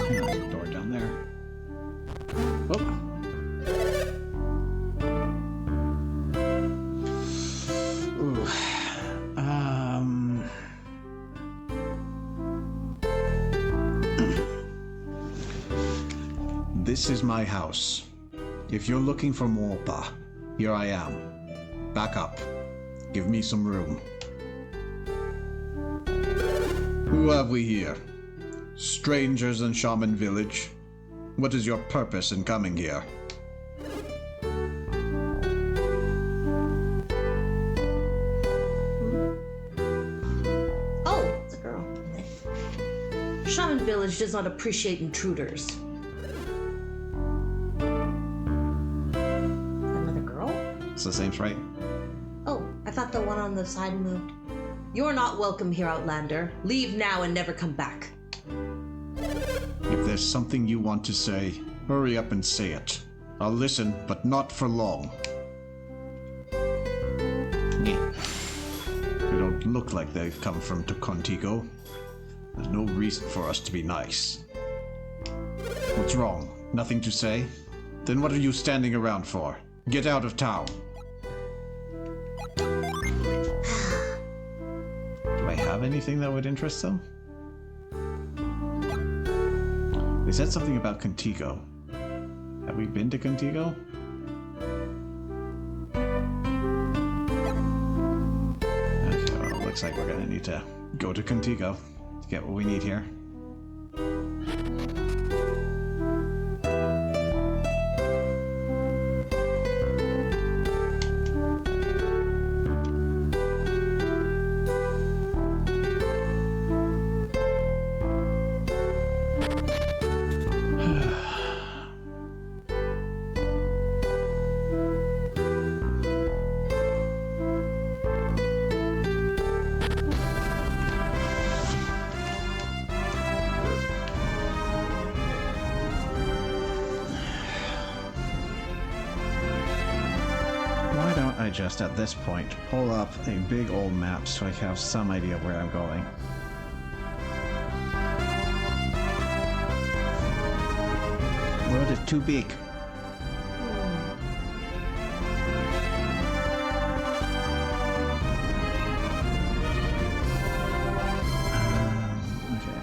There's a door down there. Oh. Ooh. This is my house. If you're looking for Morpa, here I am. Back up. Give me some room. Who have we here? Strangers in Shaman Village. What is your purpose in coming here? Oh, it's a girl. Shaman Village does not appreciate intruders. Another girl? It's the same, right? Oh, I thought the one on the side moved. You're not welcome here, Outlander. Leave now and never come back. If there's something you want to say, hurry up and say it. I'll listen, but not for long. They don't look like they've come from Contigo. There's no reason for us to be nice. What's wrong? Nothing to say? Then what are you standing around for? Get out of town. Do I have anything that would interest them? They said something about Contigo. Have we been to Contigo? Okay, well, it looks like we're gonna need to go to Contigo to get what we need here. Why don't I just, at this point, pull up a big old map so I have some idea where I'm going? World is too big. Okay.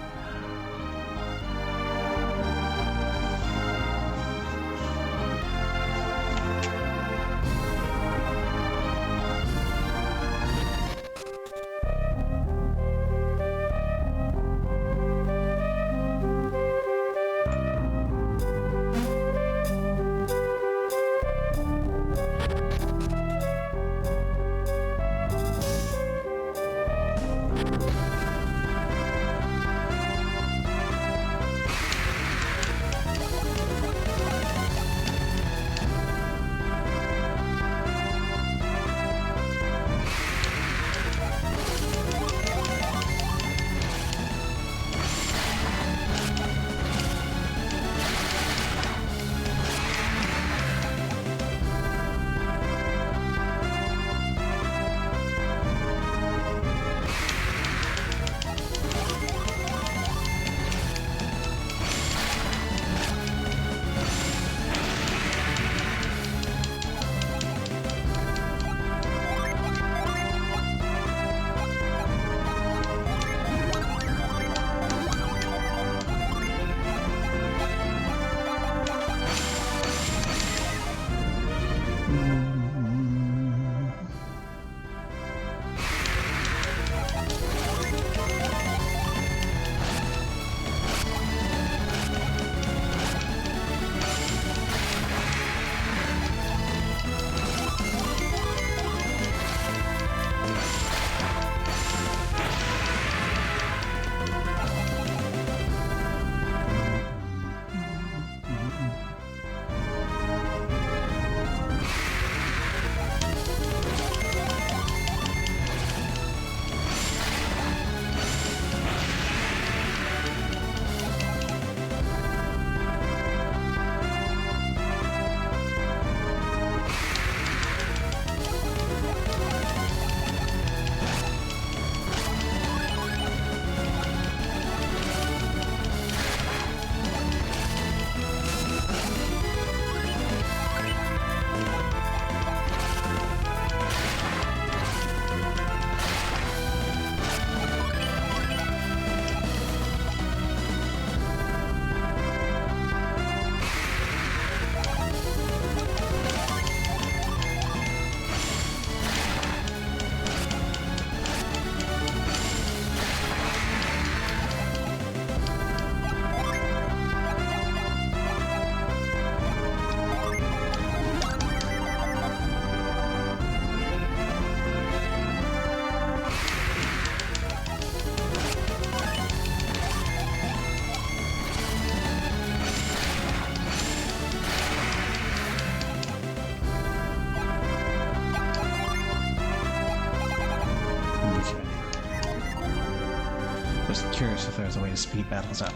wish if there was a way to speed battles up.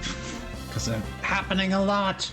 Because they're happening a lot!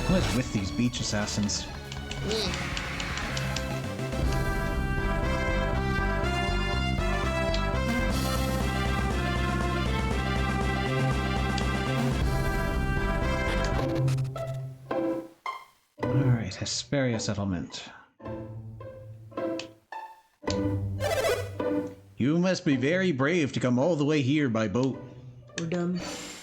What is with these beach assassins? Alright, Hesperia settlement. You must be very brave to come all the way here by boat. Or dumb.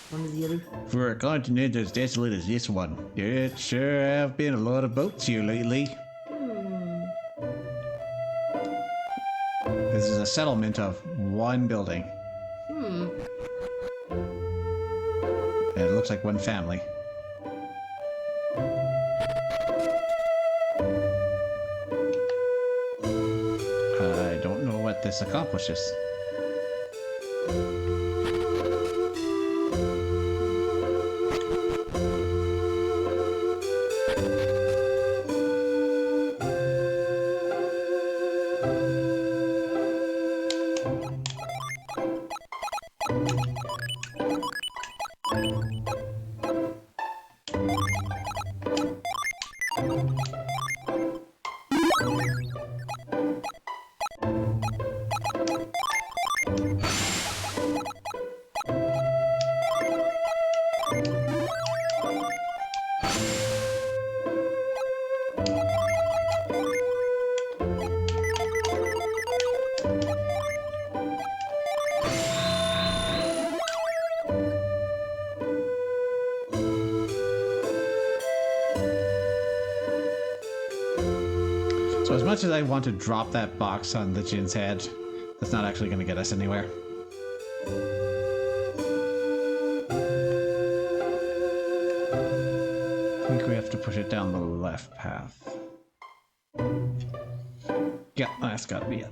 One or the other. For a continent as desolate as this one, there sure have been a lot of boats here lately. This is a settlement of one building. And it looks like one family. I don't know what this accomplishes. So as much as I want to drop that box on the Jin's head, that's not actually going to get us anywhere. I think we have to push it down the left path. Yeah, that's got to be it.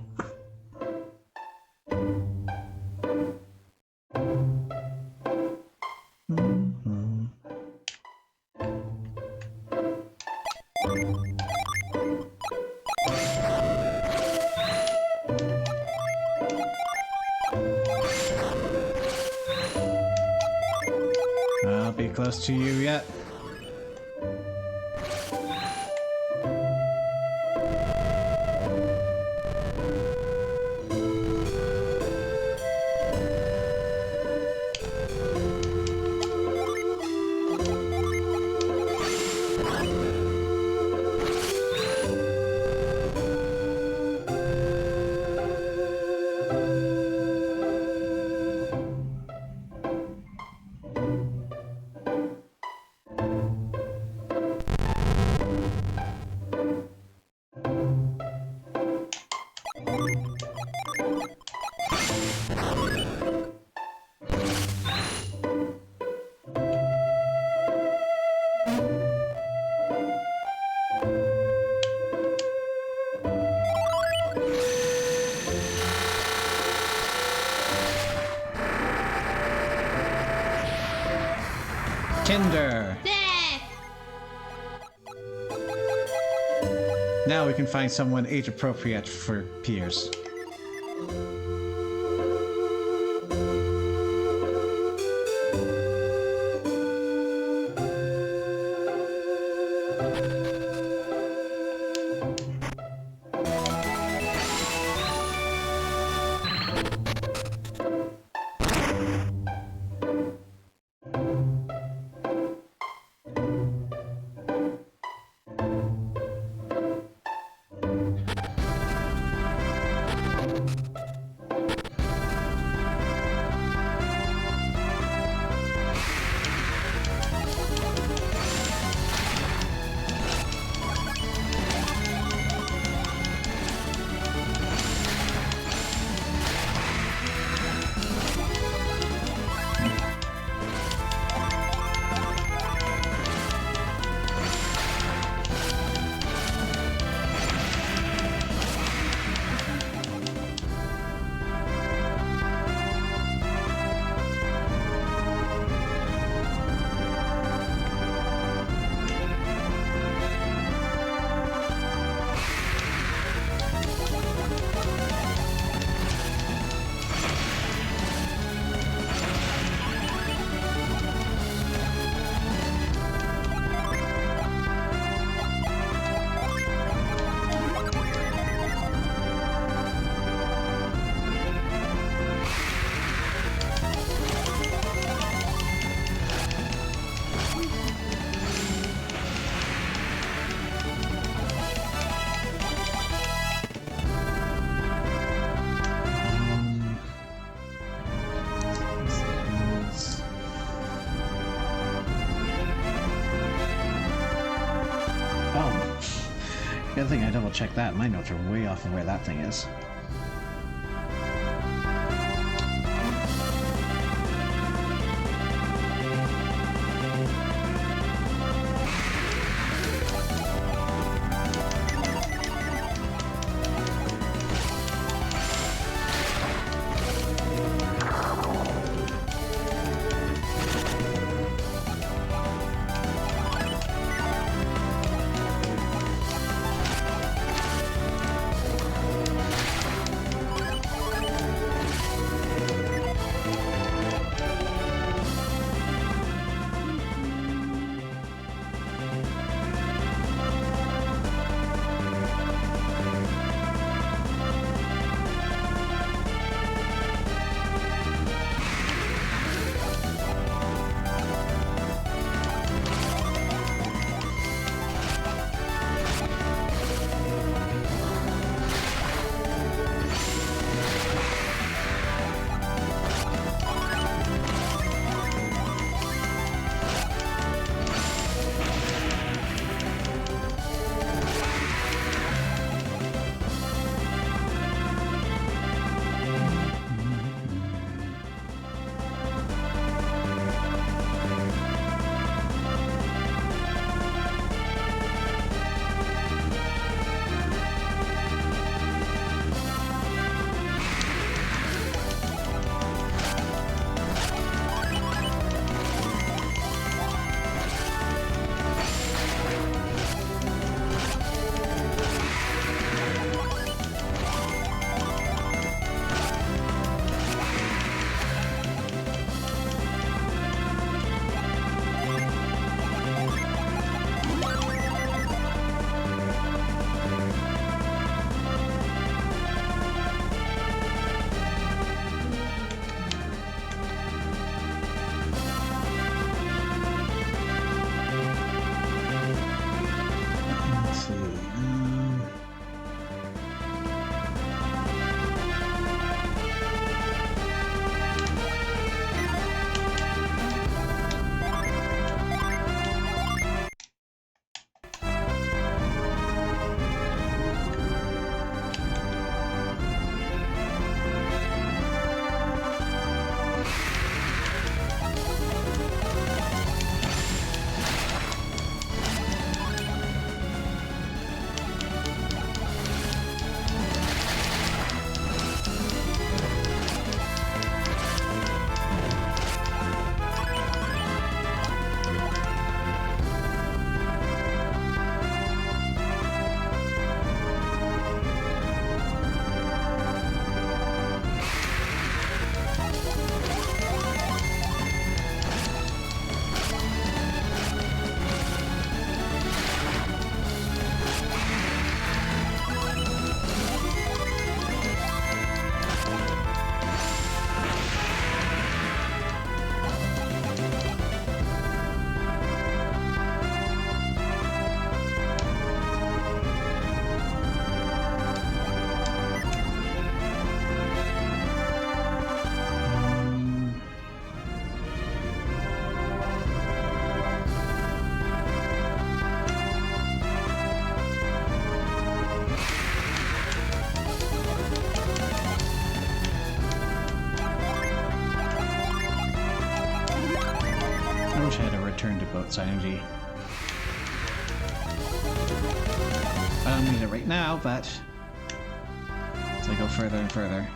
I'll be close to you yet. Tinder. There! Now we can find someone age appropriate for Piers. Good thing I double checked that. My notes are way off of where that thing is. Synergy. I don't need it right now, but as I go further and further.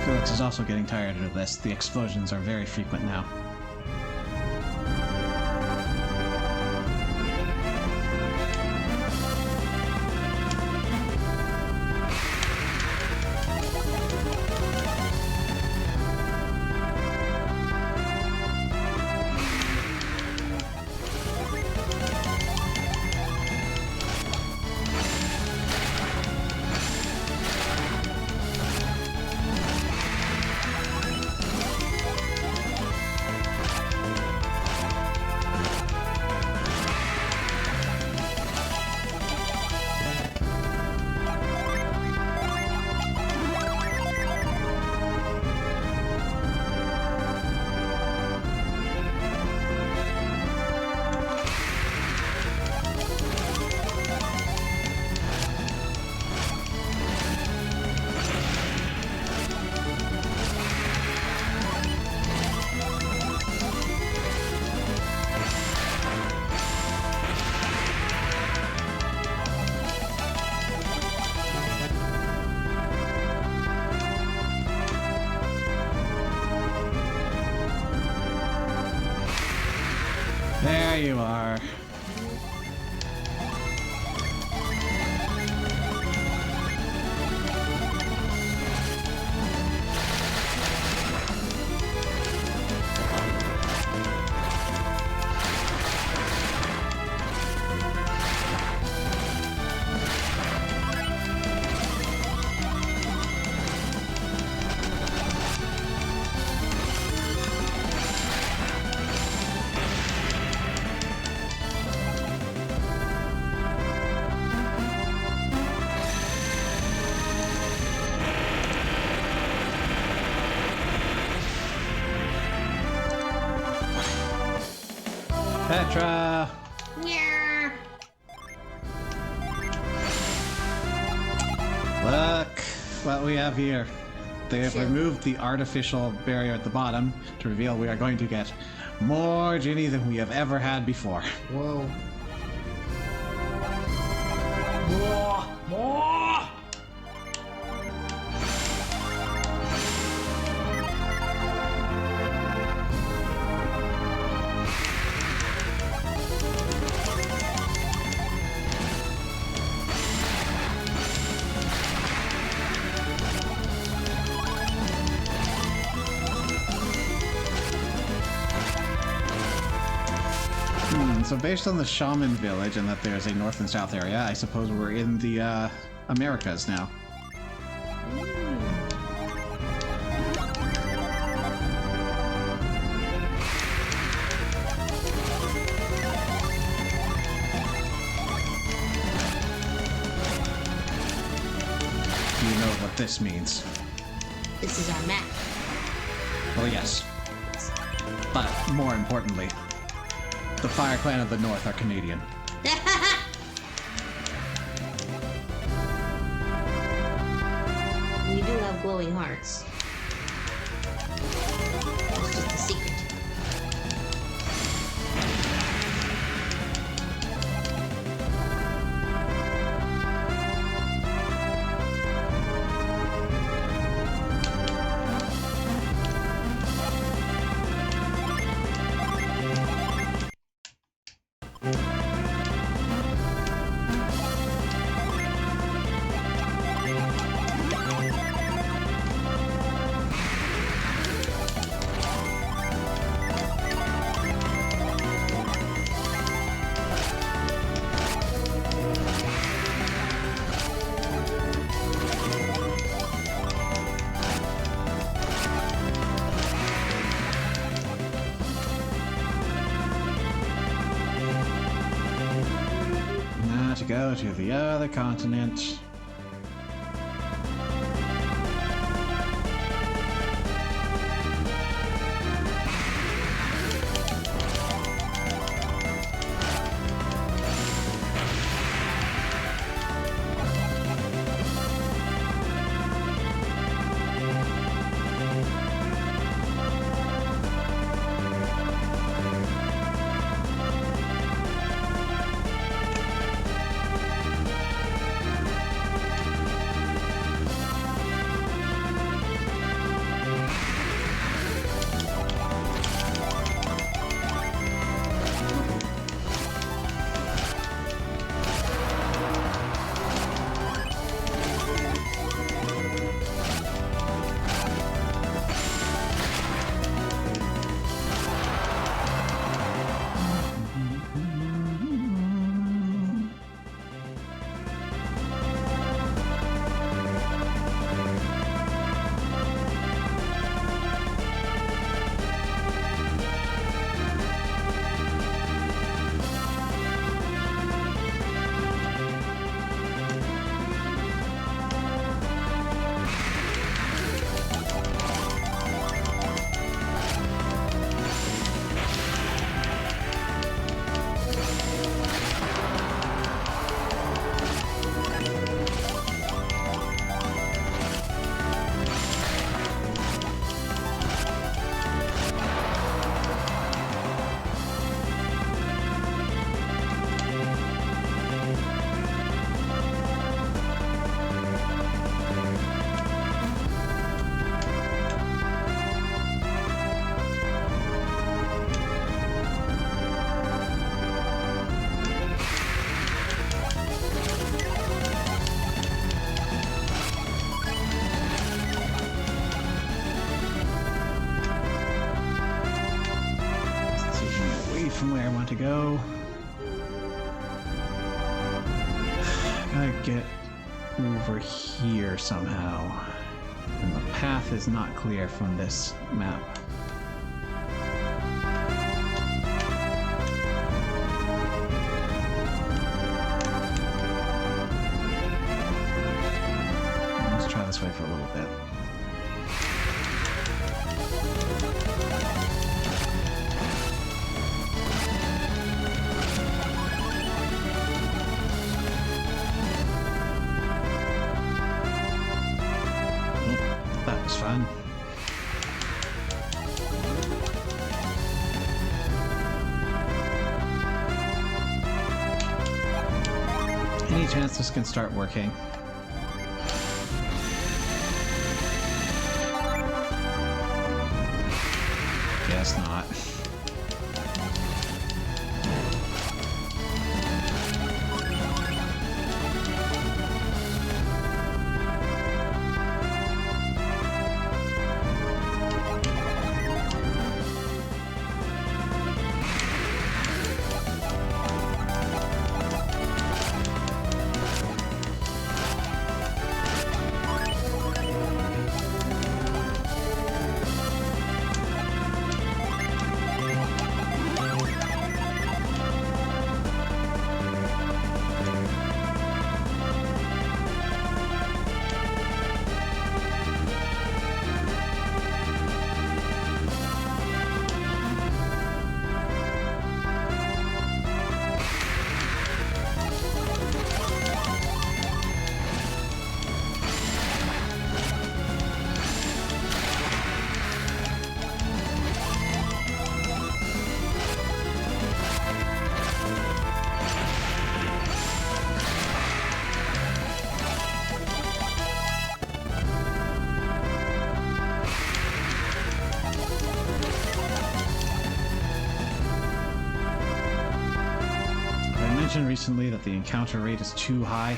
Felix is also getting tired of this. The explosions are very frequent now. There you are. Petra! Yeah. Look what we have here. They have removed the artificial barrier at the bottom to reveal we are going to get more Ginny than we have ever had before. Whoa. So based on the Shaman village and that there's a north and south area, I suppose we're in the Americas now. You know what this means. This is our map. Well, yes. But more importantly, the Fire Clan of the North are Canadian. We do have glowing hearts. That's just a secret. Now to go to the other continent. From where I want to go. Gotta get over here somehow. And the path is not clear from this map. Let's try this way for a little bit. That was fun. Any chance this can start working? Guess not. imagined recently that the encounter rate is too high.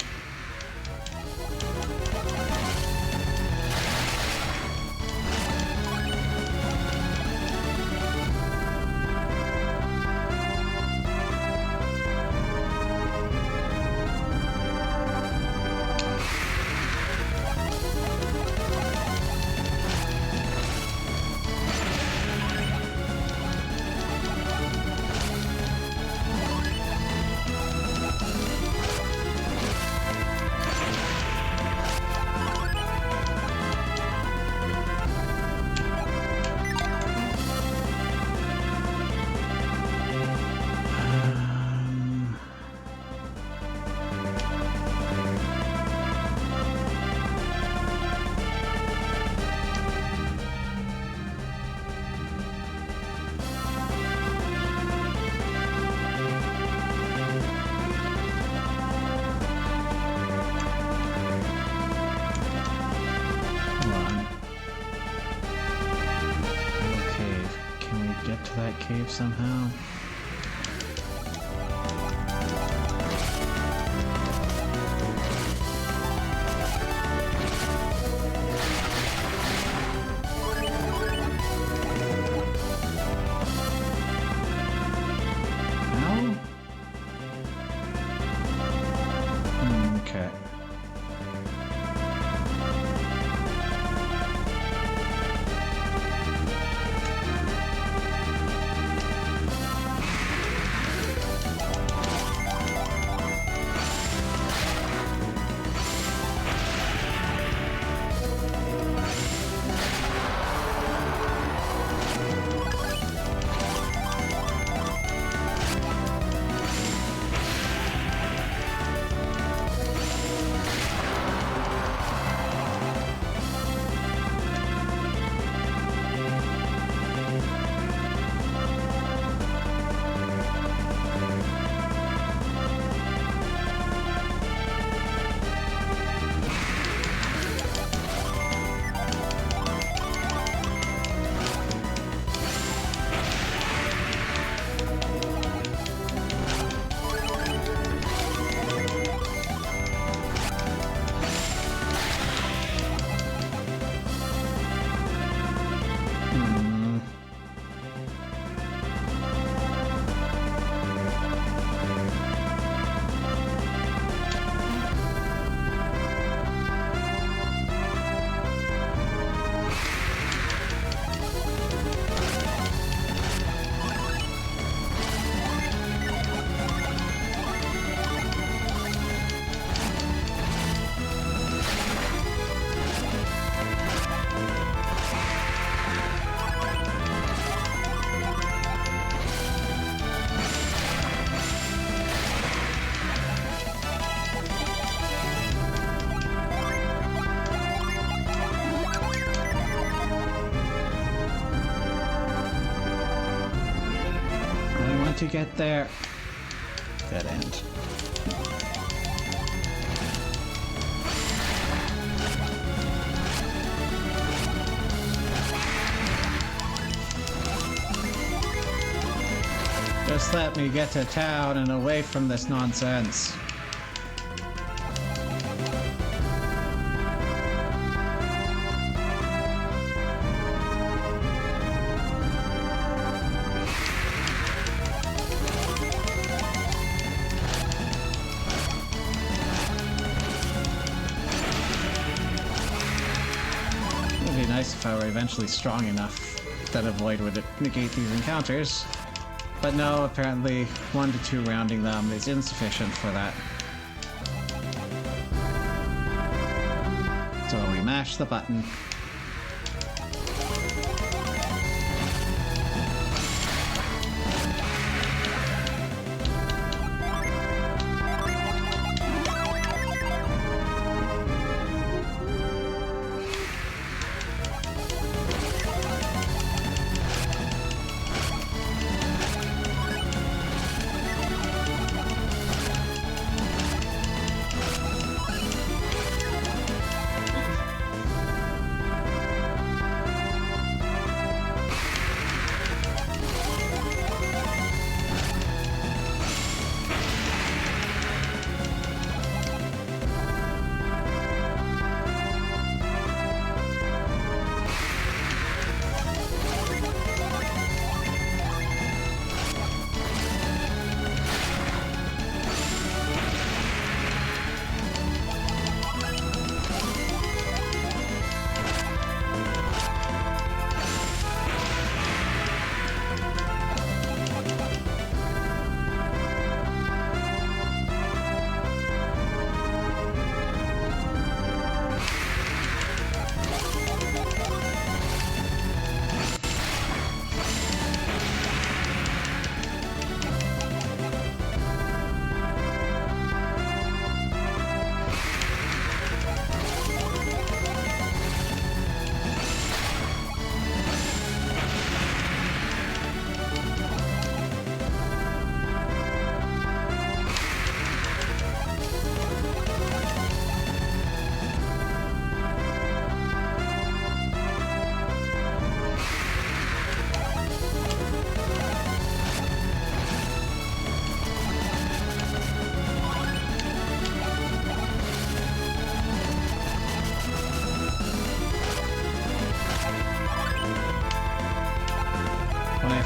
That cave somehow. No? Okay. To get there. Dead end. Just let me get to town and away from this nonsense. If I were eventually strong enough that a void would negate these encounters. But no, apparently 1 to 2 rounding them is insufficient for that. So we mash the button.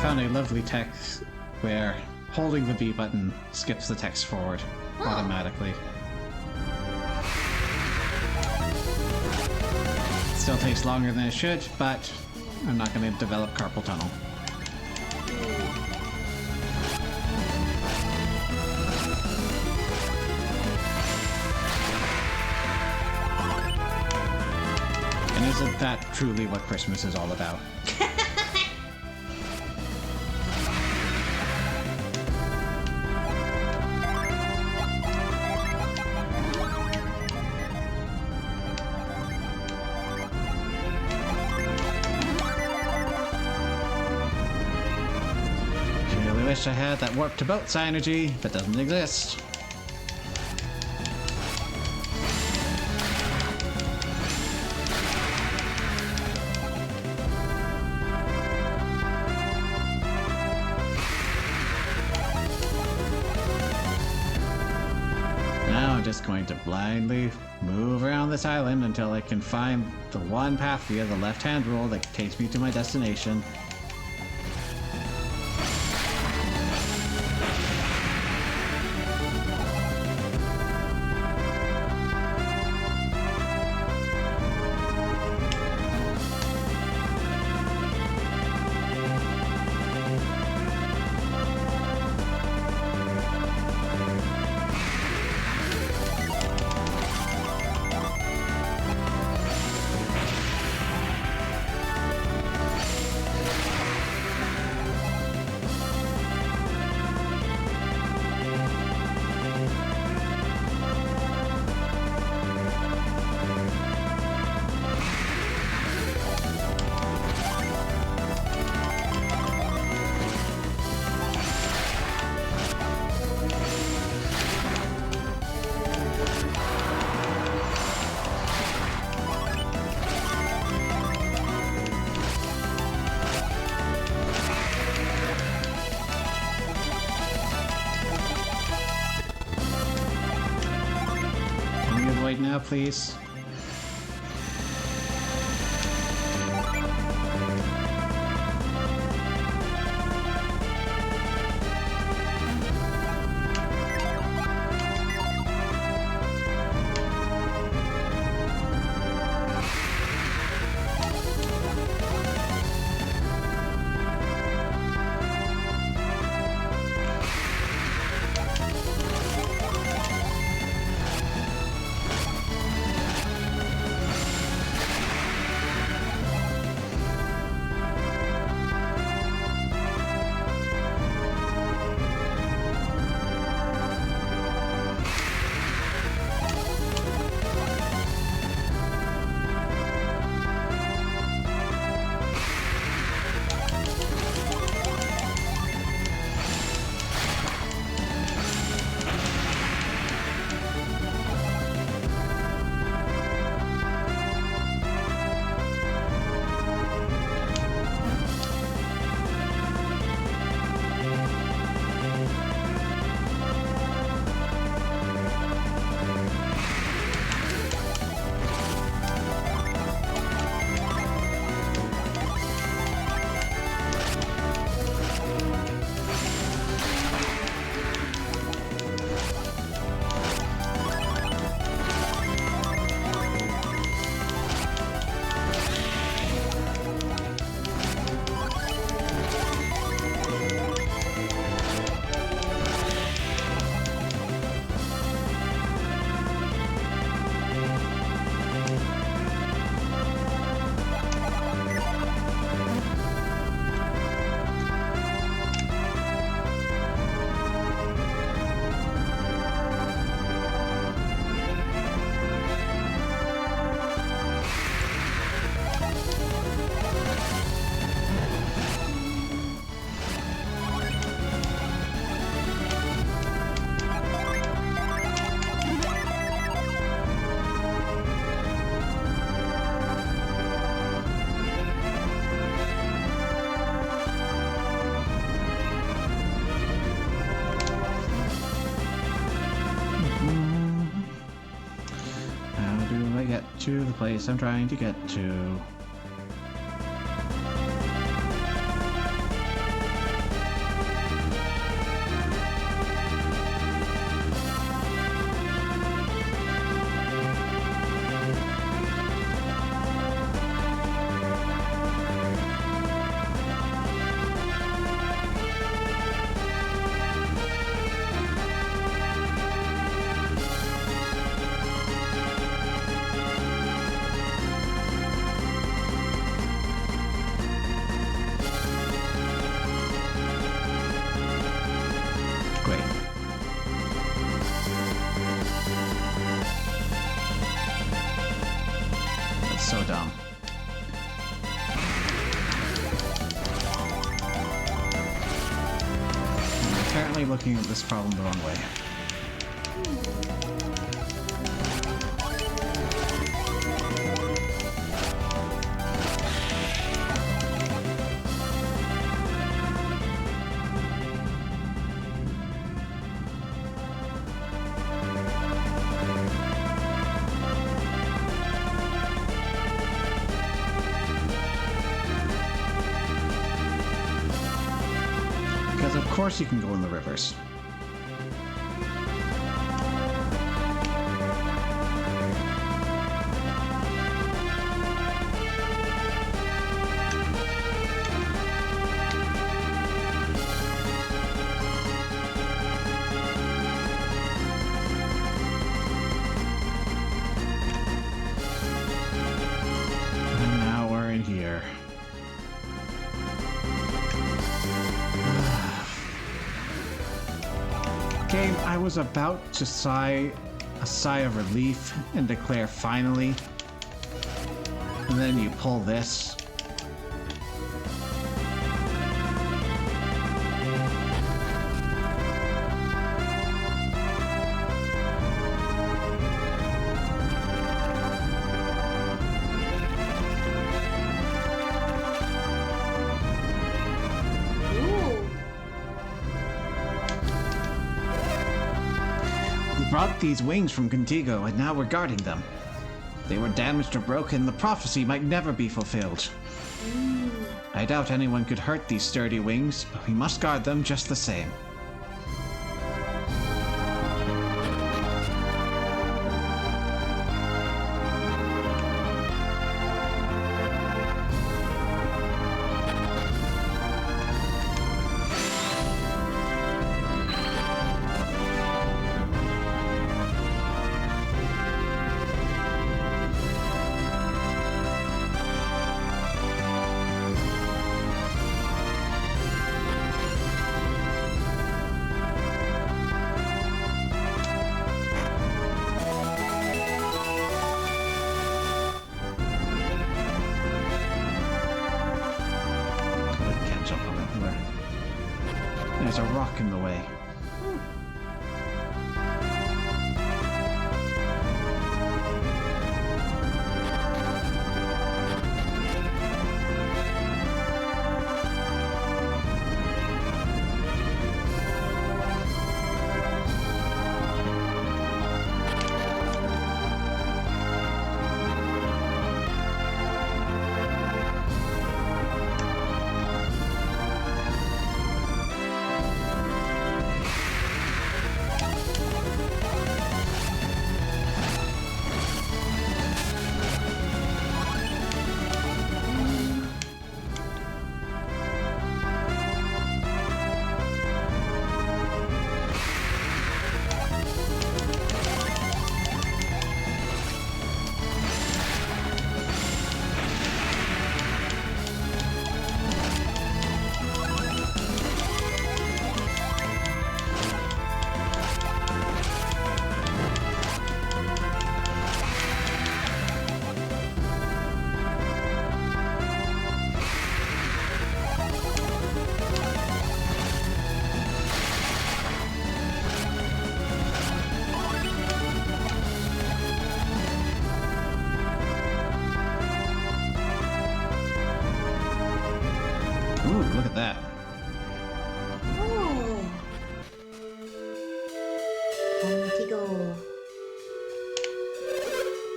found a lovely text where holding the B button skips the text forward automatically. Still takes longer than it should, but I'm not going to develop carpal tunnel. And isn't that truly what Christmas is all about? Really wish I had that warp to boat synergy, but doesn't exist. Now I'm just going to blindly move around this island until I can find the one path via the left-hand rule that takes me to my destination. Can we avoid now, please? To the place I'm trying to get to. looking at this problem the wrong way. Because of course you can go in the rivers. And now we're in here. Game, I was about to sigh a sigh of relief and declare finally. And then you pull this. We brought these wings from Contigo, and now we're guarding them. If they were damaged or broken, the prophecy might never be fulfilled. I doubt anyone could hurt these sturdy wings, but we must guard them just the same. Can't jump on that pillar. There's a rock in the way. Ooh, look at that. Oh. Contigo.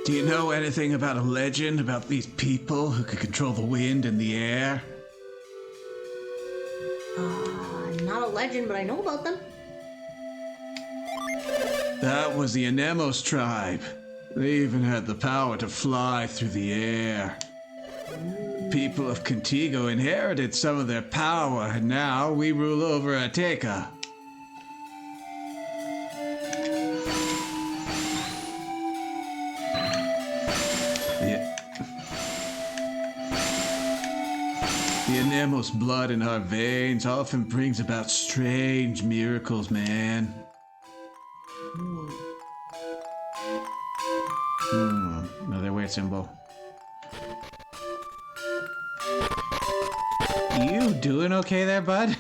Do you know anything about a legend about these people who could control the wind and the air? Not a legend, but I know about them. That was the Anemos tribe. They even had the power to fly through the air. People of Contigo inherited some of their power, and now we rule over Ateka. The Anemos blood in our veins often brings about strange miracles, man. Another weird symbol. You doing okay there, bud?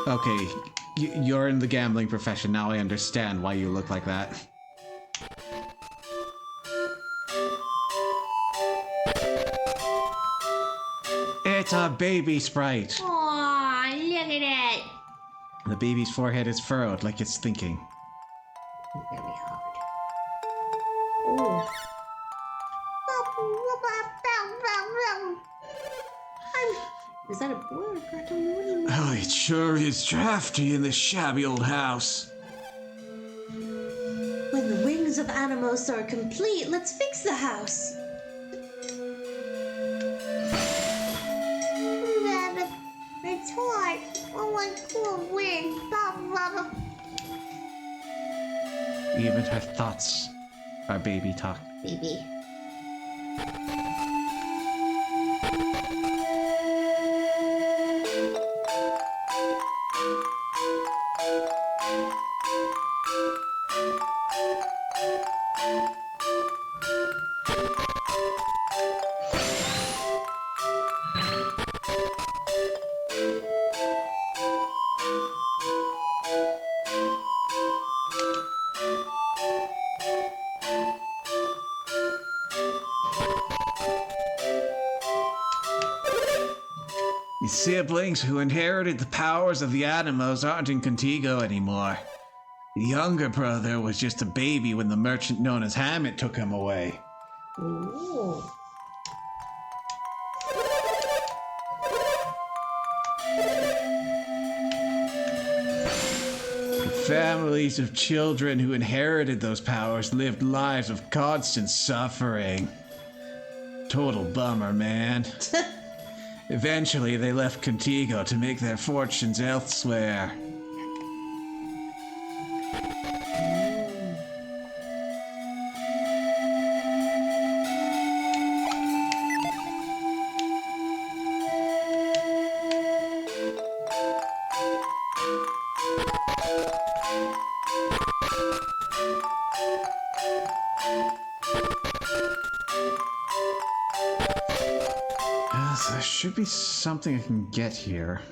Okay, you're in the gambling profession. Now I understand why you look like that. It's a baby sprite. Aw, look at it. The baby's forehead is furrowed like it's thinking. Very hard. Ooh. Is that a boy or a girl? I don't know anymore. Oh, it sure is drafty in this shabby old house. When the wings of Animos are complete, let's fix the house. It's hard. I want cool wings. Even her thoughts are baby talk. Baby. The siblings who inherited the powers of the Animos aren't in Contigo anymore. The younger brother was just a baby when the merchant known as Hammett took him away. Ooh. The families of children who inherited those powers lived lives of constant suffering. Total bummer, man. Eventually, they left Contigo to make their fortunes elsewhere. There should be something I can get here.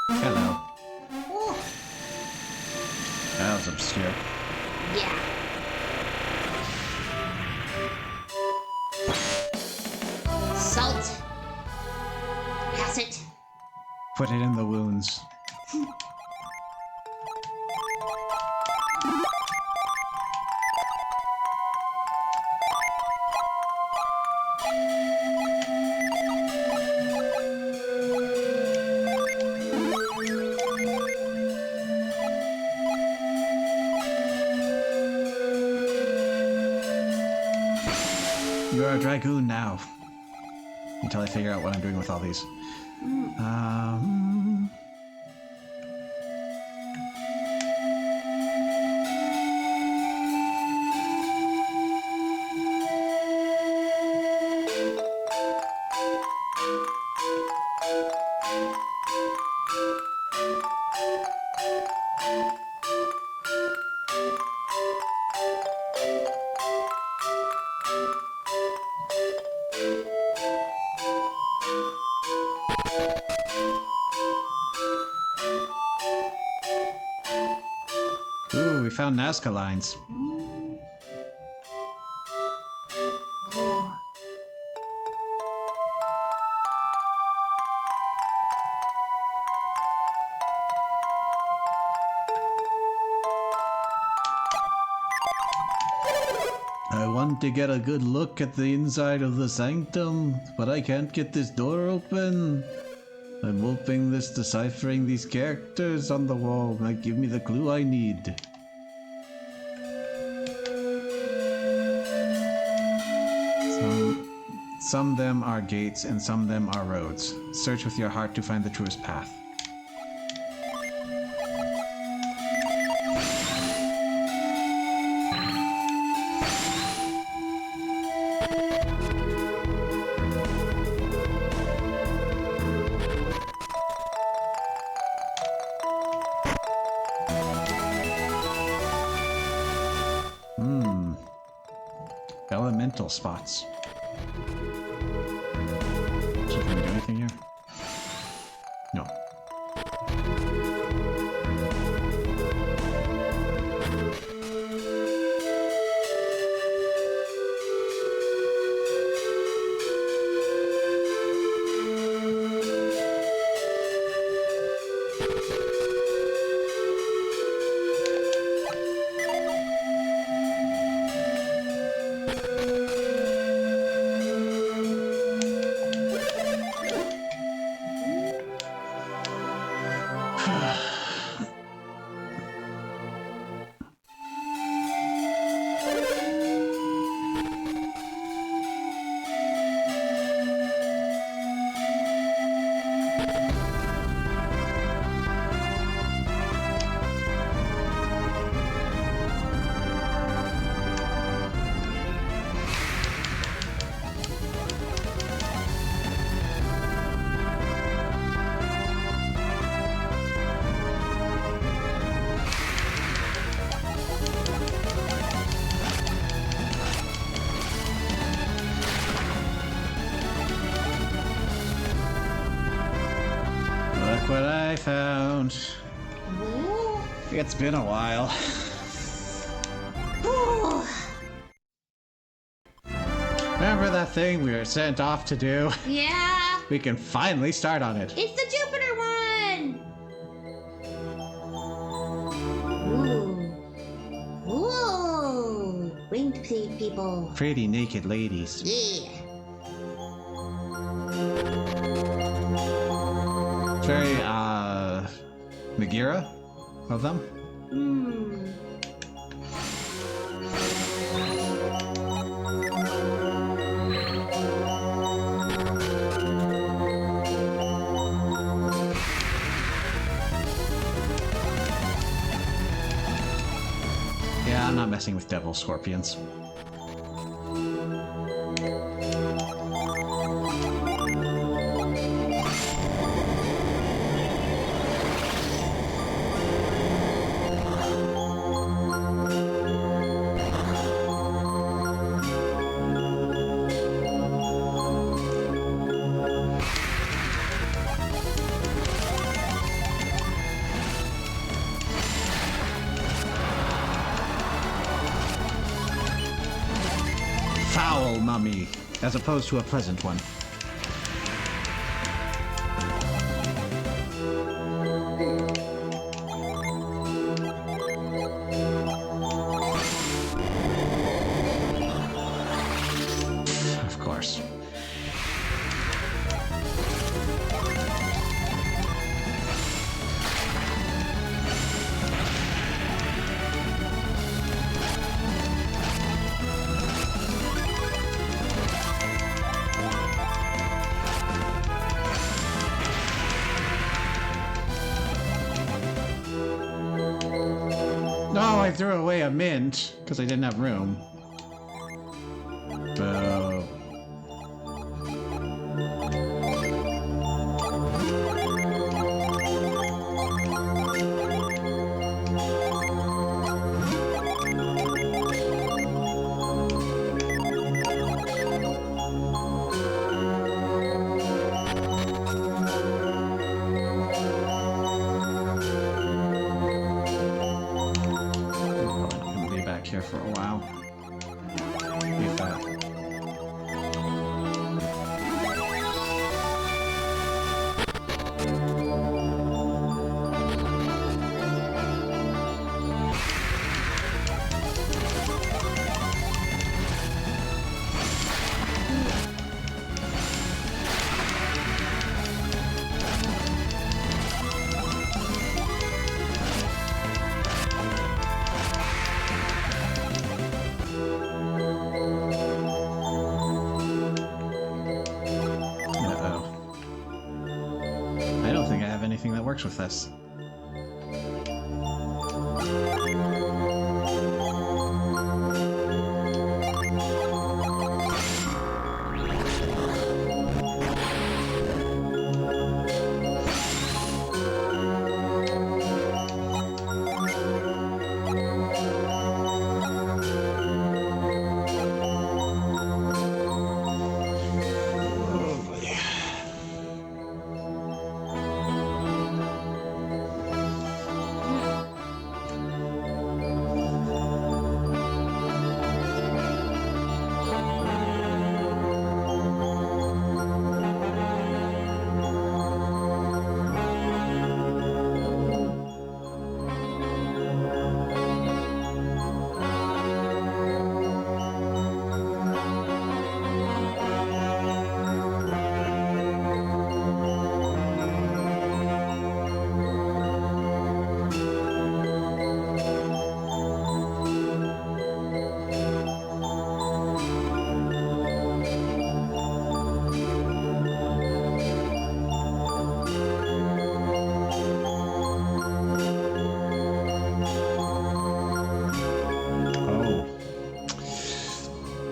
Hello. Oh, That was obscure. yeah. Salt. Pass it. Put it in the wounds. You're a dragoon now. Until I figure out what I'm doing with all these. found Nazca lines. Oh. I want to get a good look at the inside of the sanctum, but I can't get this door open. I'm hoping this deciphering these characters on the wall might give me the clue I need. Some of them are gates and some of them are roads. Search with your heart to find the truest path. Elemental spots. So can we do anything here? No. Look what I found. Ooh. It's been a while. Ooh. Remember that thing we were sent off to do? Yeah. We can finally start on it. It's the Jupiter one. Ooh. Ooh. Winged people. Pretty naked ladies. Yeah. Very, Nagira of them. Hmm. Yeah, I'm not messing with devil scorpions. Foul mummy, as opposed to a pleasant one. Of course. No, I threw away a mint because I didn't have room. Boo. anything that works with this.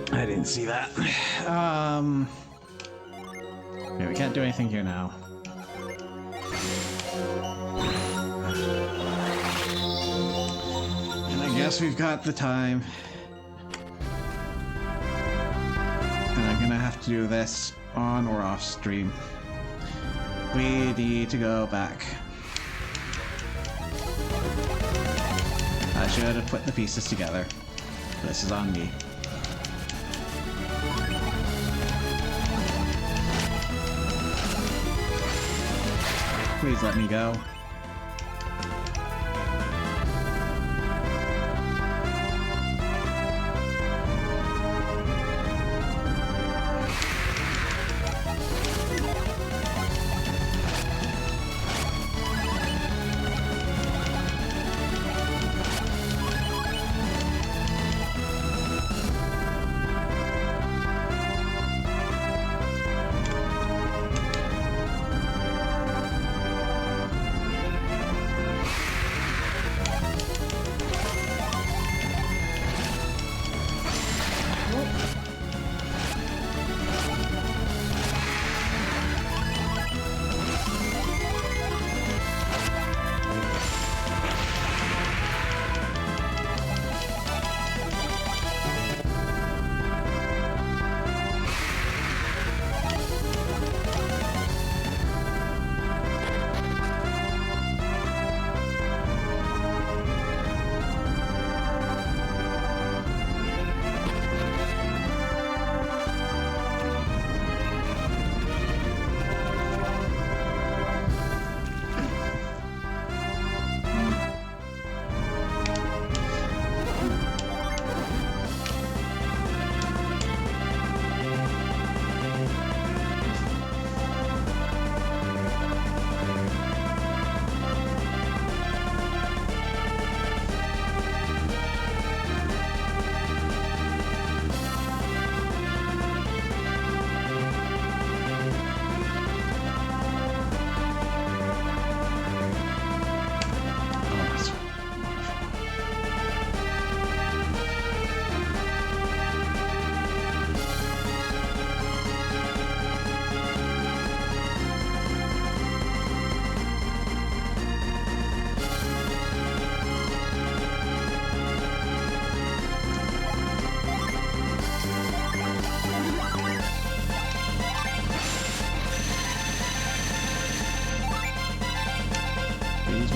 I didn't see that. Okay, we can't do anything here now. And I guess we've got the time. And I'm gonna have to do this on or off stream. We need to go back. I should have put the pieces together. This is on me. Please let me go.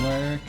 Work.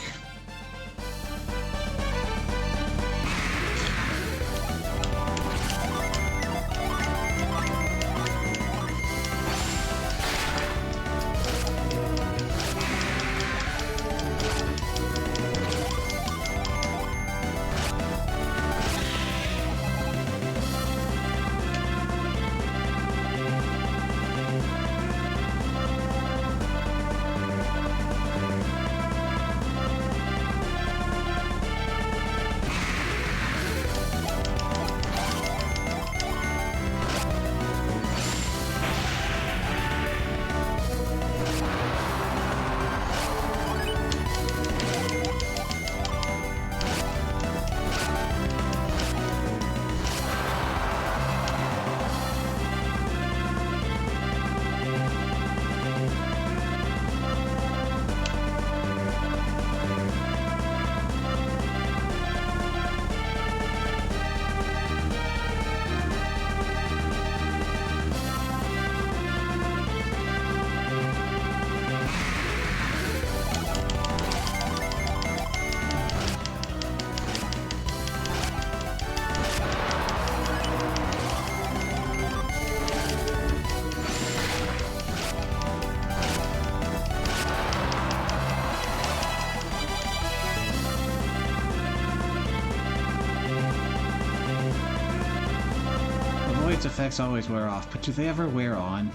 effects always wear off, but do they ever wear on?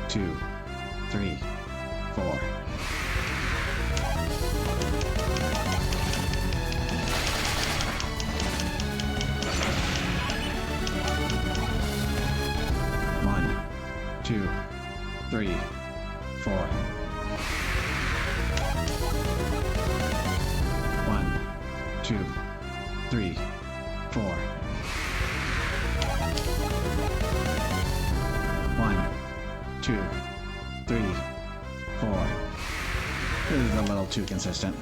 Two, three, four. One, two, three, four. One, two, three, four. One, two, three, four. This is a little too consistent.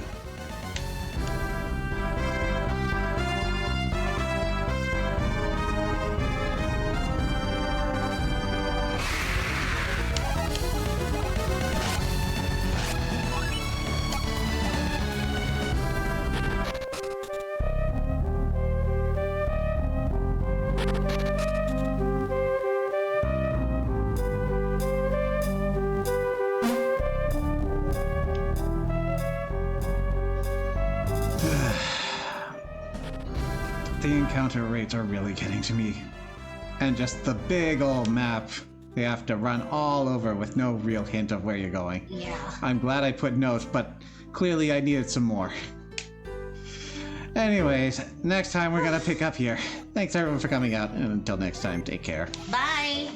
The encounter rates are really getting to me. And just the big old map they have to run all over with no real hint of where you're going. Yeah. I'm glad I put notes, but clearly I needed some more. Anyways, next time we're gonna pick up here. Thanks everyone for coming out, and until next time, take care. Bye.